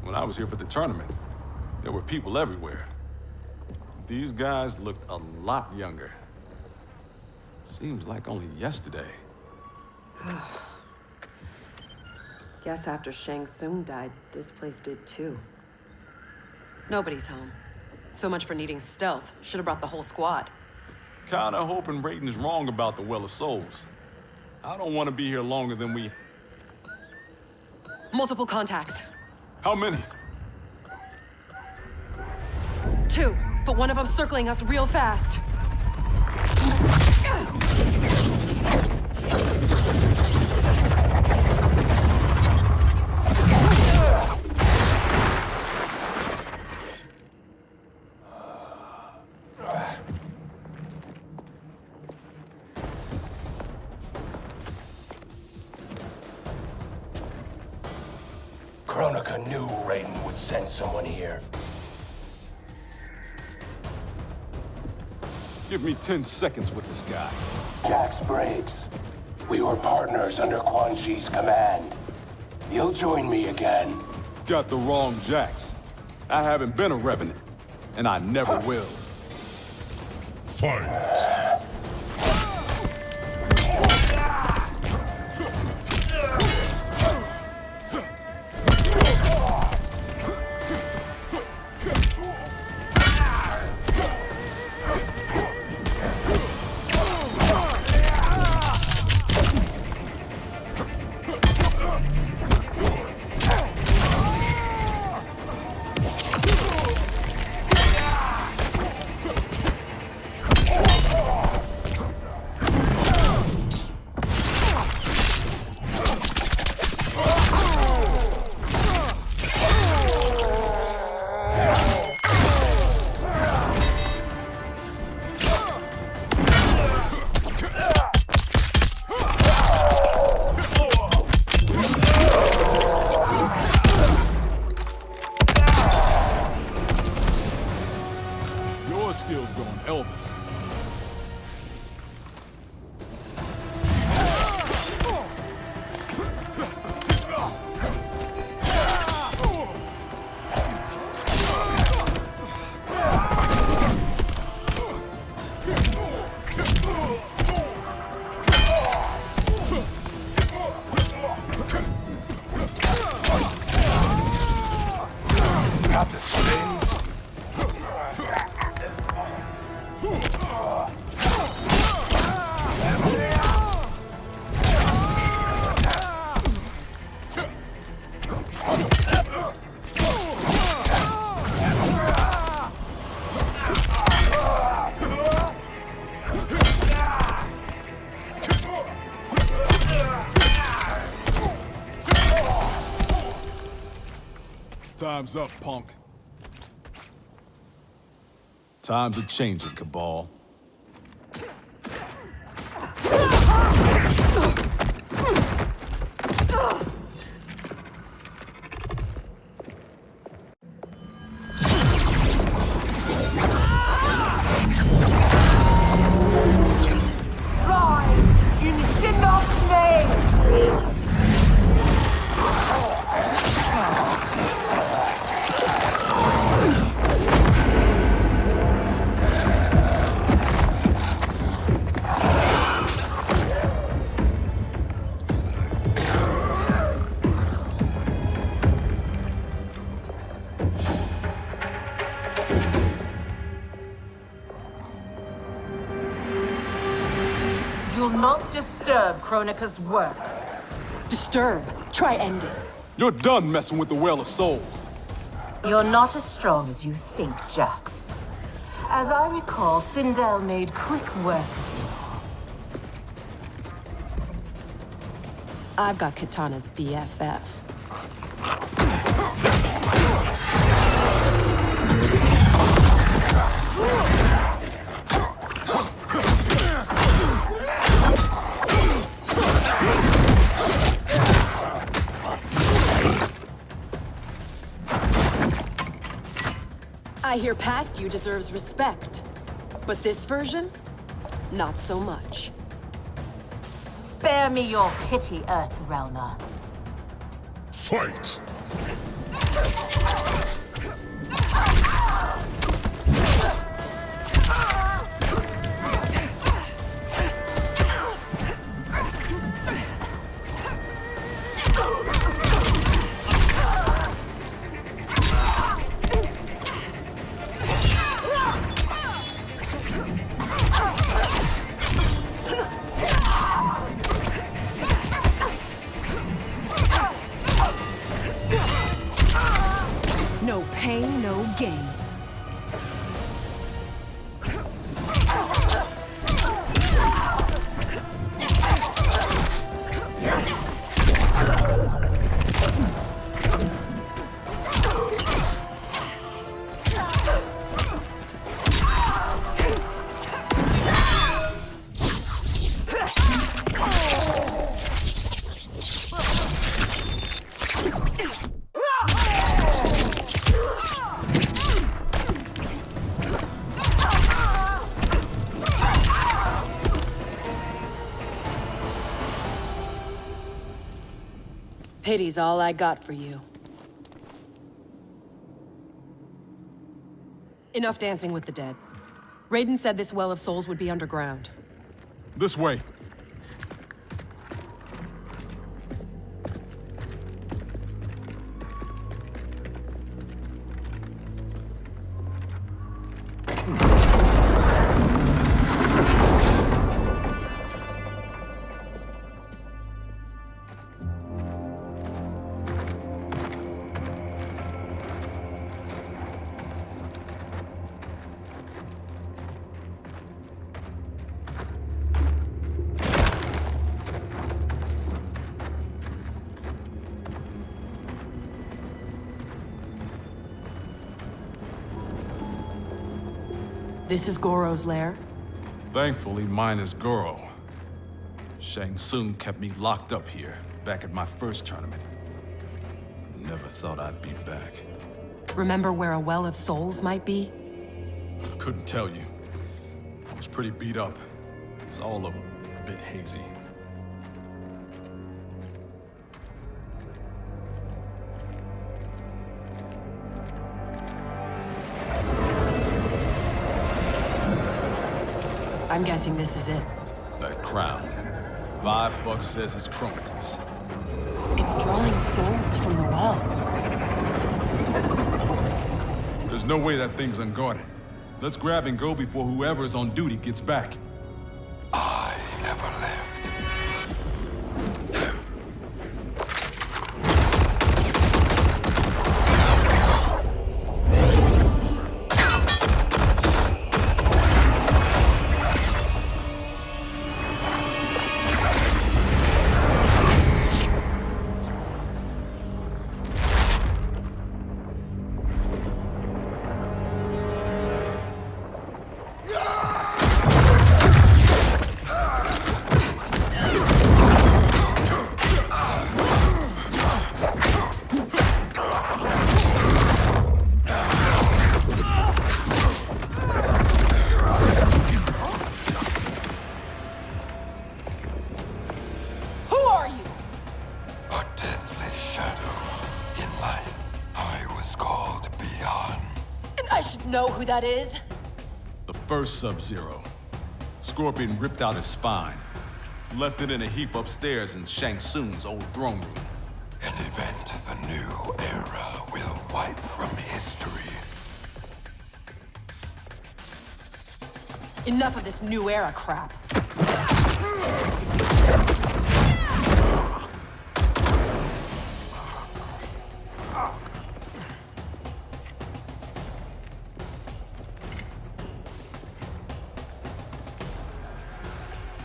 When I was here for the tournament, there were people everywhere. These guys looked a lot younger. Seems like only yesterday. Guess after Shang Tsung died, this place did too. Nobody's home. So much for needing stealth. Should have brought the whole squad. Kinda hoping Raiden's wrong about the Well of Souls. I don't want to be here longer than we... Multiple contacts. How many? 2, but one of them's circling us real fast. Kronika knew Raiden would send someone here. Give me 10 seconds with this guy. Jax Briggs. We were partners under Quan Chi's command. You'll join me again. Got the wrong Jax. I haven't been a Revenant, and I never will. Fight! Time's up, punk. Times are changing, Kabal. Rise in Shinnok's name! You'll not disturb Kronika's work. Disturb. Try ending. You're done messing with the Well of Souls. You're not as strong as you think, Jax. As I recall, Sindel made quick work of you. I've got Kitana's BFF. I hear past you deserves respect. But this version, not so much. Spare me your pity, Earthrealmer. Fight! No pain, no gain. Pity's all I got for you. Enough dancing with the dead. Raiden said this Well of Souls would be underground. This way. This is Goro's lair? Thankfully, mine is Goro. Shang Tsung kept me locked up here, back at my first tournament. Never thought I'd be back. Remember where a Well of Souls might be? Couldn't tell you. I was pretty beat up. It's all a bit hazy. I'm guessing this is it. That crown. $5 says it's Kronika's. It's drawing souls from the well. There's no way that thing's unguarded. Let's grab and go before whoever is on duty gets back. I never left. know who that is? The first Sub-Zero. Scorpion ripped out his spine. Left it in a heap upstairs in Shang Tsung's old throne room. An event the new era will wipe from history. Enough of this new era crap.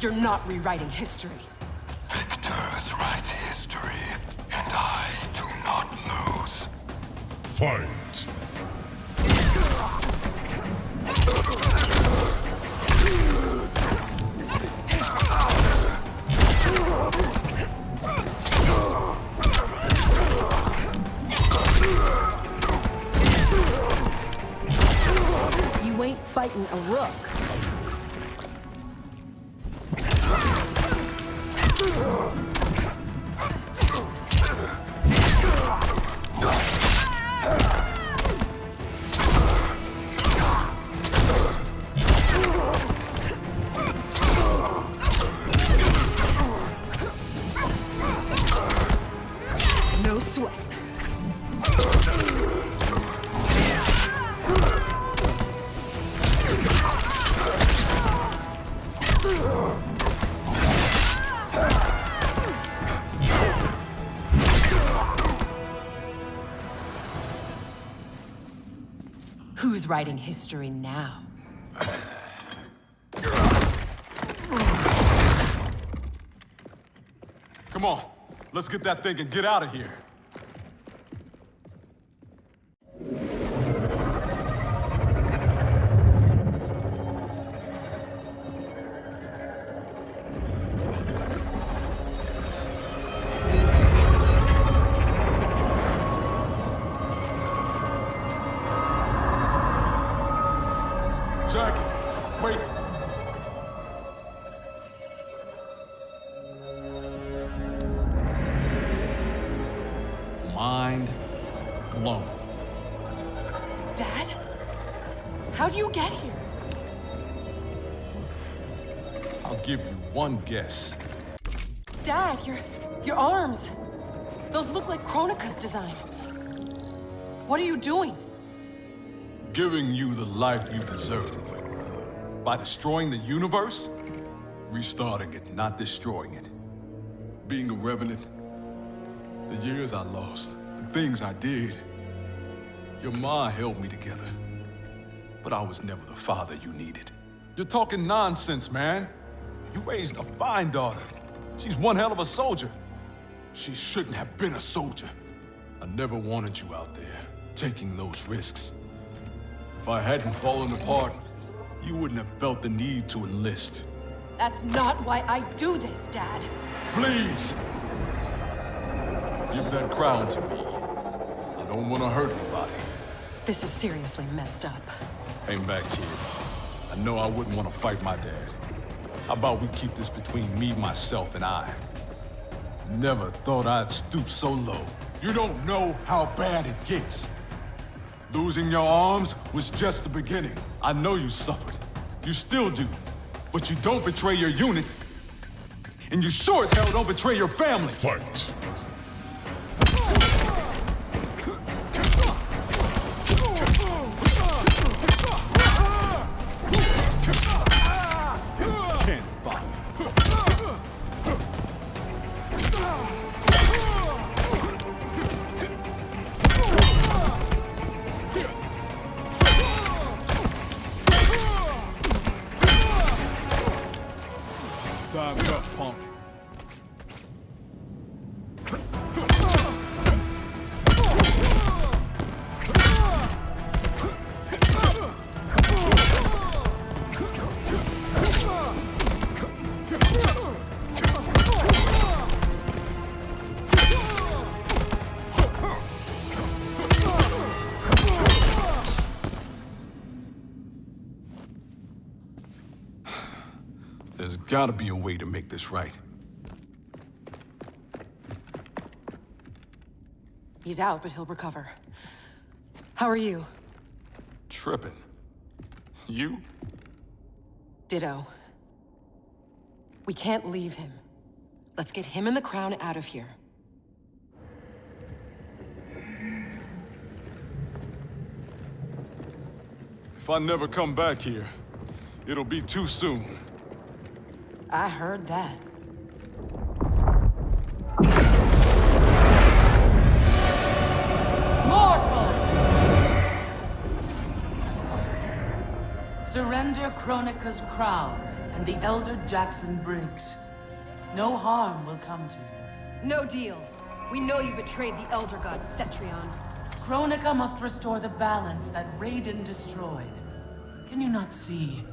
You're not rewriting history. Victors write history, and I do not lose. Fight! You ain't fighting a rook. No sweat. Who's writing history now? Come on, let's get that thing and get out of here. Jacqui, wait. Mind blown. Dad? How'd you get here? I'll give you one guess. Dad, your arms. Those look like Kronika's design. What are you doing? Giving you the life you deserve. By destroying the universe? Restarting it, not destroying it. Being a revenant. The years I lost. The things I did. Your ma held me together. But I was never the father you needed. You're talking nonsense, man. You raised a fine daughter. She's one hell of a soldier. She shouldn't have been a soldier. I never wanted you out there, taking those risks. If I hadn't fallen apart, you wouldn't have felt the need to enlist. That's not why I do this, Dad. Please! Give that crown to me. I don't want to hurt anybody. This is seriously messed up. Hang back, kid. I know I wouldn't want to fight my dad. How about we keep this between me, myself, and I? Never thought I'd stoop so low. You don't know how bad it gets. Losing your arms was just the beginning. I know you suffered. You still do. But you don't betray your unit. And you sure as hell don't betray your family. Fight! Time's up, punk. There's gotta be a way to make this right. He's out, but he'll recover. How are you? tripping. You? Ditto. We can't leave him. Let's get him and the crown out of here. If I never come back here, it'll be too soon. I heard that. Mortal! Surrender Kronika's crown and the Elder Jax Briggs. No harm will come to you. No deal. We know you betrayed the Elder God Cetrion. Kronika must restore the balance that Raiden destroyed. Can you not see?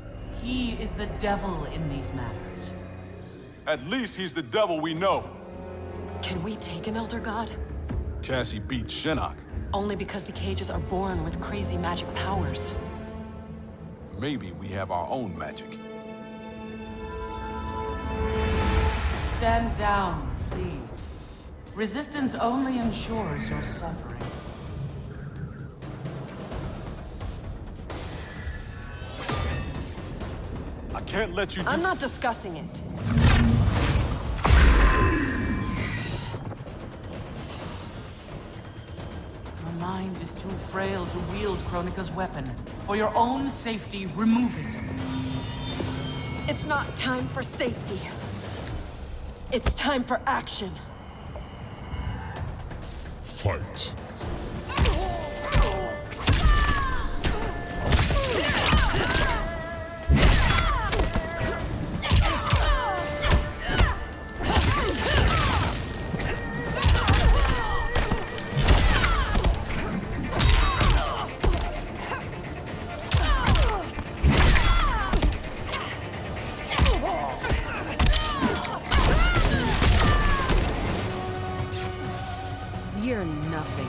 He is the devil in these matters. At least he's the devil we know. Can we take an Elder God? Cassie beat Shinnok. Only because the cages are born with crazy magic powers. Maybe we have our own magic. Stand down, please. Resistance only ensures your suffering. I can't let you do— I'm not discussing it. Your mind is too frail to wield Kronika's weapon. For your own safety, remove it. It's not time for safety. It's time for action. Fight. You're nothing.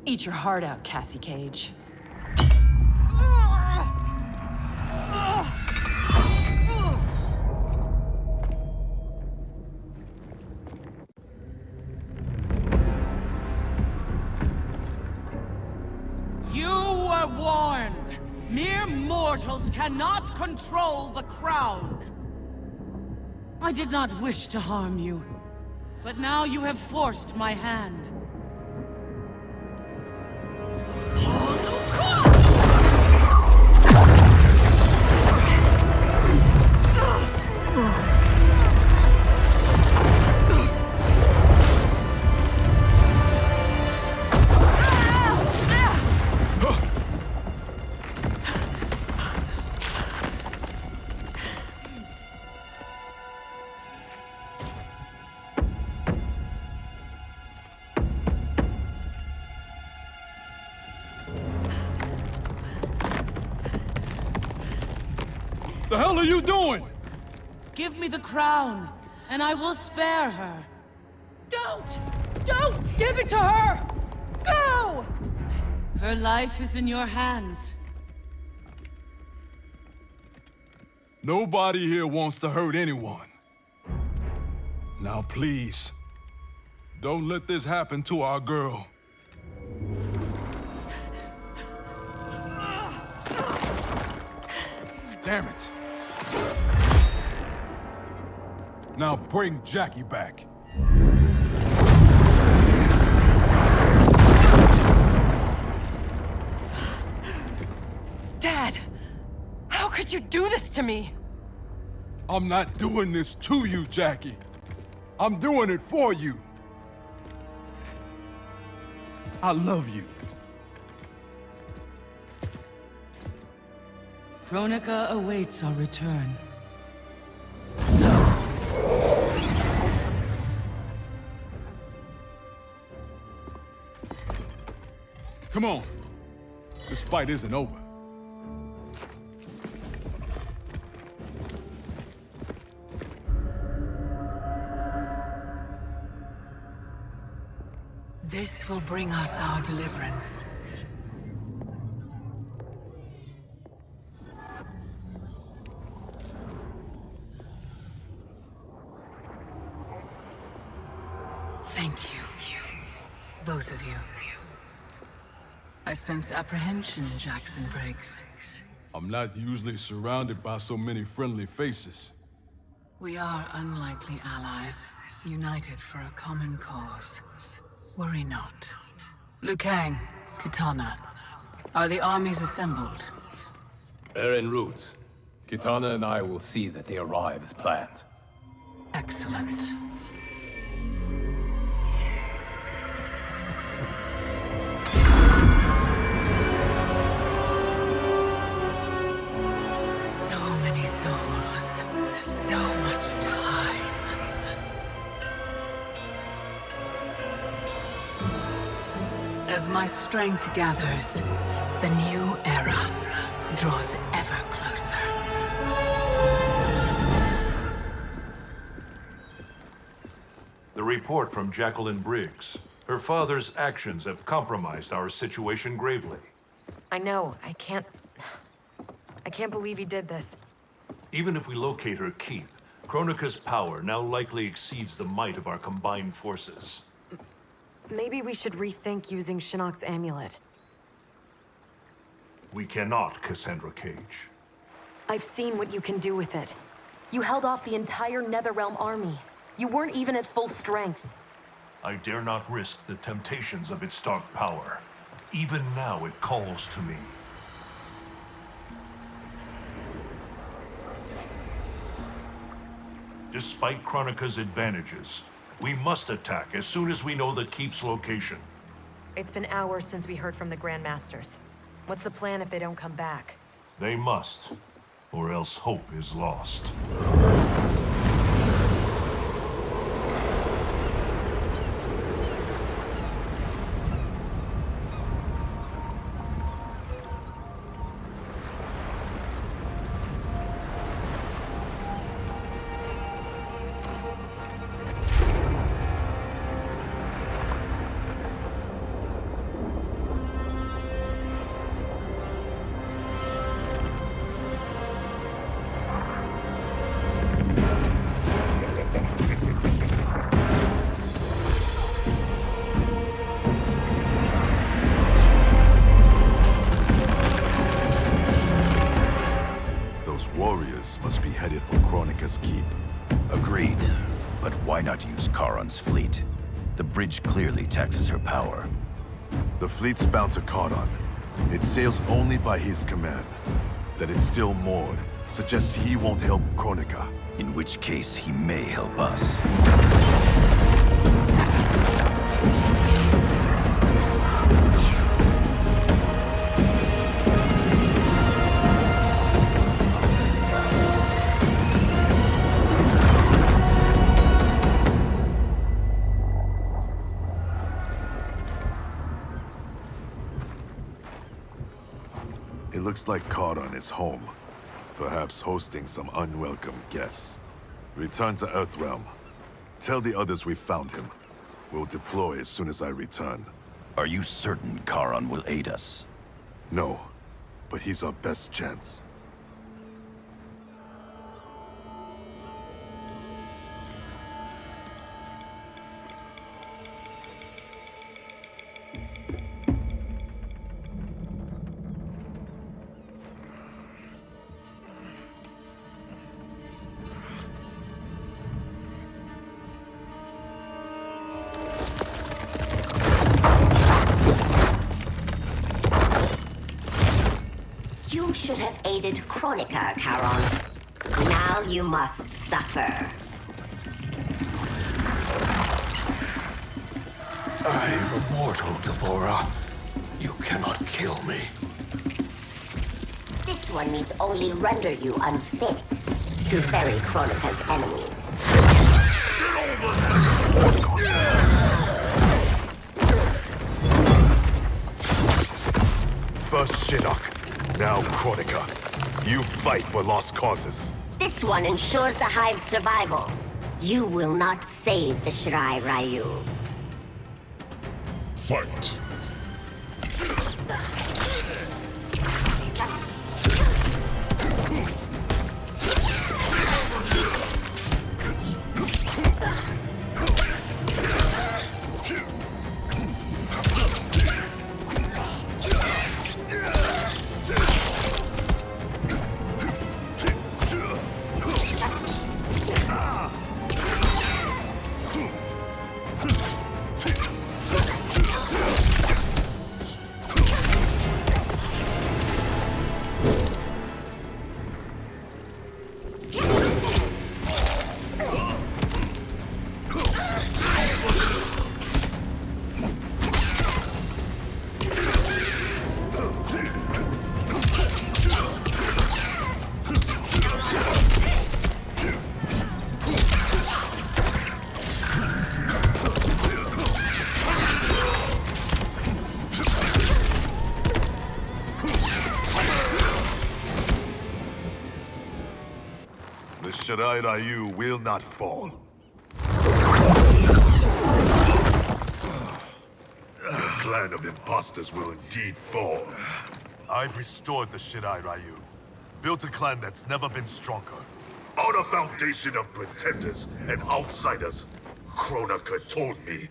Eat your heart out, Cassie Cage. You were warned. Mere mortals cannot control the crown. I did not wish to harm you, but now you have forced my hand. The hell are you doing? Give me the crown, and I will spare her. Don't! Don't give it to her! Go! Her life is in your hands. Nobody here wants to hurt anyone. Now please, don't let this happen to our girl. Damn it. Now bring Jacqui back. Dad! How could you do this to me? I'm not doing this to you, Jacqui. I'm doing it for you. I love you. Kronika awaits our return. Come on. This fight isn't over. This will bring us our deliverance. Thank you. Both of you. I sense apprehension, Jax Briggs. I'm not usually surrounded by so many friendly faces. We are unlikely allies, united for a common cause. Worry not. Liu Kang, Kitana, are the armies assembled? They're en route. Kitana and I will see that they arrive as planned. Excellent. So many souls, so much time. As my strength gathers, the new era draws ever closer. The report from Jacqueline Briggs. Her father's actions have compromised our situation gravely. I know. I can't believe he did this. Even if we locate her keep, Kronika's power now likely exceeds the might of our combined forces. Maybe we should rethink using Shinnok's amulet. We cannot, Cassandra Cage. I've seen what you can do with it. You held off the entire Netherrealm army. You weren't even at full strength. I dare not risk the temptations of its dark power. Even now it calls to me. Despite Kronika's advantages, we must attack as soon as we know the keep's location. It's been hours since we heard from the Grandmasters. What's the plan if they don't come back? They must, or else hope is lost. Must be headed for Kronika's keep. Agreed. But why not use Charon's fleet? The bridge clearly taxes her power. The fleet's bound to Kahn. It sails only by his command. That it's still moored suggests he won't help Kronika. In which case, he may help us. It looks like Kahn is home. Perhaps hosting some unwelcome guests. Return to Earthrealm. Tell the others we found him. We'll deploy as soon as I return. Are you certain Kahn will aid us? No, but he's our best chance. You should have aided Kronika, Charon. Now you must suffer. I am immortal, Devora. You cannot kill me. This one needs only render you unfit to ferry Kronika's enemies. First Shinnok, now Kronika. You fight for lost causes. This one ensures the Hive's survival. You will not save the Shirai Ryu. Fight. Shirai Ryu will not fall. The clan of imposters will indeed fall. I've restored the Shirai Ryu. Built a clan that's never been stronger. On a foundation of pretenders and outsiders, Kronika told me.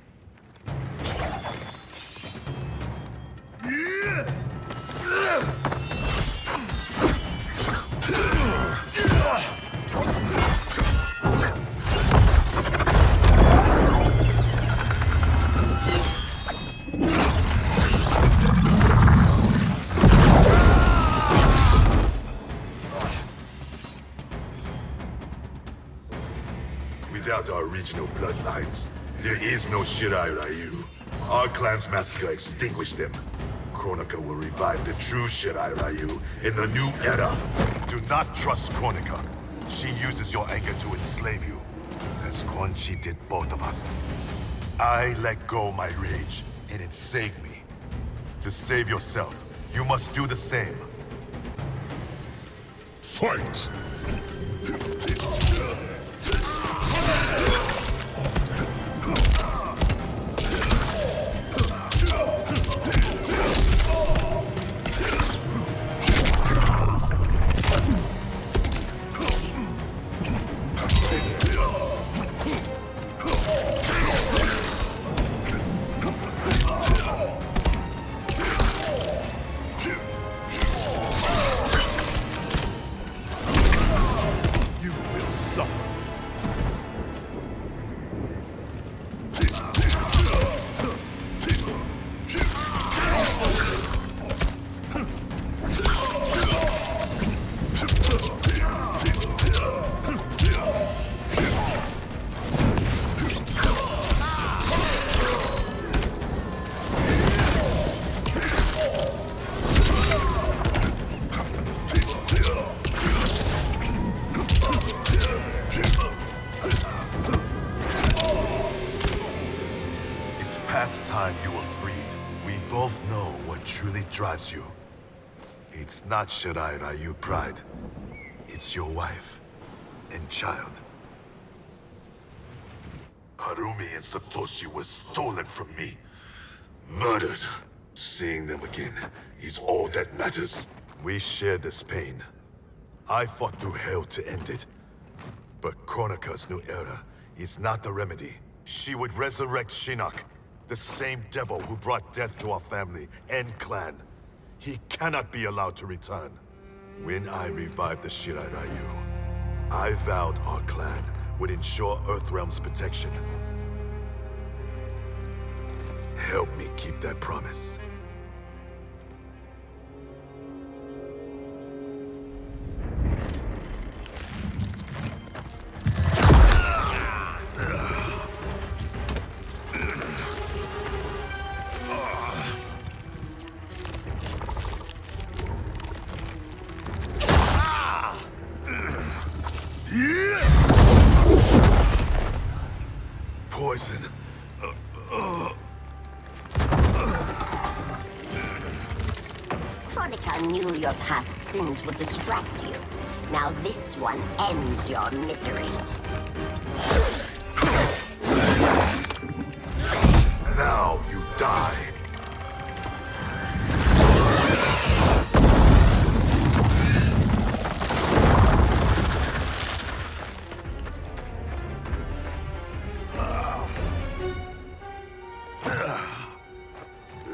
Without our regional bloodlines, there is no Shirai Ryu. Our clan's massacre extinguished them. Kronika will revive the true Shirai Ryu in the new era. Do not trust Kronika. She uses your anger to enslave you, as Quan Chi did both of us. I let go my rage, and it saved me. To save yourself, you must do the same. Fight! Drives you. It's not Shirai Ryu pride. It's your wife and child. Harumi and Satoshi were stolen from me. Murdered. Seeing them again is all that matters. We share this pain. I fought through hell to end it. But Kronika's new era is not the remedy. She would resurrect Shinnok, the same devil who brought death to our family and clan. He cannot be allowed to return. When I revived the Shirai Ryu, I vowed our clan would ensure Earthrealm's protection. Help me keep that promise. Kronika knew your past sins would distract you. Now this one ends your misery. Now you die.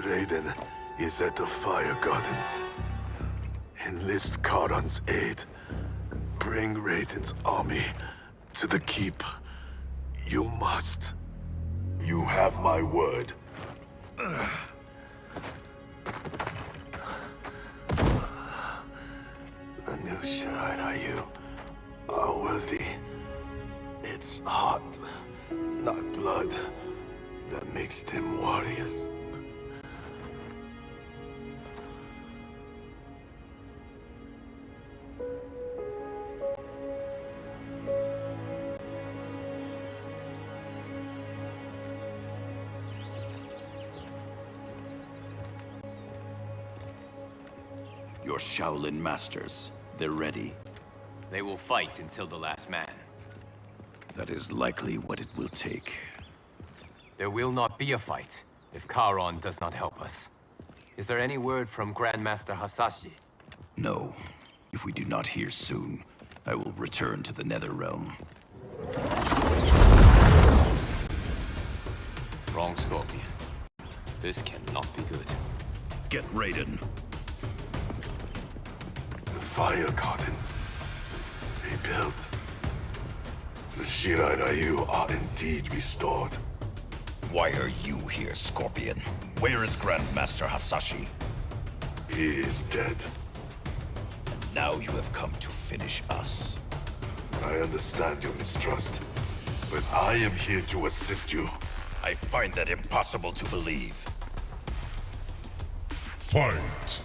Raiden is at the Fire Gardens. Enlist Karan's aid. Bring Raiden's army to the keep. You must. You have my word. The new Shiraiyu are worthy. It's heart, not blood, that makes them warriors. Your Shaolin masters, they're ready. They will fight until the last man. That is likely what it will take. There will not be a fight if Charon does not help us. Is there any word from Grandmaster Hasashi? No. If we do not hear soon, I will return to the Netherrealm. Wrong, Scorpion. This cannot be good. Get Raiden. The Fire Gardens. Rebuilt. The Shiraiyu are indeed restored. Why are you here, Scorpion? Where is Grandmaster Hasashi? He is dead. And now you have come to finish us. I understand your mistrust, but I am here to assist you. I find that impossible to believe. Fight!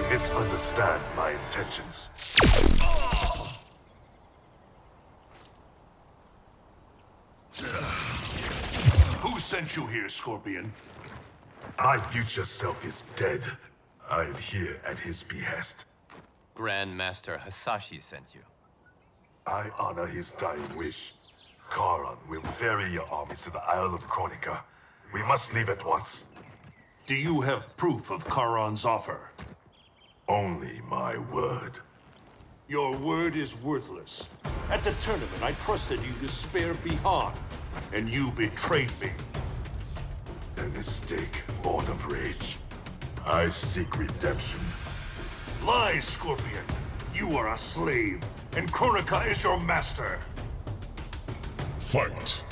Misunderstand my intentions. Who sent you here, Scorpion? My future self is dead. I am here at his behest. Grandmaster Hasashi sent you. I honor his dying wish. Charon will ferry your armies to the Isle of Kronika. We must leave at once. Do you have proof of Charon's offer? Only my word. Your word is worthless. At the tournament, I trusted you to spare Bihan, and you betrayed me. A mistake born of rage. I seek redemption. Lies, Scorpion. You are a slave, and Kronika is your master. Fight!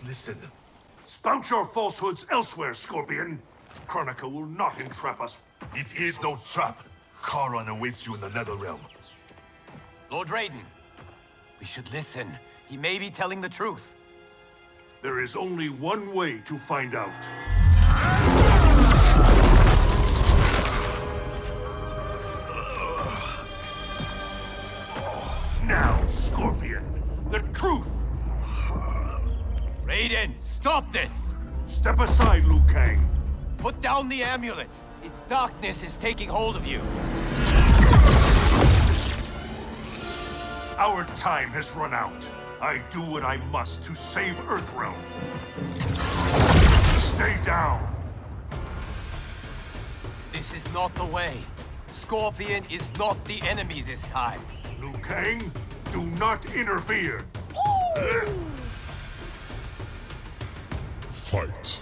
must listen. Spout your falsehoods elsewhere, Scorpion. Kronika will not entrap us. It is no trap. Charon awaits you in the Netherrealm. Lord Raiden, we should listen. He may be telling the truth. There is only one way to find out. Now, Scorpion, the truth! Raiden, stop this! Step aside, Liu Kang. Put down the amulet. Its darkness is taking hold of you. Our time has run out. I do what I must to save Earthrealm. Stay down. This is not the way. Scorpion is not the enemy this time. Liu Kang, do not interfere. Fight.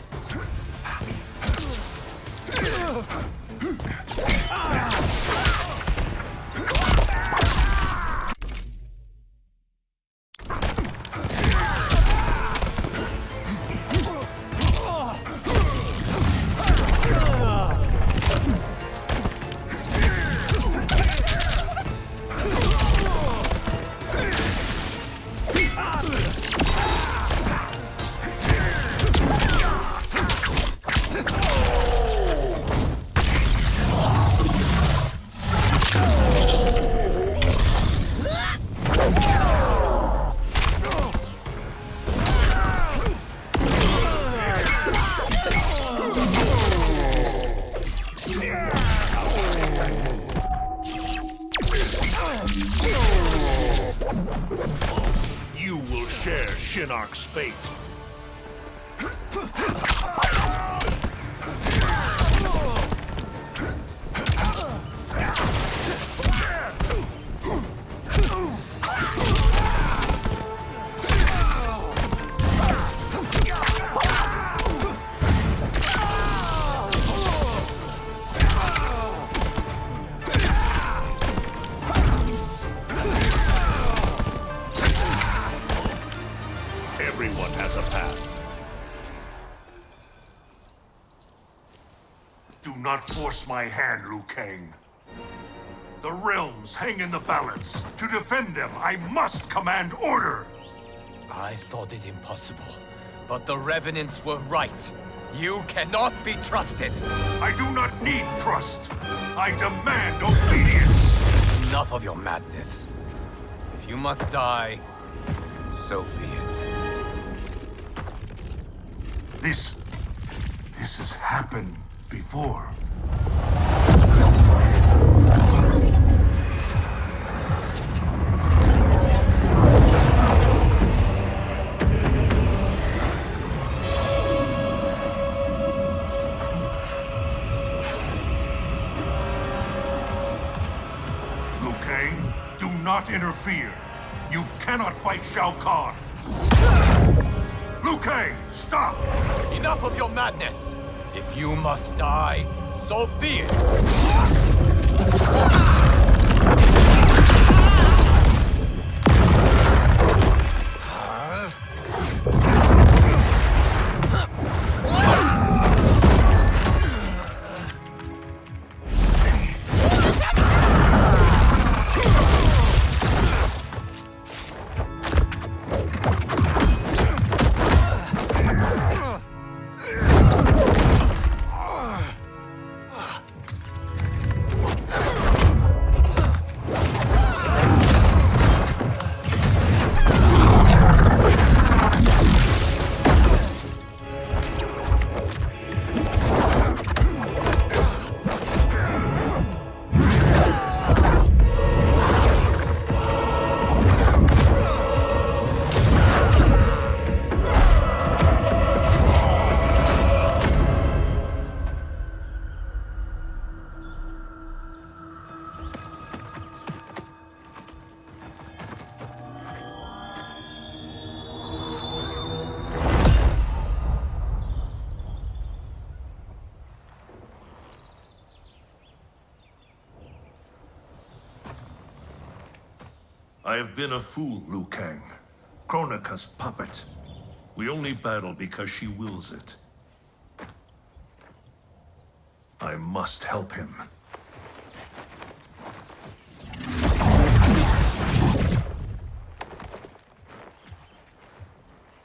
You will share Shinnok's fate. Everyone has a path. Do not force my hand, Liu Kang. The realms hang in the balance. To defend them, I must command order. I thought it impossible, but the Revenants were right. You cannot be trusted. I do not need trust. I demand obedience. Enough of your madness. If you must die, so be it. This has happened before. Liu Kang, do not interfere. You cannot fight Shao Kahn. Liu Kang, stop! Enough of your madness! If you must die, so be it! I have been a fool, Liu Kang. Kronika's puppet. We only battle because she wills it. I must help him.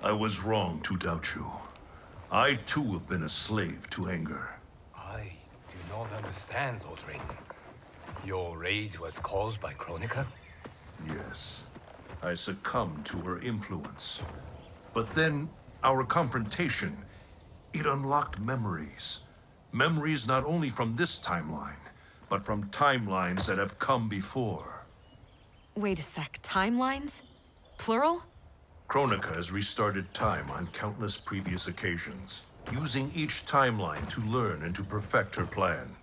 I was wrong to doubt you. I too have been a slave to anger. I do not understand, Lord Raiden. Your rage was caused by Kronika? Yes. I succumbed to her influence. But then, our confrontation, it unlocked memories. Memories not only from this timeline, but from timelines that have come before. Wait a sec, timelines? Plural? Kronika has restarted time on countless previous occasions, using each timeline to learn and to perfect her plan.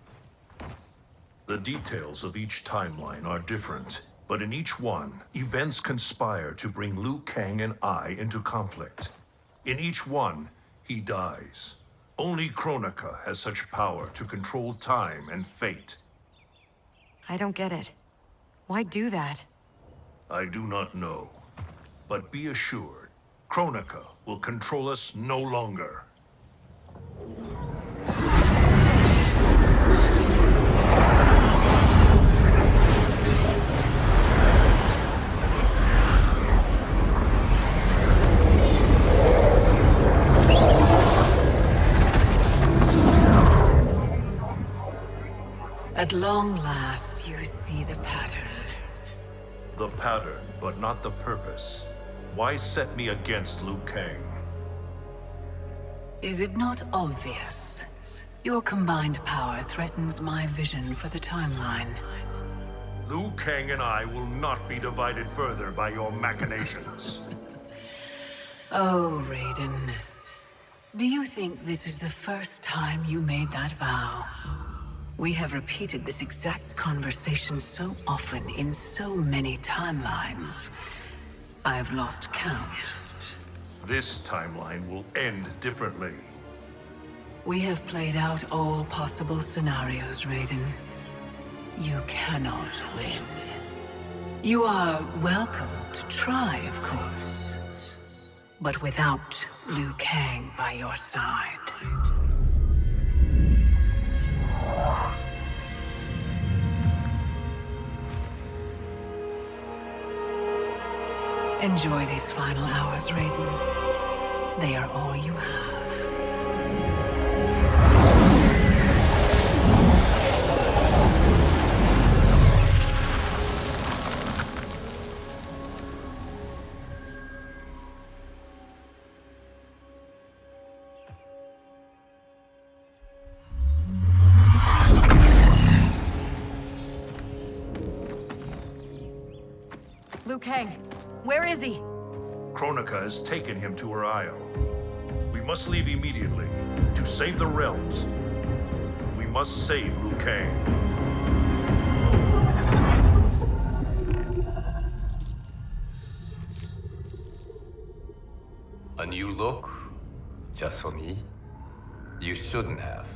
The details of each timeline are different, but in each one, events conspire to bring Liu Kang and I into conflict. In each one, he dies. Only Kronika has such power to control time and fate. I don't get it. Why do that? I do not know. But be assured, Kronika will control us no longer. At long last, you see the pattern. The pattern, but not the purpose. Why set me against Liu Kang? Is it not obvious? Your combined power threatens my vision for the timeline. Liu Kang and I will not be divided further by your machinations. Oh, Raiden. Do you think this is the first time you made that vow? We have repeated this exact conversation so often in so many timelines. I've lost count. This timeline will end differently. We have played out all possible scenarios, Raiden. You cannot win. You are welcome to try, of course. But without Liu Kang by your side. Enjoy these final hours, Raiden. They are all you have. Liu Kang, where is he? Kronika has taken him to her isle. We must leave immediately to save the realms. We must save Liu Kang. A new look? Just for me? You shouldn't have.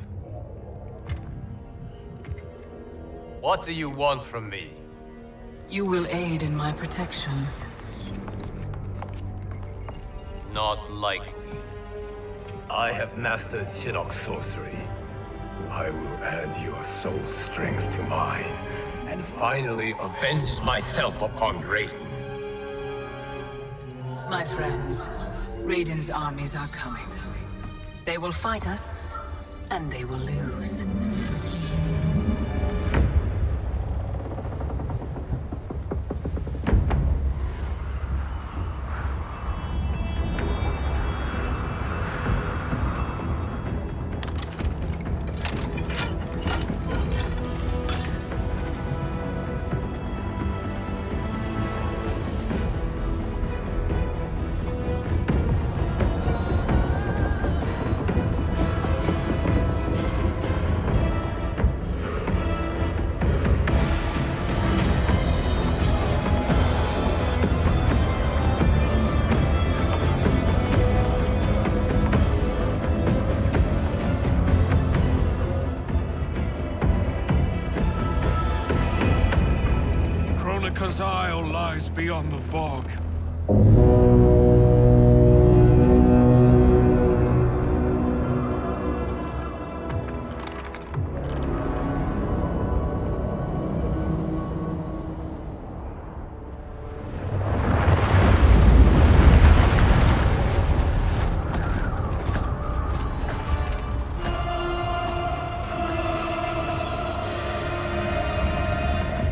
What do you want from me? You will aid in my protection. Not likely. I have mastered Shinnok's sorcery. I will add your soul strength to mine, and finally avenge myself upon Raiden. My friends, Raiden's armies are coming. They will fight us, and they will lose. Kronika's Isle lies beyond the fog.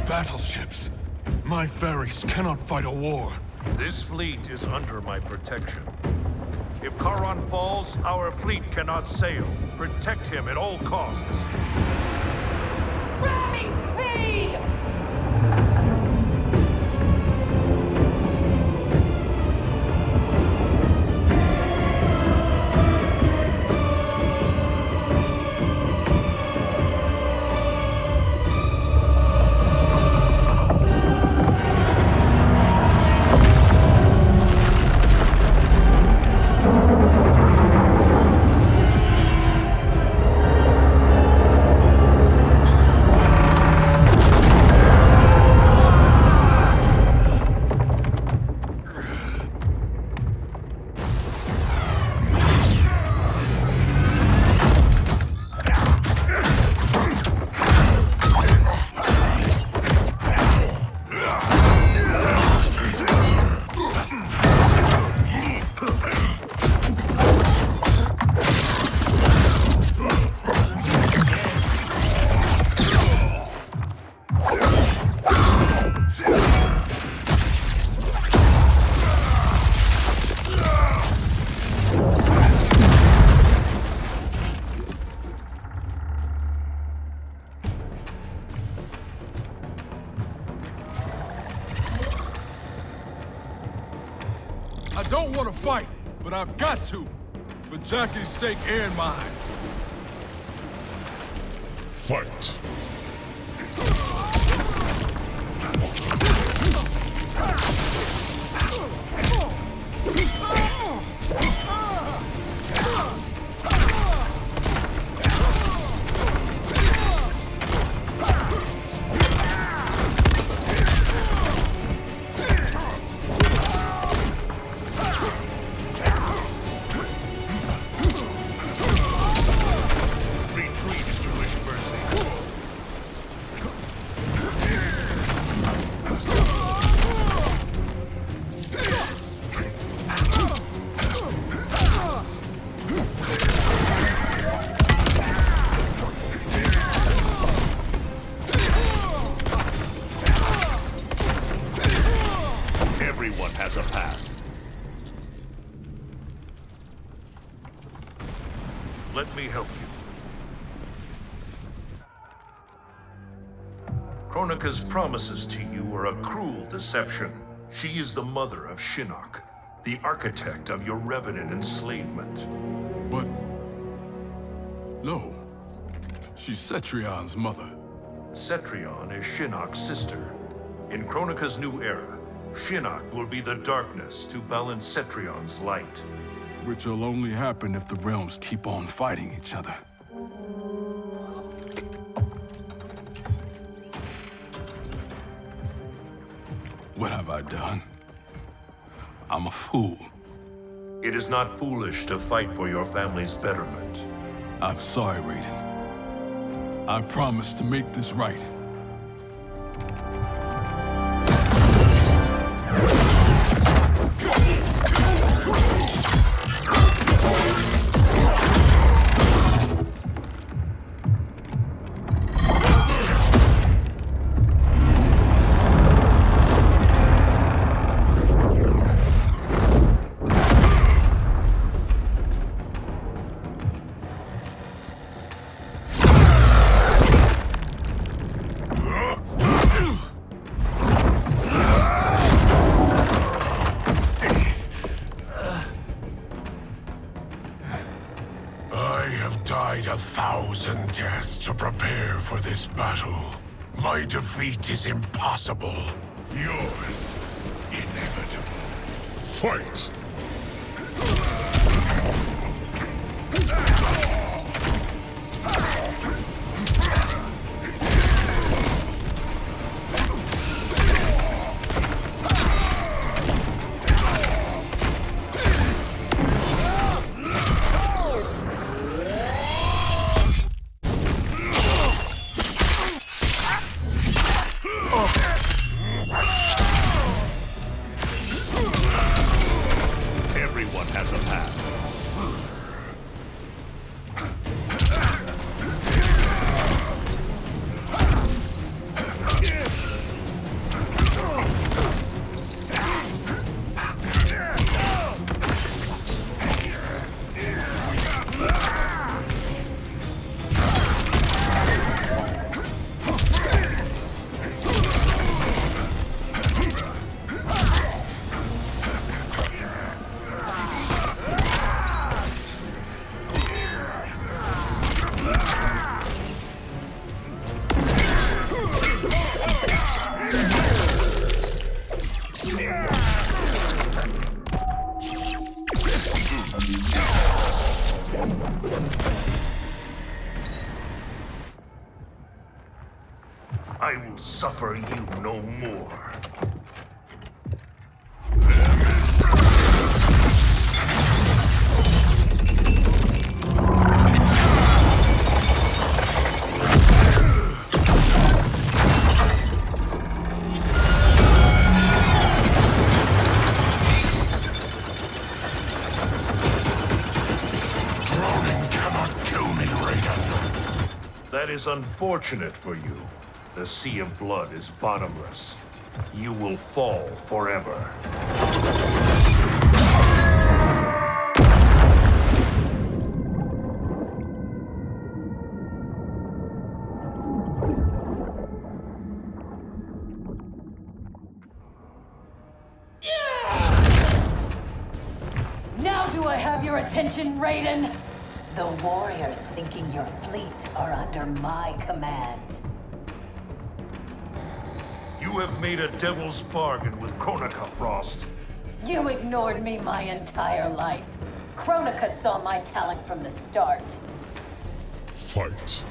battleships. My ferries cannot fight a war. This fleet is under my protection. If Charon falls, our fleet cannot sail. Protect him at all costs. Ramming speed! I don't want to fight, but I've got to. For Jacqui's sake and mine. Fight. Everyone has a path. Let me help you. Kronika's promises to you are a cruel deception. She is the mother of Shinnok, the architect of your revenant enslavement. But... no. She's Cetrion's mother. Cetrion is Shinnok's sister. In Kronika's new era, Shinnok will be the darkness to balance Cetrion's light. Which will only happen if the realms keep on fighting each other. What have I done? I'm a fool. It is not foolish to fight for your family's betterment. I'm sorry, Raiden. I promise to make this right. Deaths to prepare for this battle. My defeat is impossible. Yours, inevitable. Fight! I will suffer you no more. That is unfortunate for you. The sea of blood is bottomless. You will fall forever. Now do I have your attention, Raiden? The warriors sinking your fleet are under my command. You have made a devil's bargain with Kronika, Frost. You ignored me my entire life. Kronika saw my talent from the start. Fight.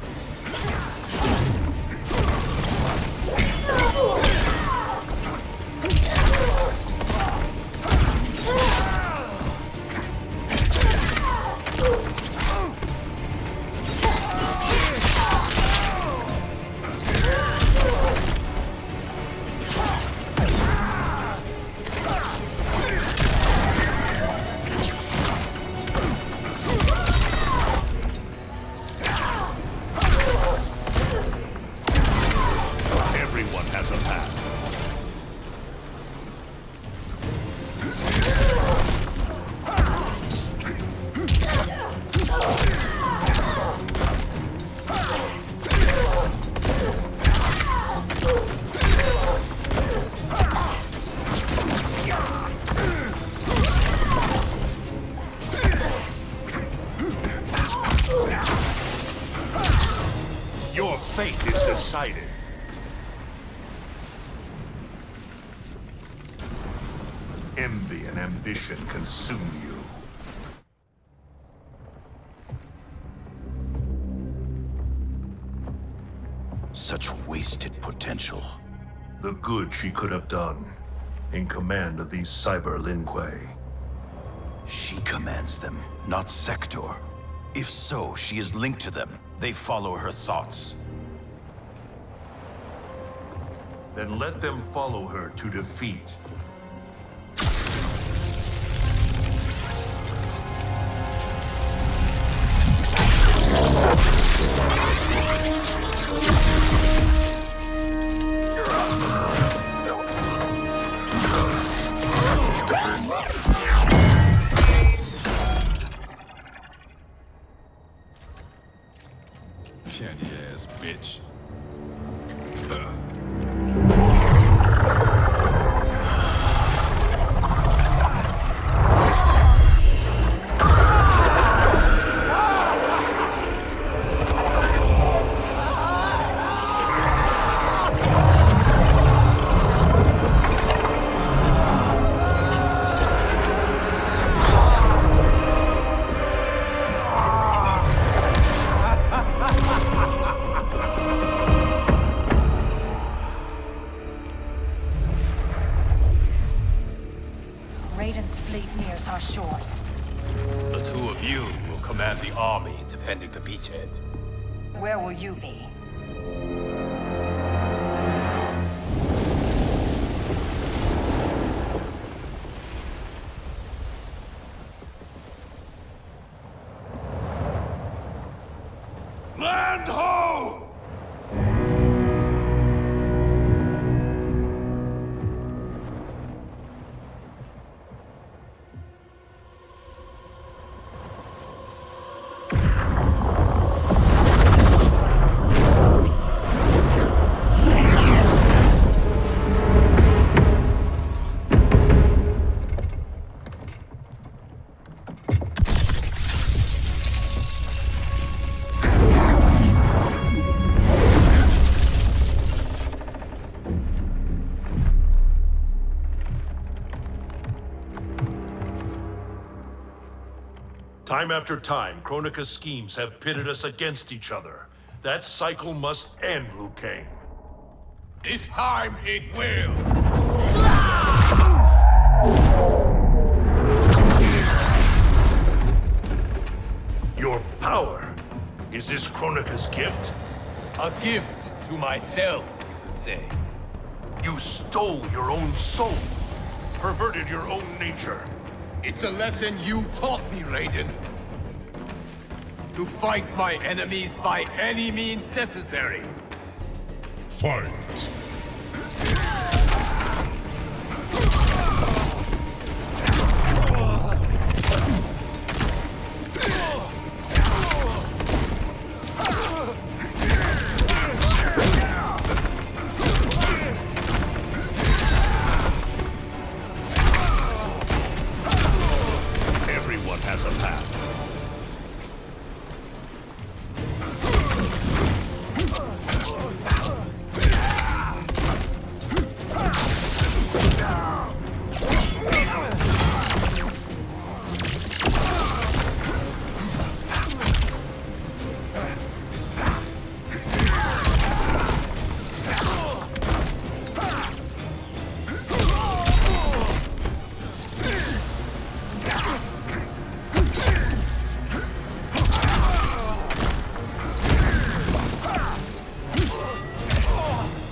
Everyone has a path. Your fate is decided. Envy and ambition consume you. Such wasted potential. The good she could have done in command of these cyber Lin Kuei. She commands them, not Sector. If so, she is linked to them. They follow her thoughts. Then let them follow her to defeat. Candy ass bitch. Raiden's fleet nears our shores. The two of you will command the army defending the beachhead. Where will you be? Land ho! Time after time, Kronika's schemes have pitted us against each other. That cycle must end, Liu Kang. This time it will! Your power. Is this Kronika's gift? A gift to myself, you could say. You stole your own soul. Perverted your own nature. It's a lesson you taught me, Raiden. To fight my enemies by any means necessary. Fight! Everyone has a path.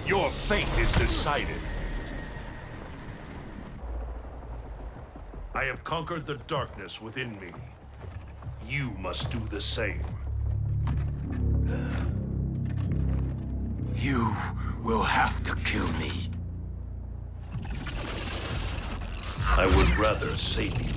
Your fate is decided. I have conquered the darkness within me. You must do the same. You will have to kill me. I would rather save you.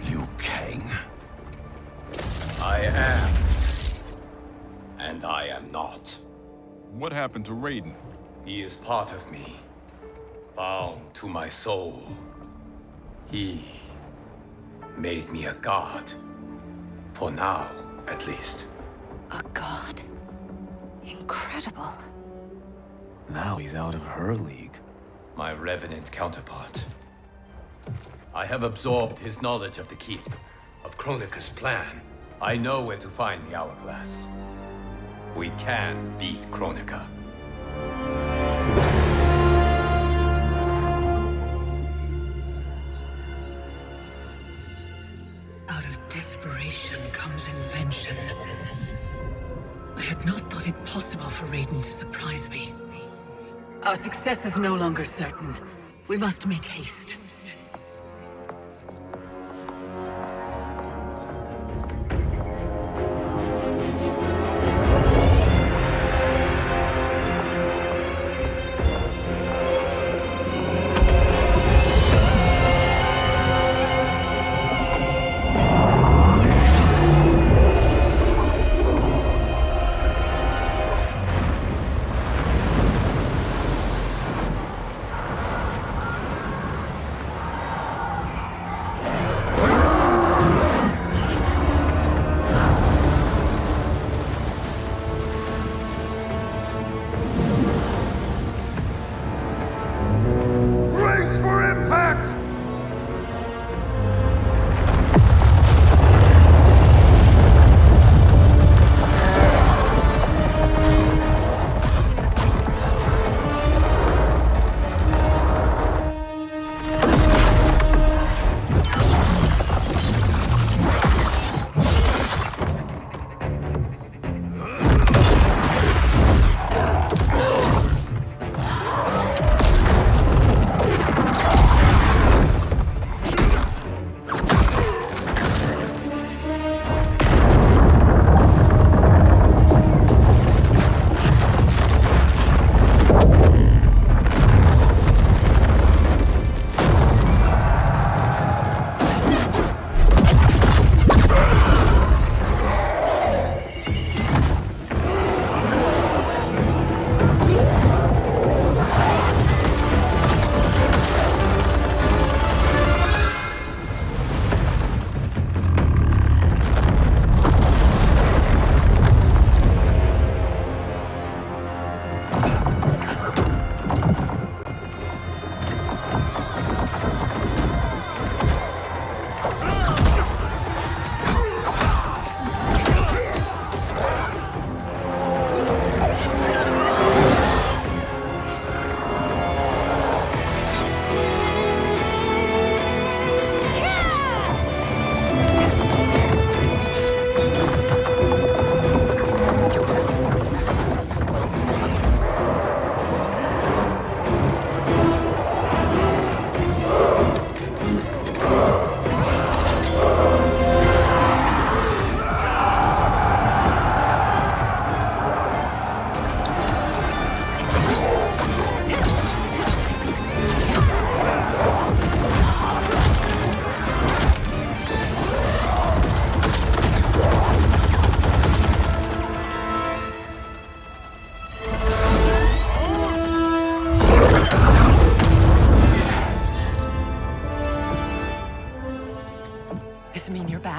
Liu Kang? I am. And I am not. What happened to Raiden? He is part of me. Bound to my soul. He made me a god. For now, at least. A god? Incredible. Now he's out of her league. My revenant counterpart. I have absorbed his knowledge of the Keep, of Kronika's plan. I know where to find the Hourglass. We can beat Kronika. Out of desperation comes invention. I had not thought it possible for Raiden to surprise me. Our success is no longer certain. We must make haste.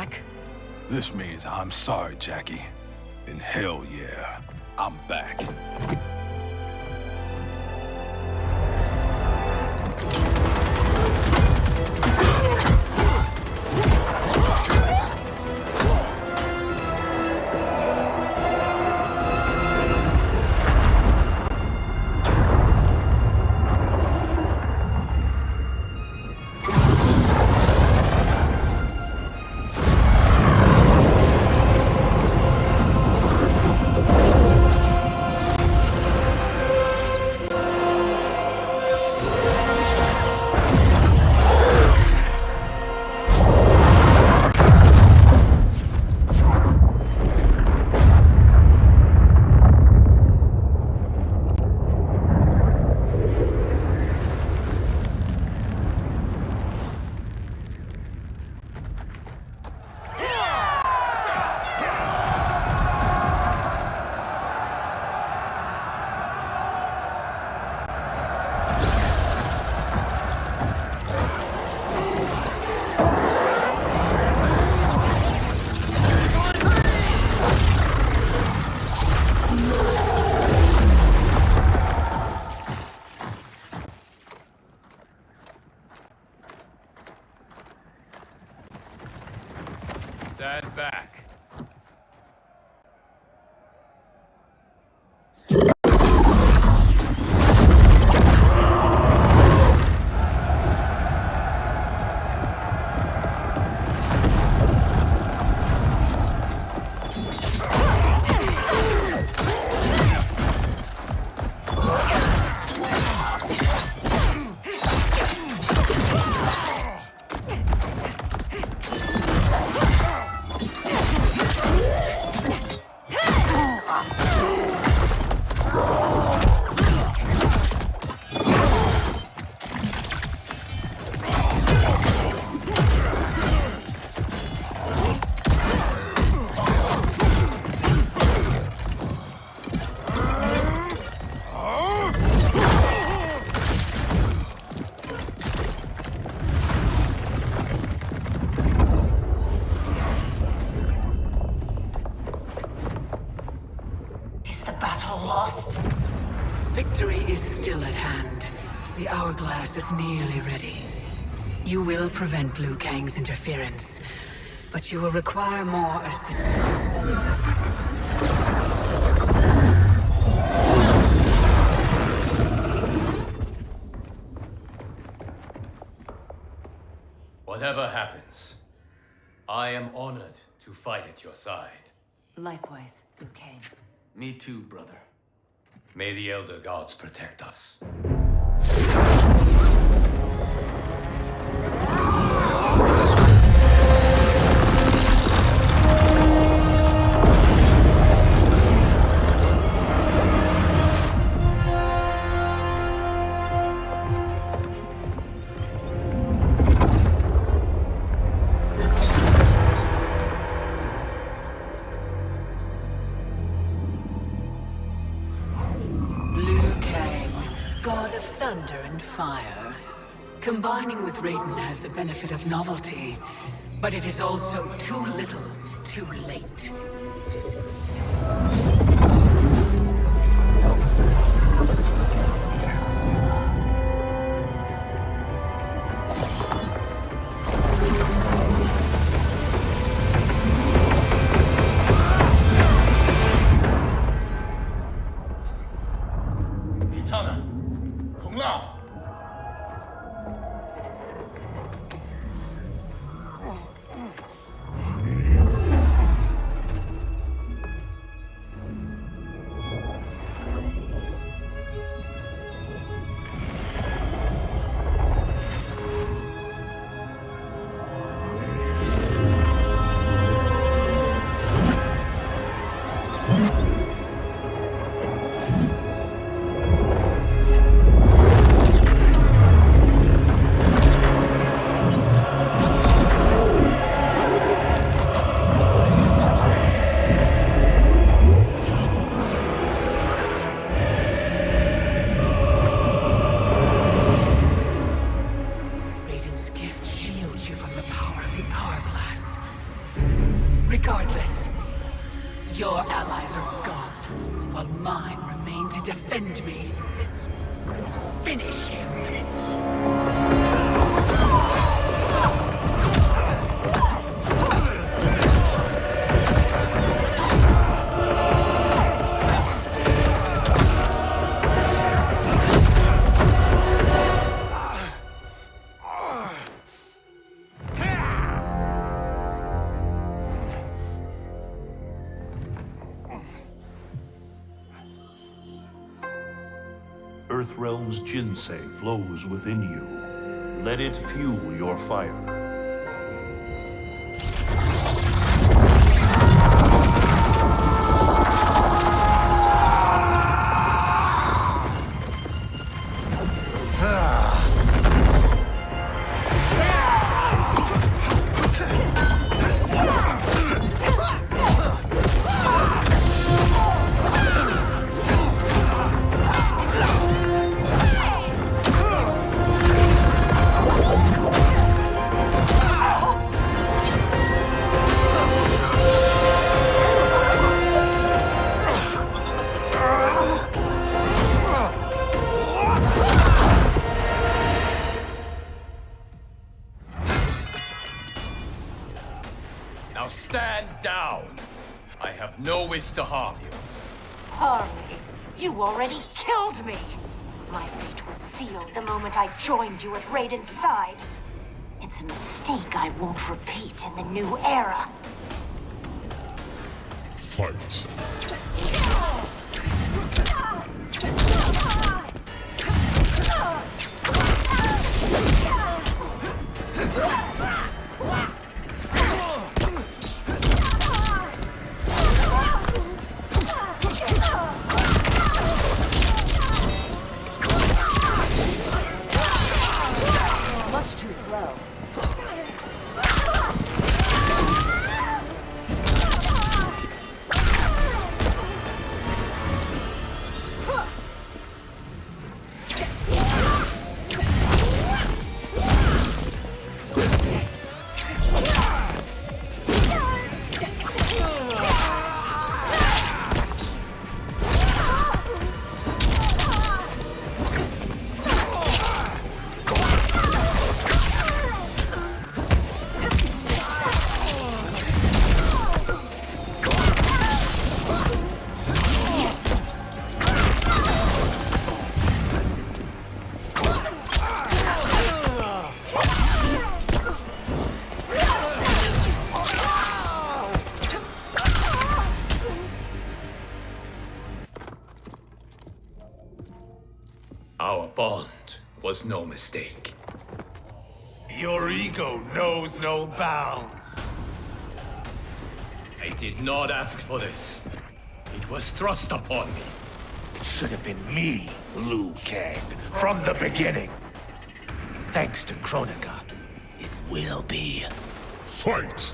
back? This means I'm sorry, Jacqui. And hell yeah, I'm back. Stand back. Victory is still at hand. The hourglass is nearly ready. You will prevent Liu Kang's interference, but you will require more assistance. Whatever happens, I am honored to fight at your side. Likewise, Liu Kang. Me too, brother. May the Elder Gods protect us. Thunder and fire. Combining with Raiden has the benefit of novelty, but it is also too little, too late. Kitana! Lao! Regardless, your allies are gone, while mine remain to defend me. Finish him. Earthrealm's Jinsei flows within you. Let it fuel your fire. Now stand down. I have no wish to harm you. Harm me? You already killed me! My fate was sealed the moment I joined you at Raiden's side. It's a mistake I won't repeat in the new era. Fight. Much too slow. Our bond was no mistake. Your ego knows no bounds. I did not ask for this. It was thrust upon me. It should have been me, Liu Kang, from the beginning. Thanks to Kronika, it will be. Fight!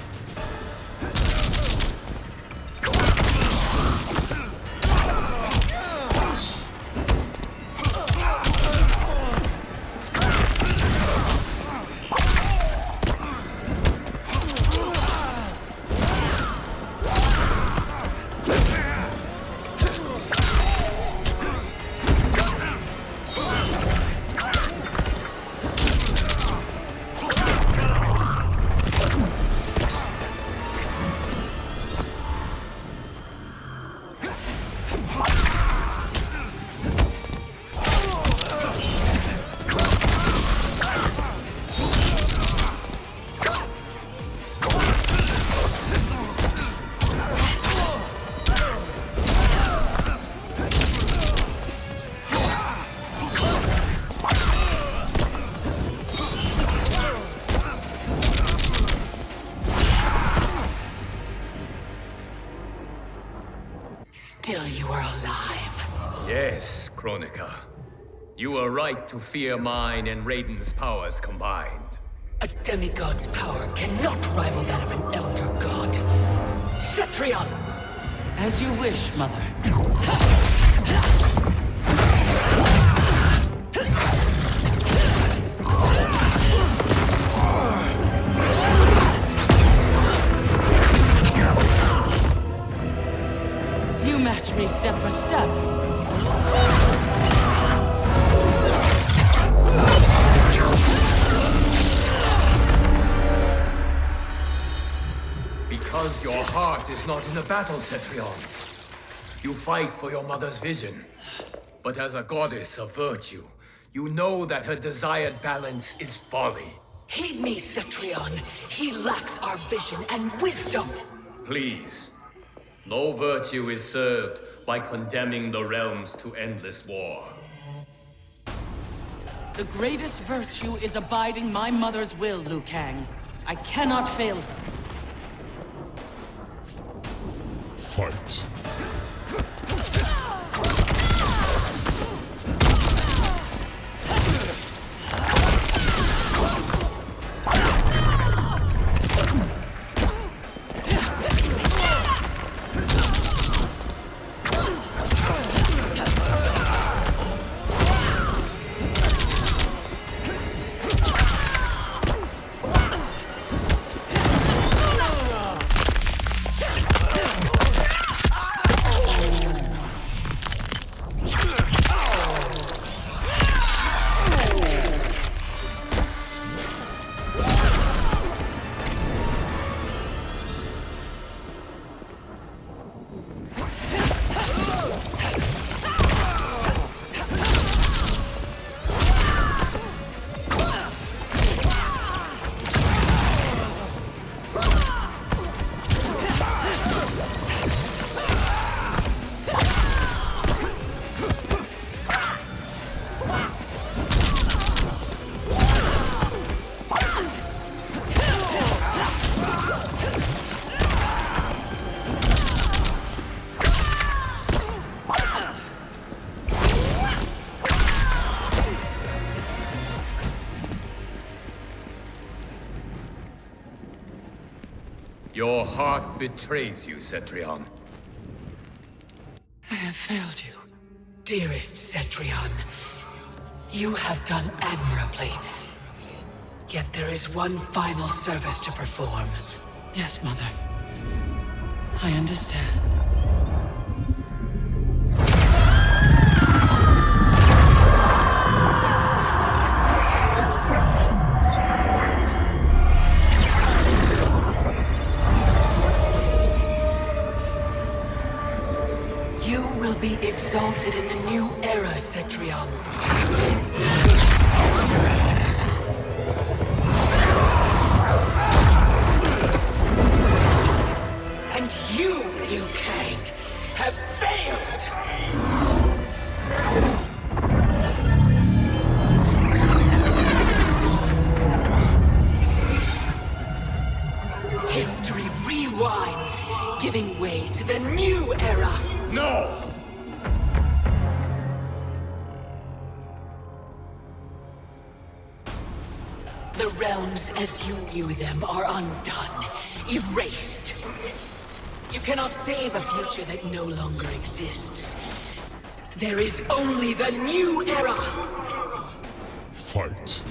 Still you are alive. Yes, Kronika. You are right to fear mine and Raiden's powers combined. A demigod's power cannot rival that of an elder god. Cetrion! As you wish, Mother. match me step for step. Because your heart is not in the battle, Cetrion. You fight for your mother's vision. But as a goddess of virtue, you know that her desired balance is folly. Heed me, Cetrion. He lacks our vision and wisdom. Please. No virtue is served by condemning the realms to endless war. The greatest virtue is abiding my mother's will, Liu Kang. I cannot fail her. Fight. Your heart betrays you, Cetrion. I have failed you, dearest Cetrion. You have done admirably. Yet there is one final service to perform. Yes, Mother. I understand. You will be exalted in the new era, Cetrion. And you, Liu Kang, have failed! History rewinds, giving way to the new era! No! The realms as you knew them are undone, erased. You cannot save a future that no longer exists. There is only the new era! Fight.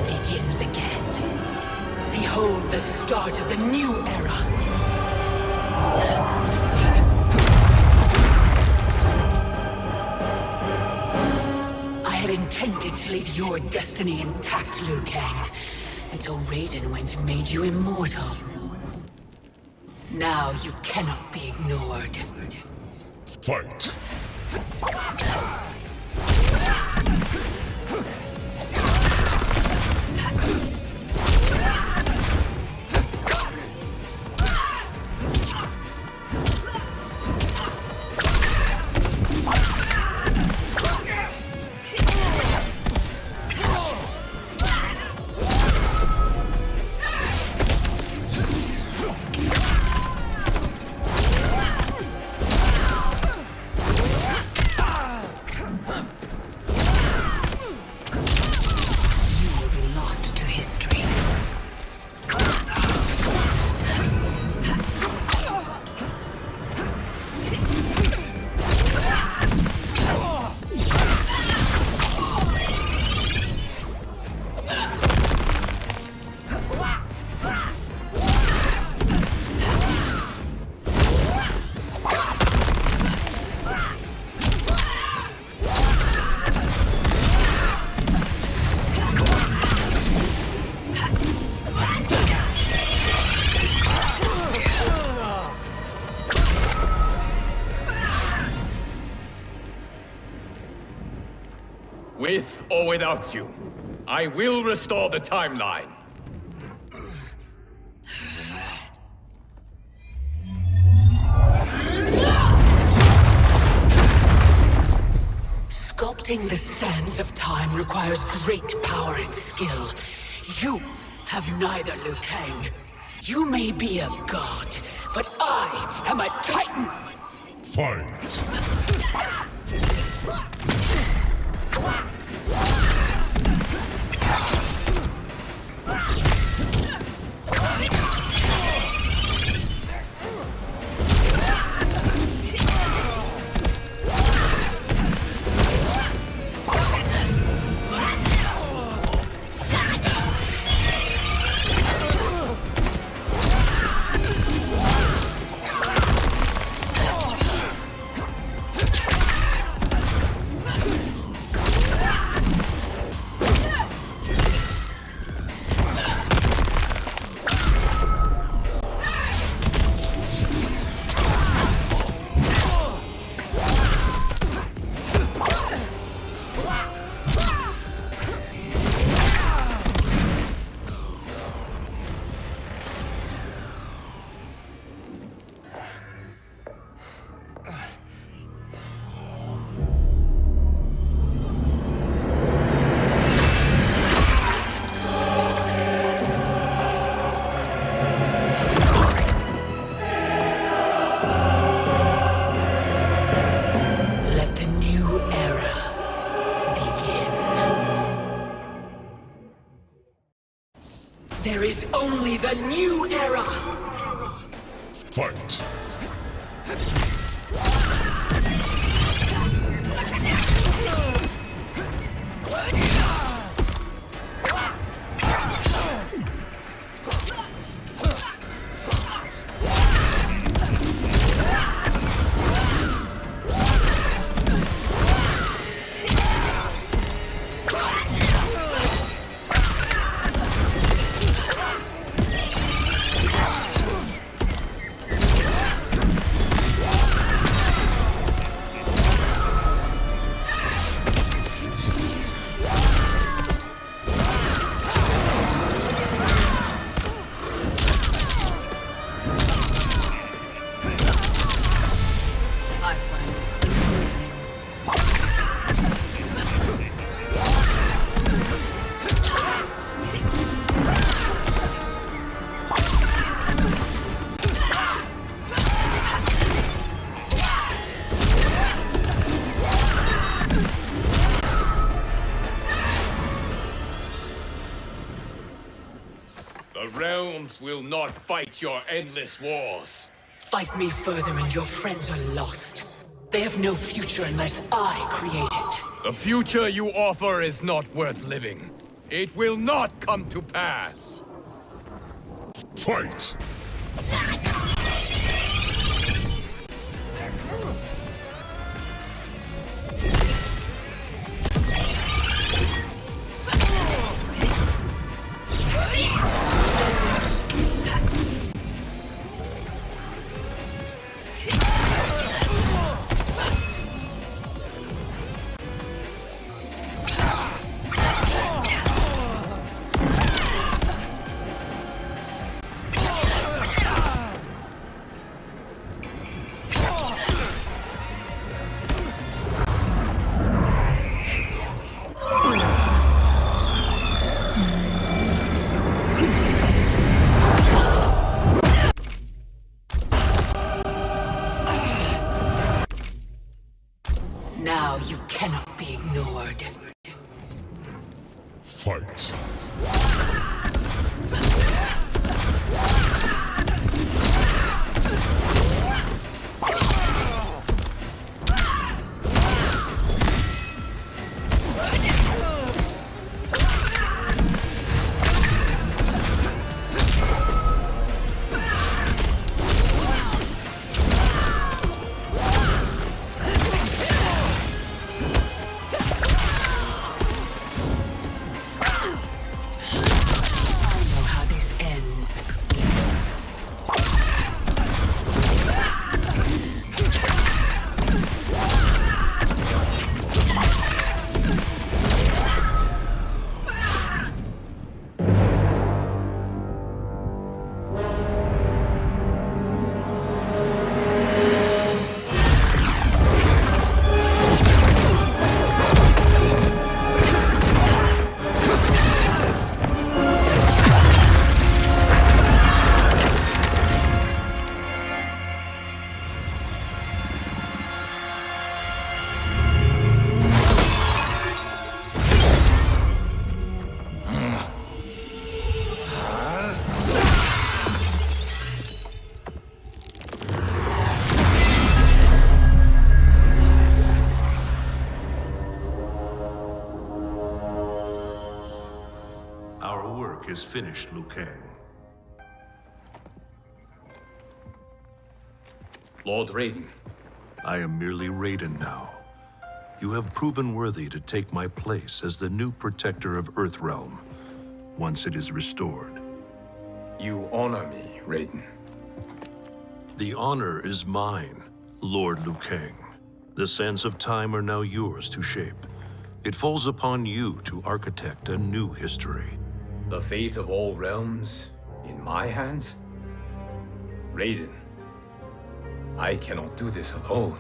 begins again. Behold the start of the new era. I had intended to leave your destiny intact, Liu Kang, until Raiden went and made you immortal. Now you cannot be ignored. Fight! With or without you, I will restore the timeline. Sculpting the sands of time requires great power and skill. You have neither, Liu Kang. You may be a god, but I am a titan! Fight! There is only the new era! Fight! Will not fight your endless wars. Fight me further and your friends are lost. They have no future unless I create it. The future you offer is not worth living. It will not come to pass! Fight! Now you cannot be ignored. Fight. Is finished, Liu Kang. Lord Raiden. I am merely Raiden now. You have proven worthy to take my place as the new protector of Earthrealm, once it is restored. You honor me, Raiden. The honor is mine, Lord Liu Kang. The sands of time are now yours to shape. It falls upon you to architect a new history. The fate of all realms in my hands? Raiden, I cannot do this alone.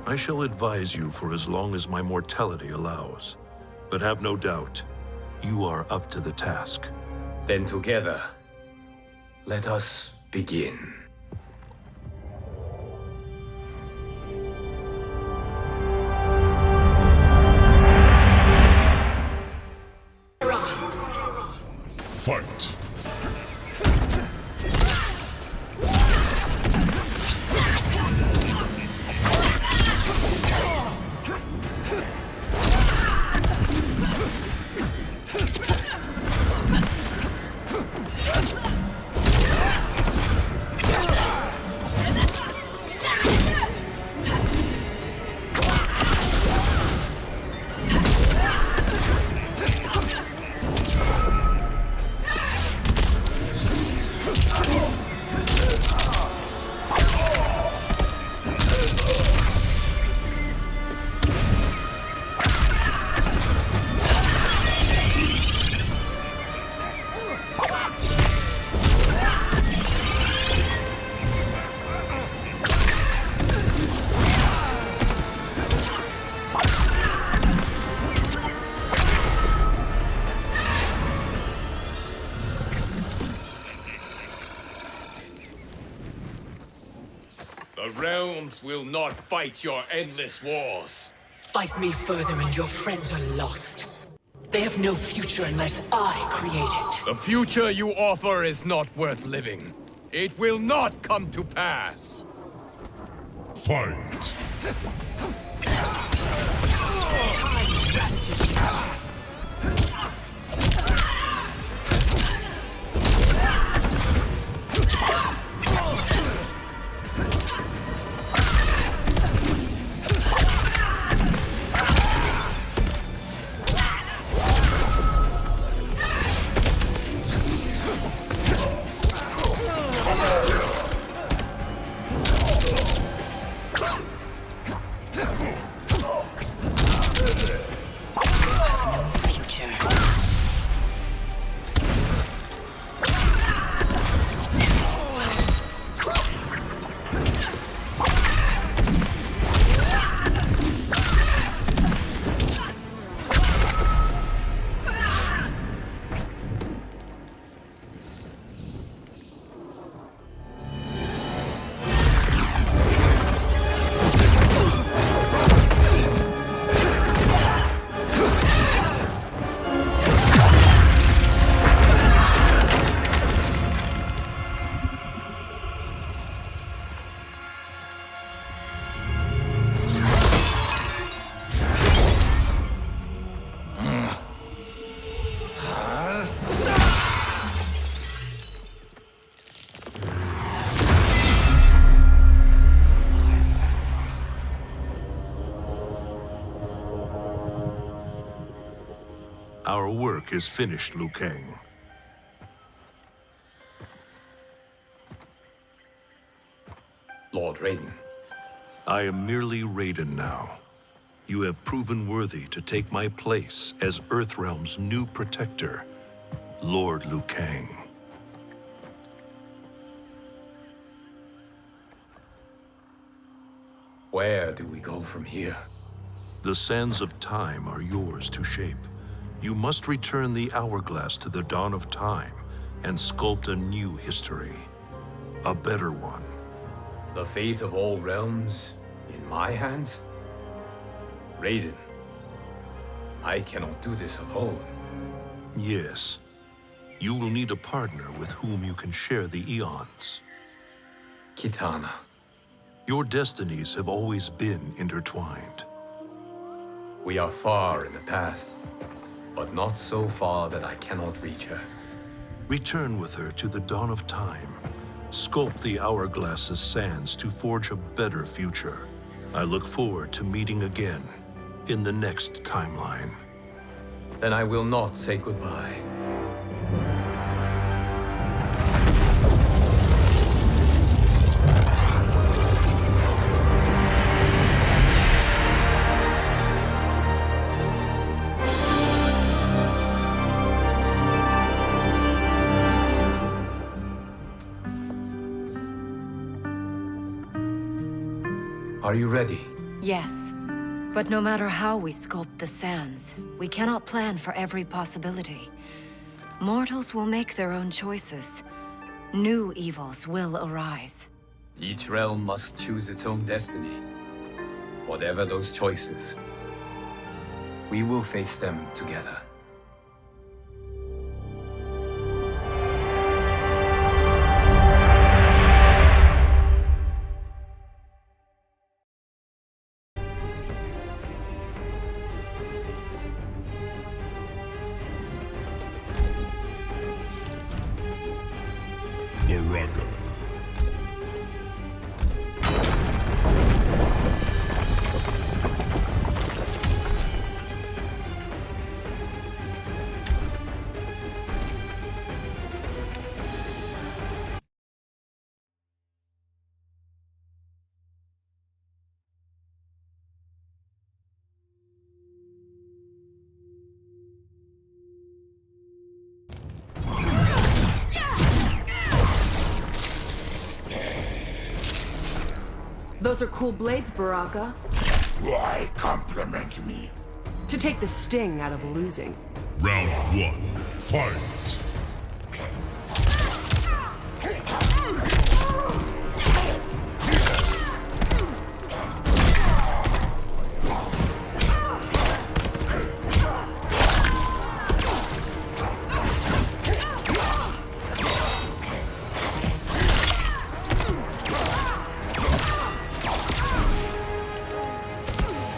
I shall advise you for as long as my mortality allows. But have no doubt, you are up to the task. Then together, let us begin. Fight! The realms will not fight your endless wars. Fight me further and your friends are lost. They have no future unless I create it. The future you offer is not worth living. It will not come to pass. Fight! work is finished, Liu Kang. Lord Raiden. I am merely Raiden now. You have proven worthy to take my place as Earthrealm's new protector, Lord Liu Kang. Where do we go from here? The sands of time are yours to shape. You must return the hourglass to the dawn of time and sculpt a new history. A better one. The fate of all realms in my hands? Raiden, I cannot do this alone. Yes. You will need a partner with whom you can share the eons. Kitana. Your destinies have always been intertwined. We are far in the past, but not so far that I cannot reach her. Return with her to the dawn of time. Sculpt the hourglass's sands to forge a better future. I look forward to meeting again in the next timeline. Then I will not say goodbye. Are you ready? Yes. But no matter how we sculpt the sands, we cannot plan for every possibility. Mortals will make their own choices. New evils will arise. Each realm must choose its own destiny. Whatever those choices, we will face them together. Baraka. Those are cool blades, Baraka. Why compliment me? To take the sting out of losing. Round one, fight!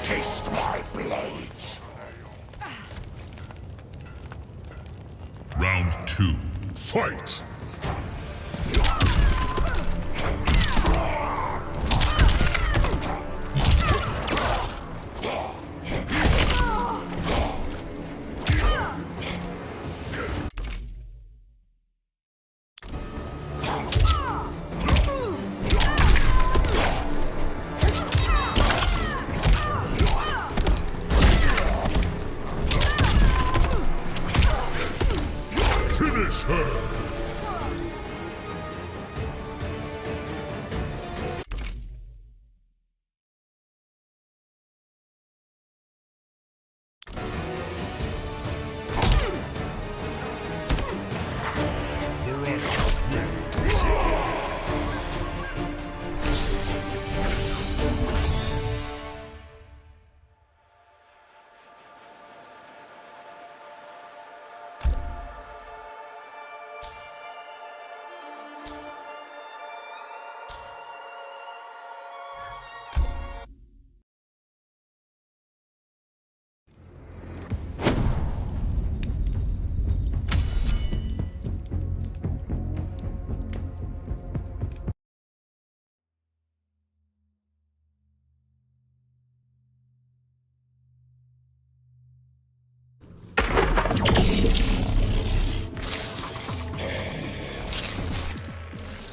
Taste my blades! Round two, fight! Finish her!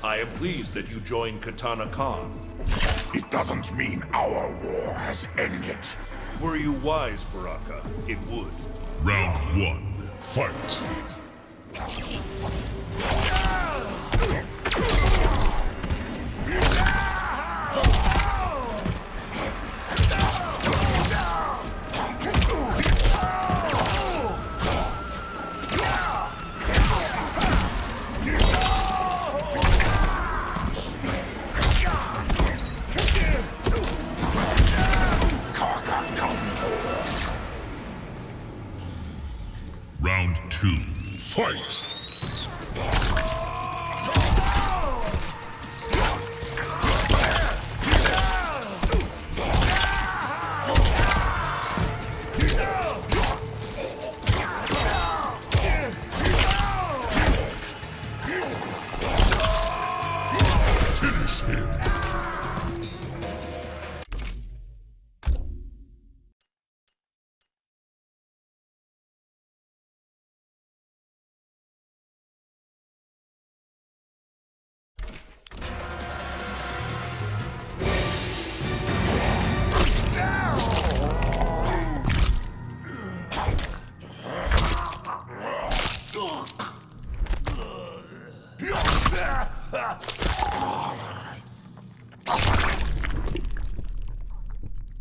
I am pleased that you joined Kitana Kahn. It doesn't mean our war has ended. Were you wise, Baraka, it would. Round 1, fight! Round 2, fight! Finish him.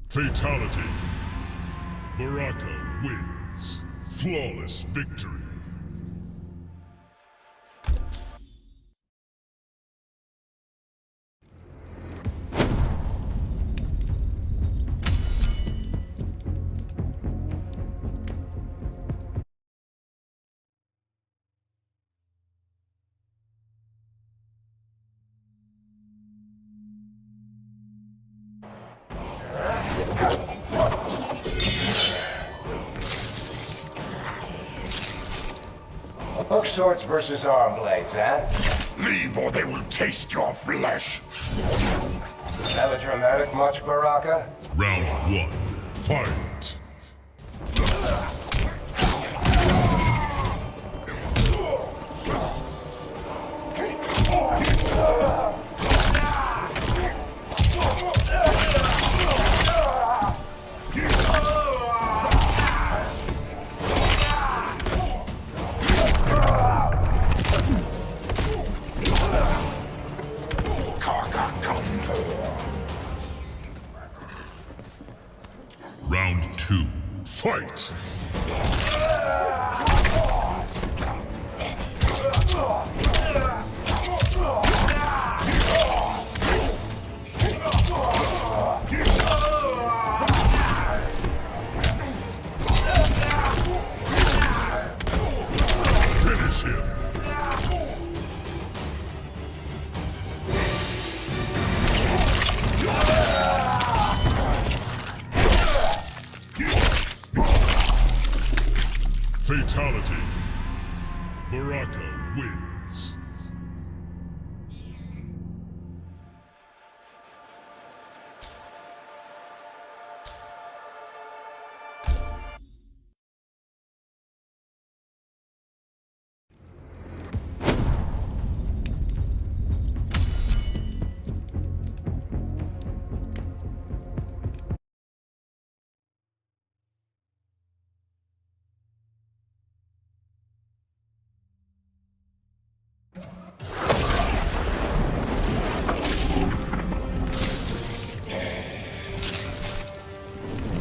Fatality. Baraka wins. Flawless victory. Hook swords versus arm blades, eh? Leave or they will taste your flesh. Melodramatic much, Baraka? Round 1, fight! Round 2, fight! Finish him! Fatality. Baraka wins.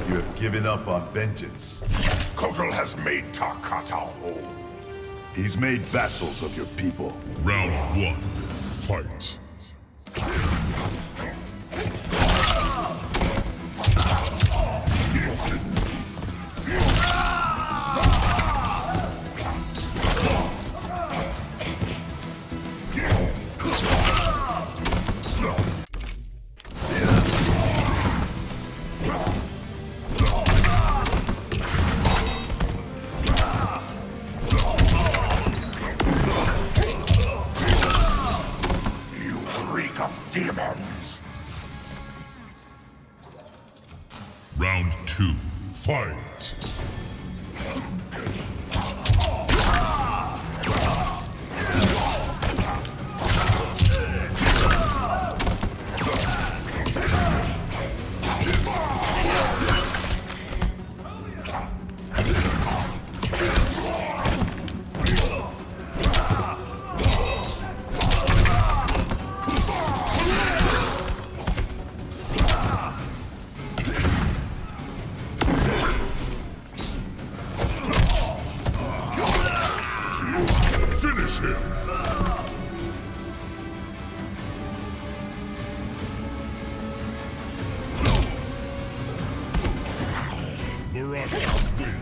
You have given up on vengeance. Kotal has made Takata whole. He's made vassals of your people. Round 1, fight. Demons. Round 2, fight. Finish him. The rest of them.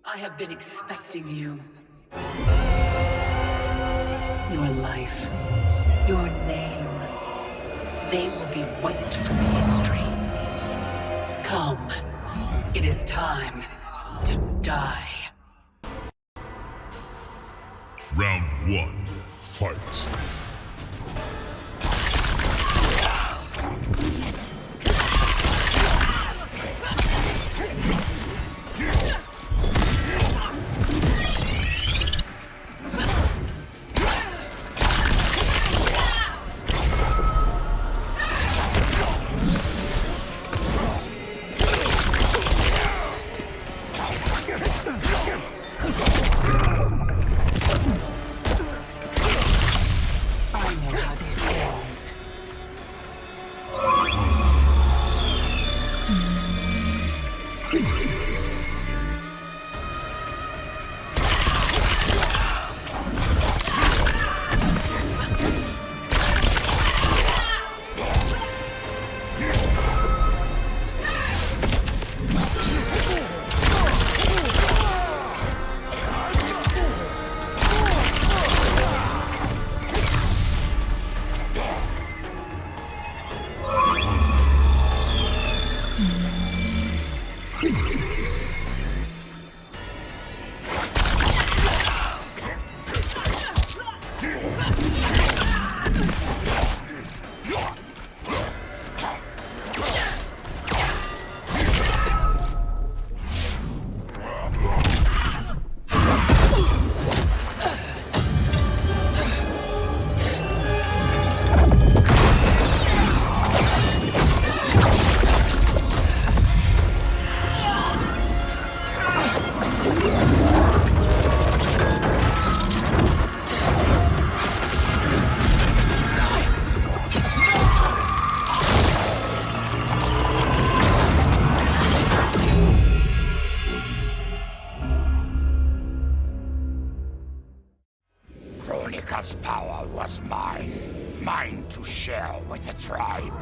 I have been expecting you. Your life, your name, they will be wiped from history. Come, it is time to die. Round 1, fight. Kronika's power was mine. Mine to share with the tribe.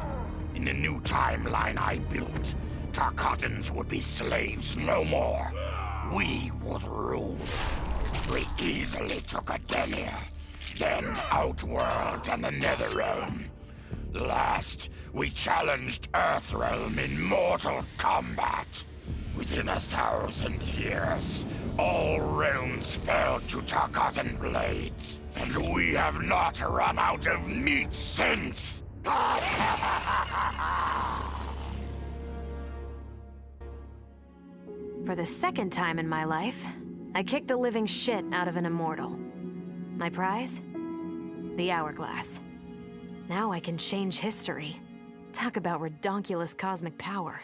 In the new timeline I built, Tarkatans would be slaves no more. We would rule. We easily took Adenir, then Outworld and the Netherrealm. Last, we challenged Earthrealm in Mortal Kombat. Within 1,000 years, all realms fell to Tarkatan blades, and we have not run out of meat since! For the second time in my life, I kicked the living shit out of an immortal. My prize? The Hourglass. Now I can change history. Talk about redonkulous cosmic power.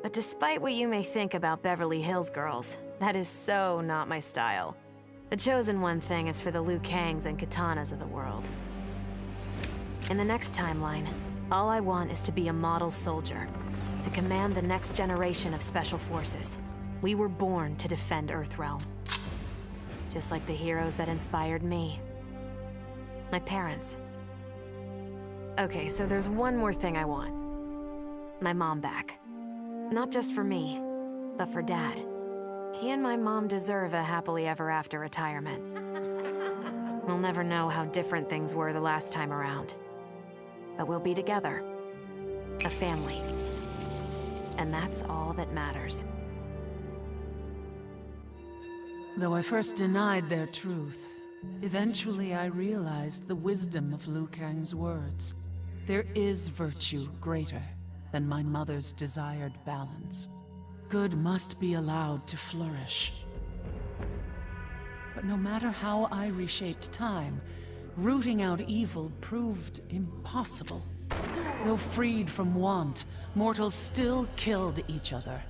But despite what you may think about Beverly Hills girls, that is so not my style. The Chosen One thing is for the Liu Kangs and Kitanas of the world. In the next timeline, all I want is to be a model soldier, to command the next generation of special forces. We were born to defend Earthrealm. Just like the heroes that inspired me. My parents. Okay, so there's one more thing I want. My mom back. Not just for me, but for Dad. He and my mom deserve a happily ever after retirement. We'll never know how different things were the last time around. But we'll be together. A family. And that's all that matters. Though I first denied their truth, eventually I realized the wisdom of Liu Kang's words. There is virtue greater than my mother's desired balance. Good must be allowed to flourish. But no matter how I reshaped time, rooting out evil proved impossible. Though freed from want, mortals still killed each other.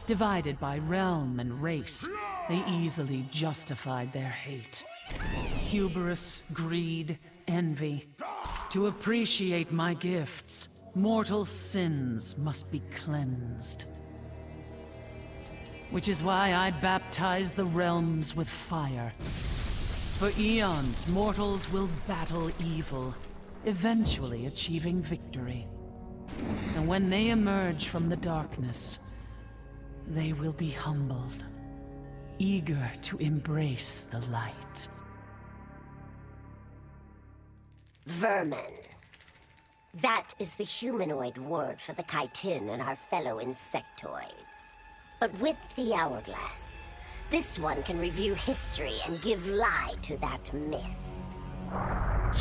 Divided by realm and race, they easily justified their hate. Hubris, greed, envy. To appreciate my gifts, mortal sins must be cleansed. Which is why I baptize the realms with fire. For eons, mortals will battle evil, eventually achieving victory. And when they emerge from the darkness, they will be humbled, eager to embrace the light. Vermin. That is the humanoid word for the chitin and our fellow insectoids. But with the hourglass, this one can review history and give lie to that myth.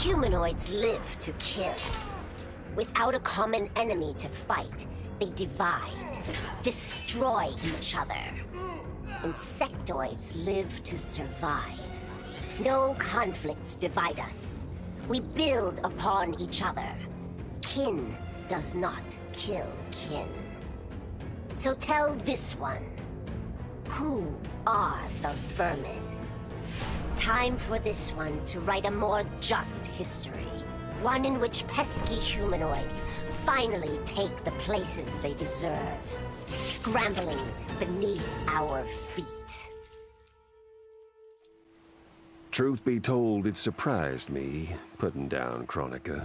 Humanoids live to kill. Without a common enemy to fight, they divide, destroy each other. Insectoids live to survive. No conflicts divide us. We build upon each other. Kin does not kill kin. So tell this one, who are the vermin? Time for this one to write a more just history. One in which pesky humanoids finally take the places they deserve, scrambling beneath our feet. Truth be told, it surprised me, putting down Kronika.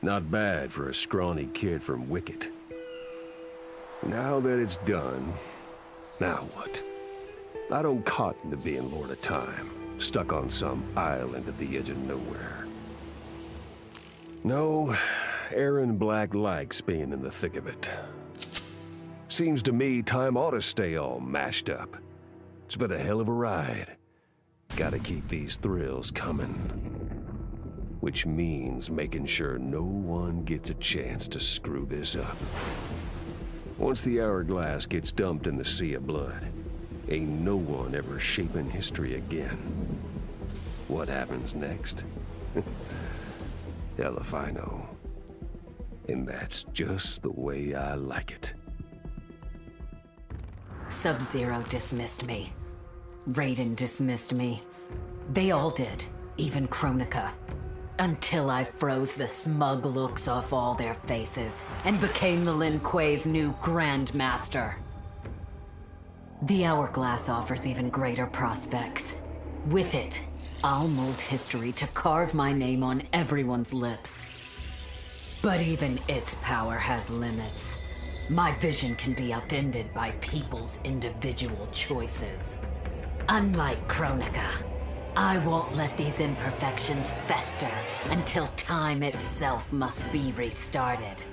Not bad for a scrawny kid from Wicket. Now that it's done, now what? I don't cotton to being Lord of Time, stuck on some island at the edge of nowhere. No, Erron Black likes being in the thick of it. Seems to me time ought to stay all mashed up. It's been a hell of a ride. Gotta keep these thrills coming. Which means making sure no one gets a chance to screw this up. Once the hourglass gets dumped in the sea of blood, ain't no one ever shaping history again. What happens next? Hell if I know. And that's just the way I like it. Sub-Zero dismissed me. Raiden dismissed me. They all did, even Kronika. Until I froze the smug looks off all their faces and became the Lin Kuei's new Grandmaster. The Hourglass offers even greater prospects. With it, I'll mold history to carve my name on everyone's lips. But even its power has limits. My vision can be upended by people's individual choices. Unlike Kronika, I won't let these imperfections fester until time itself must be restarted.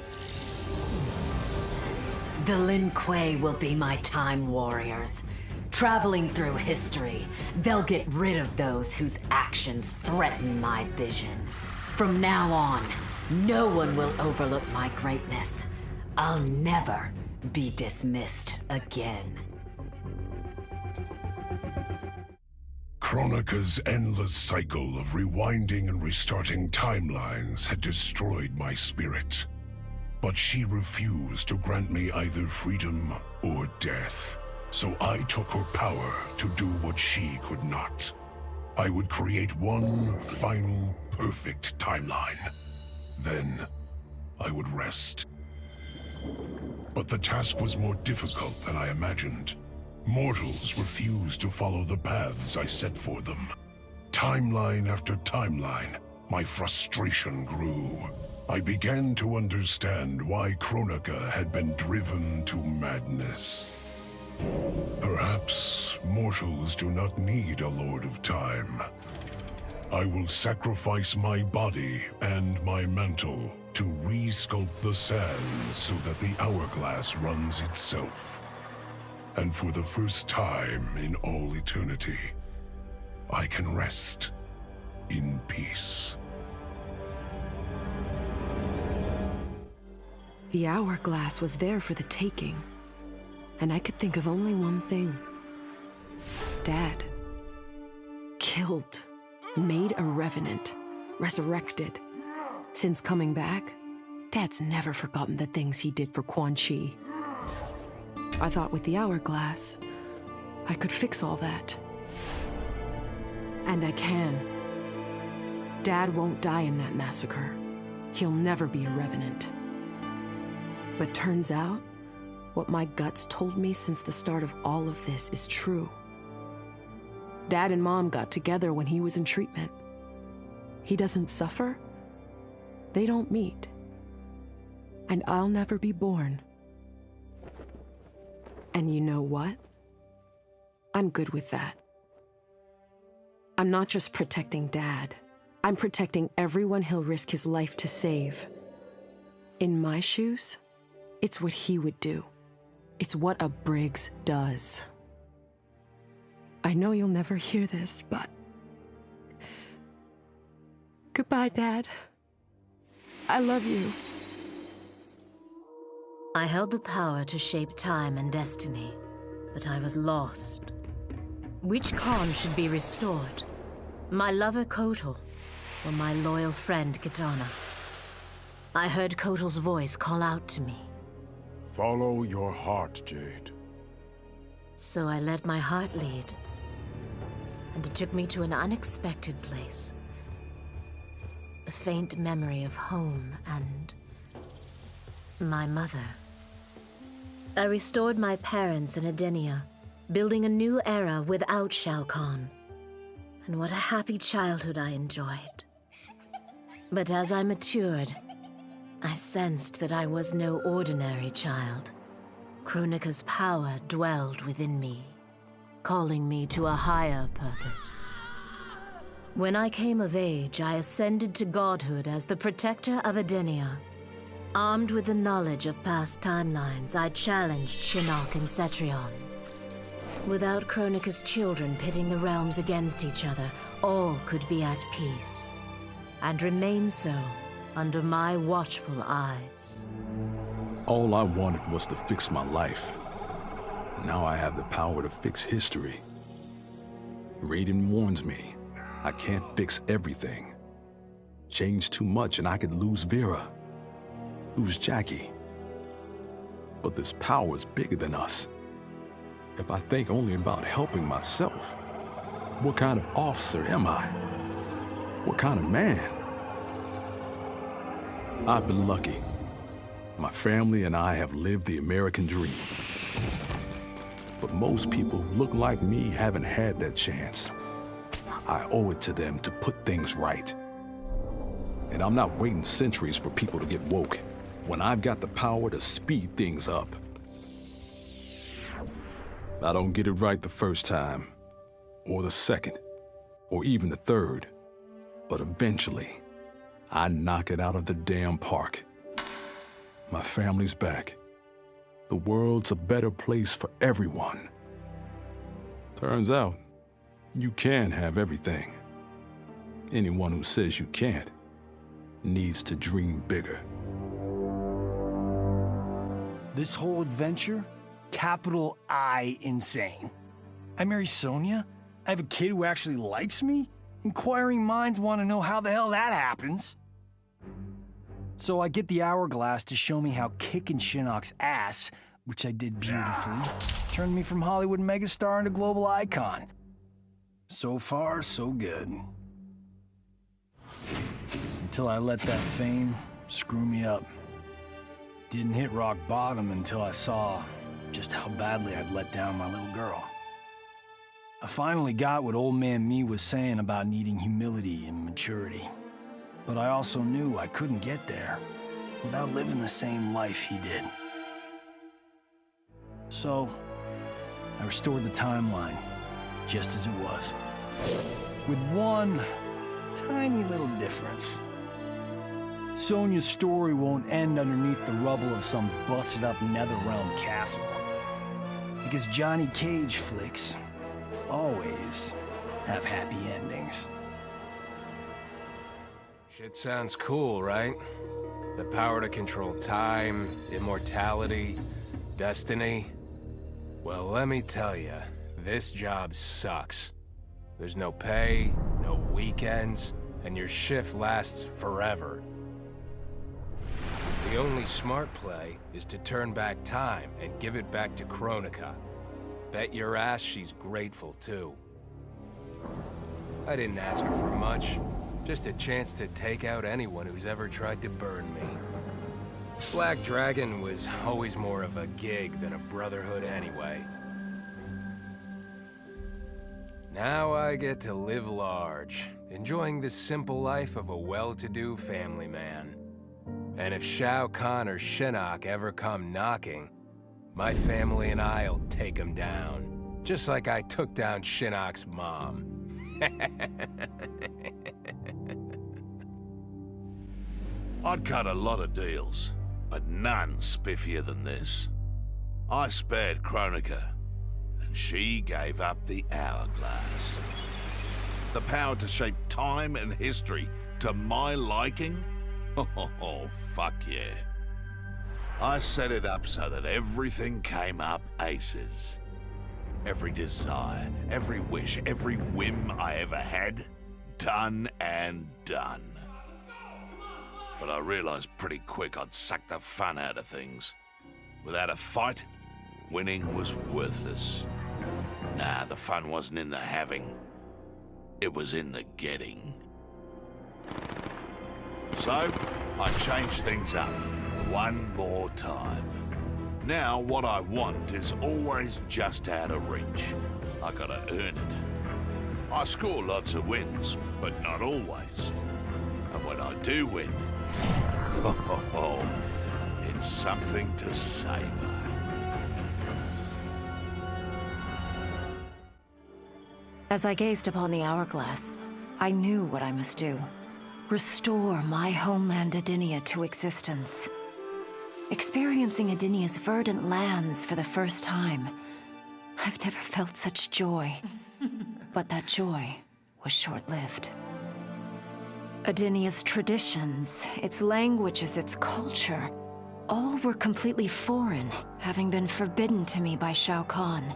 The Lin Kuei will be my time warriors. Traveling through history, they'll get rid of those whose actions threaten my vision. From now on, no one will overlook my greatness. I'll never be dismissed again. Kronika's endless cycle of rewinding and restarting timelines had destroyed my spirit. But she refused to grant me either freedom or death. So I took her power to do what she could not. I would create one final, perfect timeline. Then, I would rest. But the task was more difficult than I imagined. Mortals refused to follow the paths I set for them. Timeline after timeline, my frustration grew. I began to understand why Kronika had been driven to madness. Perhaps mortals do not need a Lord of Time. I will sacrifice my body and my mantle to re-sculpt the sands so that the hourglass runs itself. And for the first time in all eternity, I can rest in peace. The hourglass was there for the taking, and I could think of only one thing. Dad. killed, made a revenant, resurrected. Since coming back, Dad's never forgotten the things he did for Quan Chi. I thought with the hourglass, I could fix all that. And I can. Dad won't die in that massacre. He'll never be a revenant. But turns out, what my guts told me since the start of all of this is true. Dad and Mom got together when he was in treatment. He doesn't suffer. They don't meet. And I'll never be born. And you know what? I'm good with that. I'm not just protecting Dad. I'm protecting everyone he'll risk his life to save. In my shoes, it's what he would do. It's what a Briggs does. I know you'll never hear this, but... Goodbye, Dad. I love you. I held the power to shape time and destiny, but I was lost. Which Kahn should be restored? My lover Kotal, or my loyal friend Kitana? I heard Kotal's voice call out to me. Follow your heart, Jade. So I let my heart lead, and it took me to an unexpected place. A faint memory of home and my mother. I restored my parents in Edenia, building a new era without Shao Kahn. And what a happy childhood I enjoyed. But as I matured, I sensed that I was no ordinary child. Kronika's power dwelled within me, calling me to a higher purpose. When I came of age, I ascended to godhood as the protector of Edenia. Armed with the knowledge of past timelines, I challenged Shinnok and Cetrion. Without Kronika's children pitting the realms against each other, all could be at peace, and remain so under my watchful eyes. All I wanted was to fix my life. Now I have the power to fix history. Raiden warns me, I can't fix everything. Change too much and I could lose Vera, lose Jacqui. But this power is bigger than us. If I think only about helping myself, what kind of officer am I? What kind of man? I've been lucky. My family and I have lived the American dream. But most people who look like me haven't had that chance. I owe it to them to put things right. And I'm not waiting centuries for people to get woke, when I've got the power to speed things up. I don't get it right the first time, or the second, or even the third. But eventually, I knock it out of the damn park. My family's back. The world's a better place for everyone. Turns out, you can have everything. Anyone who says you can't needs to dream bigger. This whole adventure, capital I insane. I marry Sonya? I have a kid who actually likes me? Inquiring minds want to know how the hell that happens. So I get the hourglass to show me how kicking Shinnok's ass, which I did beautifully, turned me from Hollywood megastar into global icon. So far, so good. Until I let that fame screw me up. Didn't hit rock bottom until I saw just how badly I'd let down my little girl. I finally got what old man me was saying about needing humility and maturity. But I also knew I couldn't get there without living the same life he did. So, I restored the timeline, just as it was. With one tiny little difference. Sonya's story won't end underneath the rubble of some busted-up Netherrealm castle. Because Johnny Cage flicks always have happy endings. Shit sounds cool, right? The power to control time, immortality, destiny. Well, let me tell you, this job sucks. There's no pay, no weekends, and your shift lasts forever. The only smart play is to turn back time and give it back to Kronika. Bet your ass she's grateful, too. I didn't ask her for much. Just a chance to take out anyone who's ever tried to burn me. Black Dragon was always more of a gig than a brotherhood anyway. Now I get to live large, enjoying the simple life of a well-to-do family man. And if Shao Kahn or Shinnok ever come knocking, my family and I'll take them down. Just like I took down Shinnok's mom. I'd cut a lot of deals, but none spiffier than this. I spared Kronika, and she gave up the hourglass. The power to shape time and history to my liking? Oh, fuck yeah. I set it up so that everything came up aces. Every desire, every wish, every whim I ever had, done and done. But I realized pretty quick I'd sucked the fun out of things. Without a fight, winning was worthless. Nah, the fun wasn't in the having. It was in the getting. So, I changed things up one more time. Now, what I want is always just out of reach. I gotta earn it. I score lots of wins, but not always. And when I do win, it's something to savor. As I gazed upon the hourglass, I knew what I must do. Restore my homeland Edenia to existence. Experiencing Edenia's verdant lands for the first time, I've never felt such joy. But that joy was short-lived. Edenia's traditions, its languages, its culture, all were completely foreign, having been forbidden to me by Shao Kahn.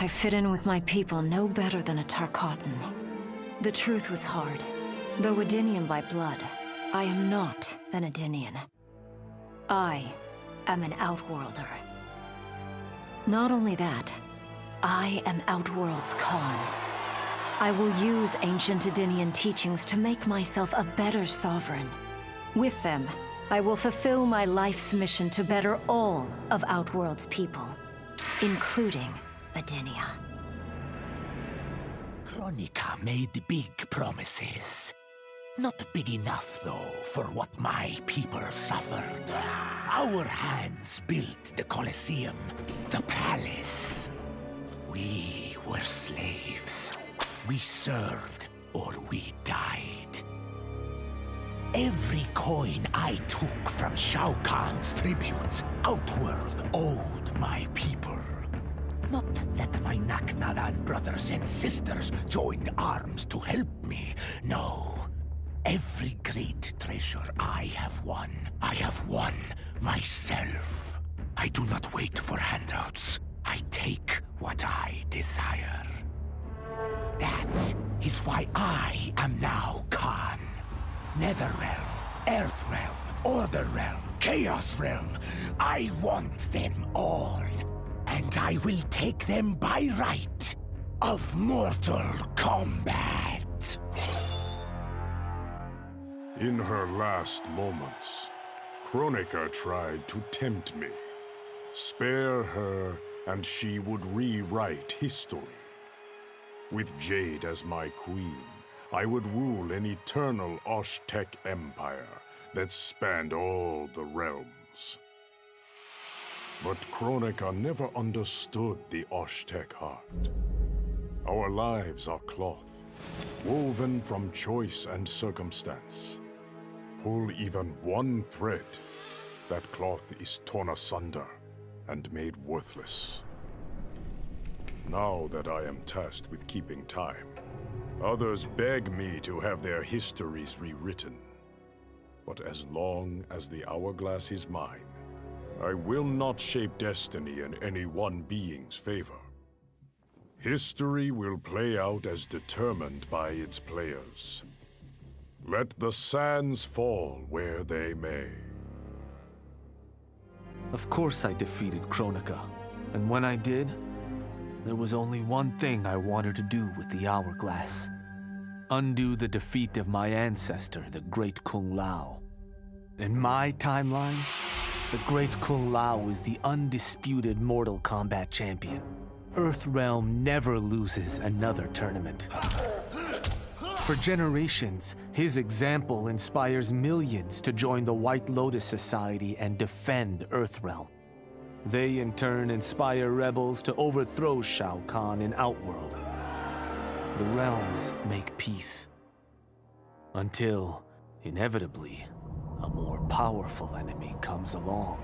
I fit in with my people no better than a Tarkatan. The truth was hard. Though Edenian by blood, I am not an Edenian. I am an Outworlder. Not only that, I am Outworld's Kahn. I will use ancient Edenian teachings to make myself a better sovereign. With them, I will fulfill my life's mission to better all of Outworld's people, including Edenia. Kronika made big promises. Not big enough, though, for what my people suffered. Our hands built the Colosseum, the palace. We were slaves. We served or we died. Every coin I took from Shao Kahn's tributes, Outworld owed my people. Not that my Naknadan brothers and sisters joined arms to help me, no. Every great treasure I have won myself. I do not wait for handouts. I take what I desire. That is why I am now Kahn. Netherrealm, Earthrealm, Order Realm, Chaos Realm. I want them all. And I will take them by right of Mortal Kombat. In her last moments, Kronika tried to tempt me. Spare her, and she would rewrite history. With Jade as my queen, I would rule an eternal Osh-Tech empire that spanned all the realms. But Kronika never understood the Osh-Tech heart. Our lives are cloth, woven from choice and circumstance. Pull even one thread, that cloth is torn asunder and made worthless. Now that I am tasked with keeping time, others beg me to have their histories rewritten. But as long as the hourglass is mine, I will not shape destiny in any one being's favor. History will play out as determined by its players. Let the sands fall where they may. Of course I defeated Kronika, and when I did, there was only one thing I wanted to do with the hourglass. Undo the defeat of my ancestor, the Great Kung Lao. In my timeline, the Great Kung Lao is the undisputed Mortal Kombat champion. Earthrealm never loses another tournament. For generations, his example inspires millions to join the White Lotus Society and defend Earthrealm. They in turn inspire rebels to overthrow Shao Kahn in Outworld. The realms make peace. Until, inevitably, a more powerful enemy comes along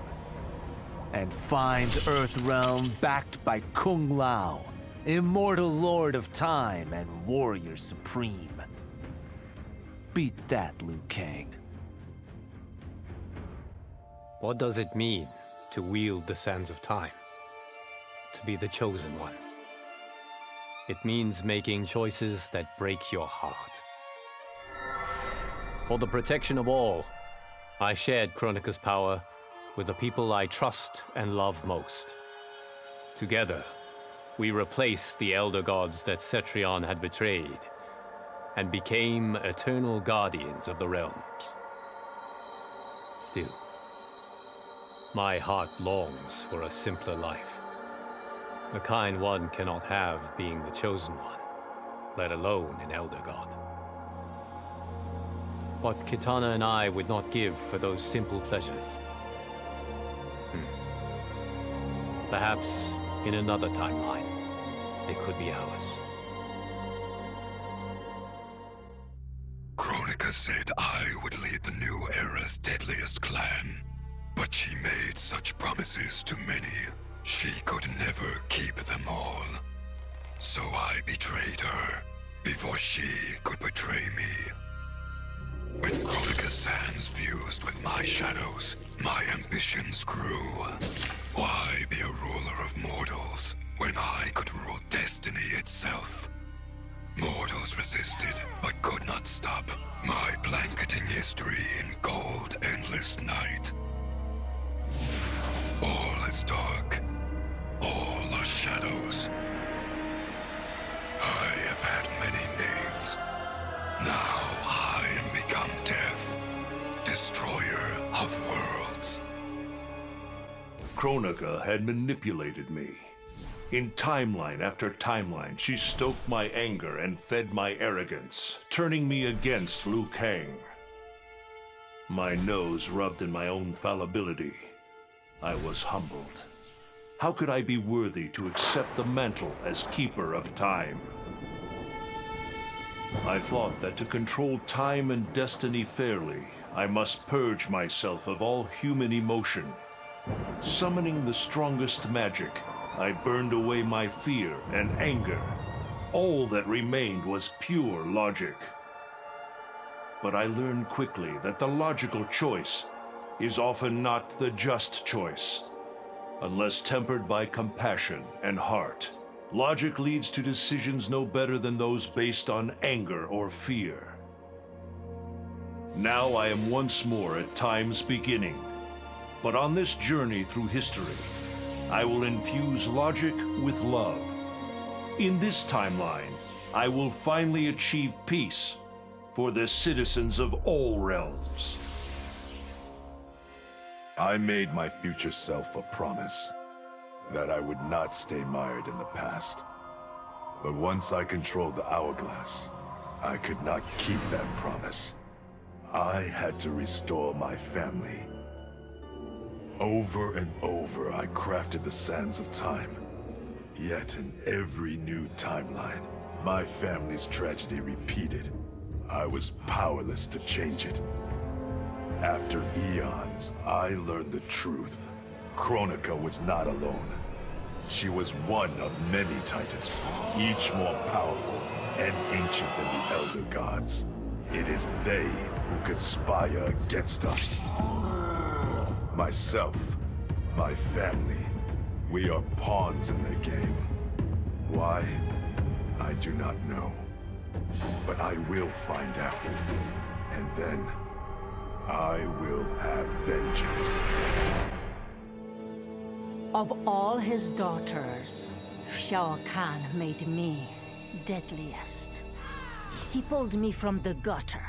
and finds Earthrealm backed by Kung Lao, immortal lord of time and warrior supreme. Beat that, Liu Kang. What does it mean to wield the sands of time? To be the chosen one? It means making choices that break your heart. For the protection of all, I shared Kronika's power with the people I trust and love most. Together, we replaced the elder gods that Cetrion had betrayed, and became eternal guardians of the realms. Still, my heart longs for a simpler life. The kind one cannot have being the chosen one, let alone an elder god. What Kitana and I would not give for those simple pleasures. Perhaps in another timeline, they could be ours. Kronika said I would lead the new era's deadliest clan. But she made such promises to many, she could never keep them all. So I betrayed her, before she could betray me. When Kronika's sands fused with my shadows, my ambitions grew. Why be a ruler of mortals, when I could rule destiny itself? Mortals resisted, but could not stop my blanketing history in cold, endless night. All is dark. All are shadows. I have had many names. Now I am become death, destroyer of worlds. Kronika had manipulated me. In timeline after timeline, she stoked my anger and fed my arrogance, turning me against Liu Kang. My nose rubbed in my own fallibility. I was humbled. How could I be worthy to accept the mantle as keeper of time? I thought that to control time and destiny fairly, I must purge myself of all human emotion. Summoning the strongest magic, I burned away my fear and anger. All that remained was pure logic. But I learned quickly that the logical choice is often not the just choice. Unless tempered by compassion and heart, logic leads to decisions no better than those based on anger or fear. Now I am once more at time's beginning. But on this journey through history, I will infuse logic with love. In this timeline, I will finally achieve peace for the citizens of all realms. I made my future self a promise that I would not stay mired in the past. But once I controlled the hourglass, I could not keep that promise. I had to restore my family. Over and over, I crafted the sands of time. Yet in every new timeline, my family's tragedy repeated. I was powerless to change it. After eons, I learned the truth. Kronika was not alone. She was one of many titans, each more powerful and ancient than the Elder Gods. It is they who conspire against us. Myself, my family, we are pawns in their game. Why? I do not know. But I will find out. And then, I will have vengeance. Of all his daughters, Shao Kahn made me deadliest. He pulled me from the gutter,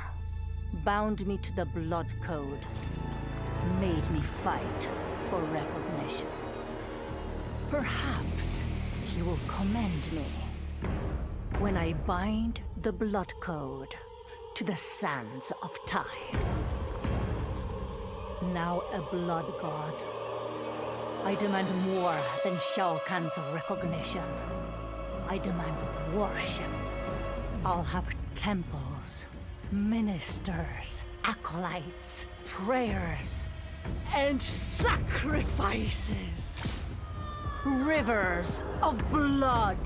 bound me to the blood code, made me fight for recognition. Perhaps he will commend me when I bind the blood code to the sands of time. Now a blood god, I demand more than Shao Kahn's recognition. I demand worship. I'll have temples, ministers, acolytes, prayers, and sacrifices. Rivers of blood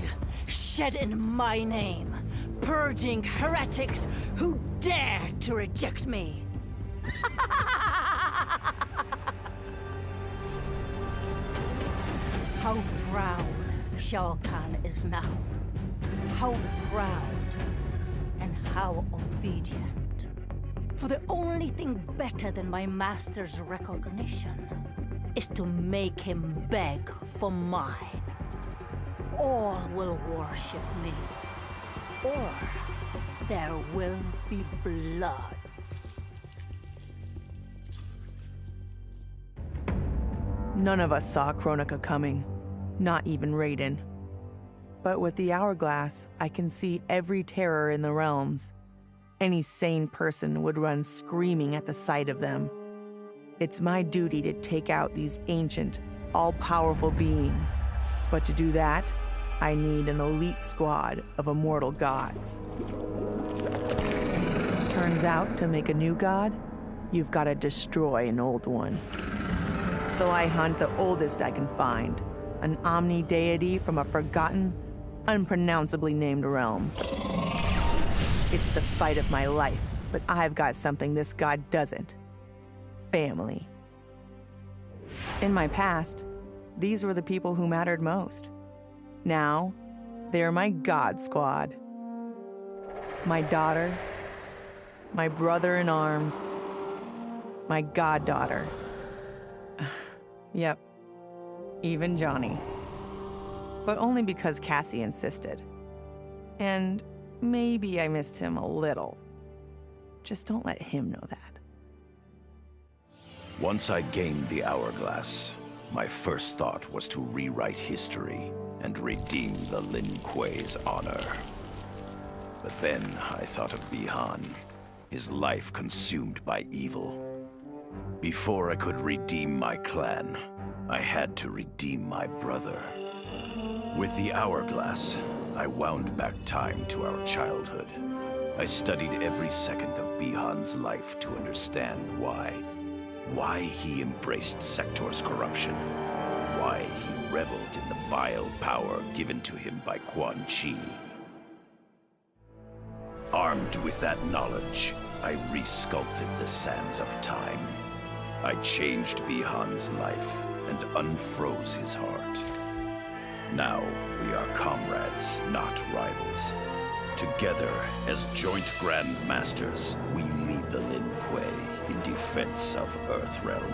shed in my name, purging heretics who dare to reject me. How proud Shao Kahn is now. How proud and how obedient. For the only thing better than my master's recognition is to make him beg for mine. All will worship me, or there will be blood. None of us saw Kronika coming, not even Raiden. But with the hourglass, I can see every terror in the realms. Any sane person would run screaming at the sight of them. It's my duty to take out these ancient, all-powerful beings. But to do that, I need an elite squad of immortal gods. Turns out, to make a new god, you've got to destroy an old one. So I hunt the oldest I can find, an omni-deity from a forgotten, unpronounceably named realm. It's the fight of my life, but I've got something this god doesn't. Family. In my past, these were the people who mattered most. Now, they're my god squad. My daughter, my brother in arms, my goddaughter. Yep, even Johnny. But only because Cassie insisted. And maybe I missed him a little. Just don't let him know that. Once I gained the hourglass, my first thought was to rewrite history and redeem the Lin Kuei's honor. But then I thought of Bi-Han, his life consumed by evil. Before I could redeem my clan, I had to redeem my brother. With the hourglass, I wound back time to our childhood. I studied every second of Bi-Han's life to understand why he embraced Sector's corruption, why he reveled in the vile power given to him by Quan Chi. Armed with that knowledge, I resculpted the sands of time. I changed Bi-Han's life and unfroze his heart. Now we are comrades, not rivals. Together, as joint Grand Masters, we lead the Lin Kuei in defense of Earthrealm.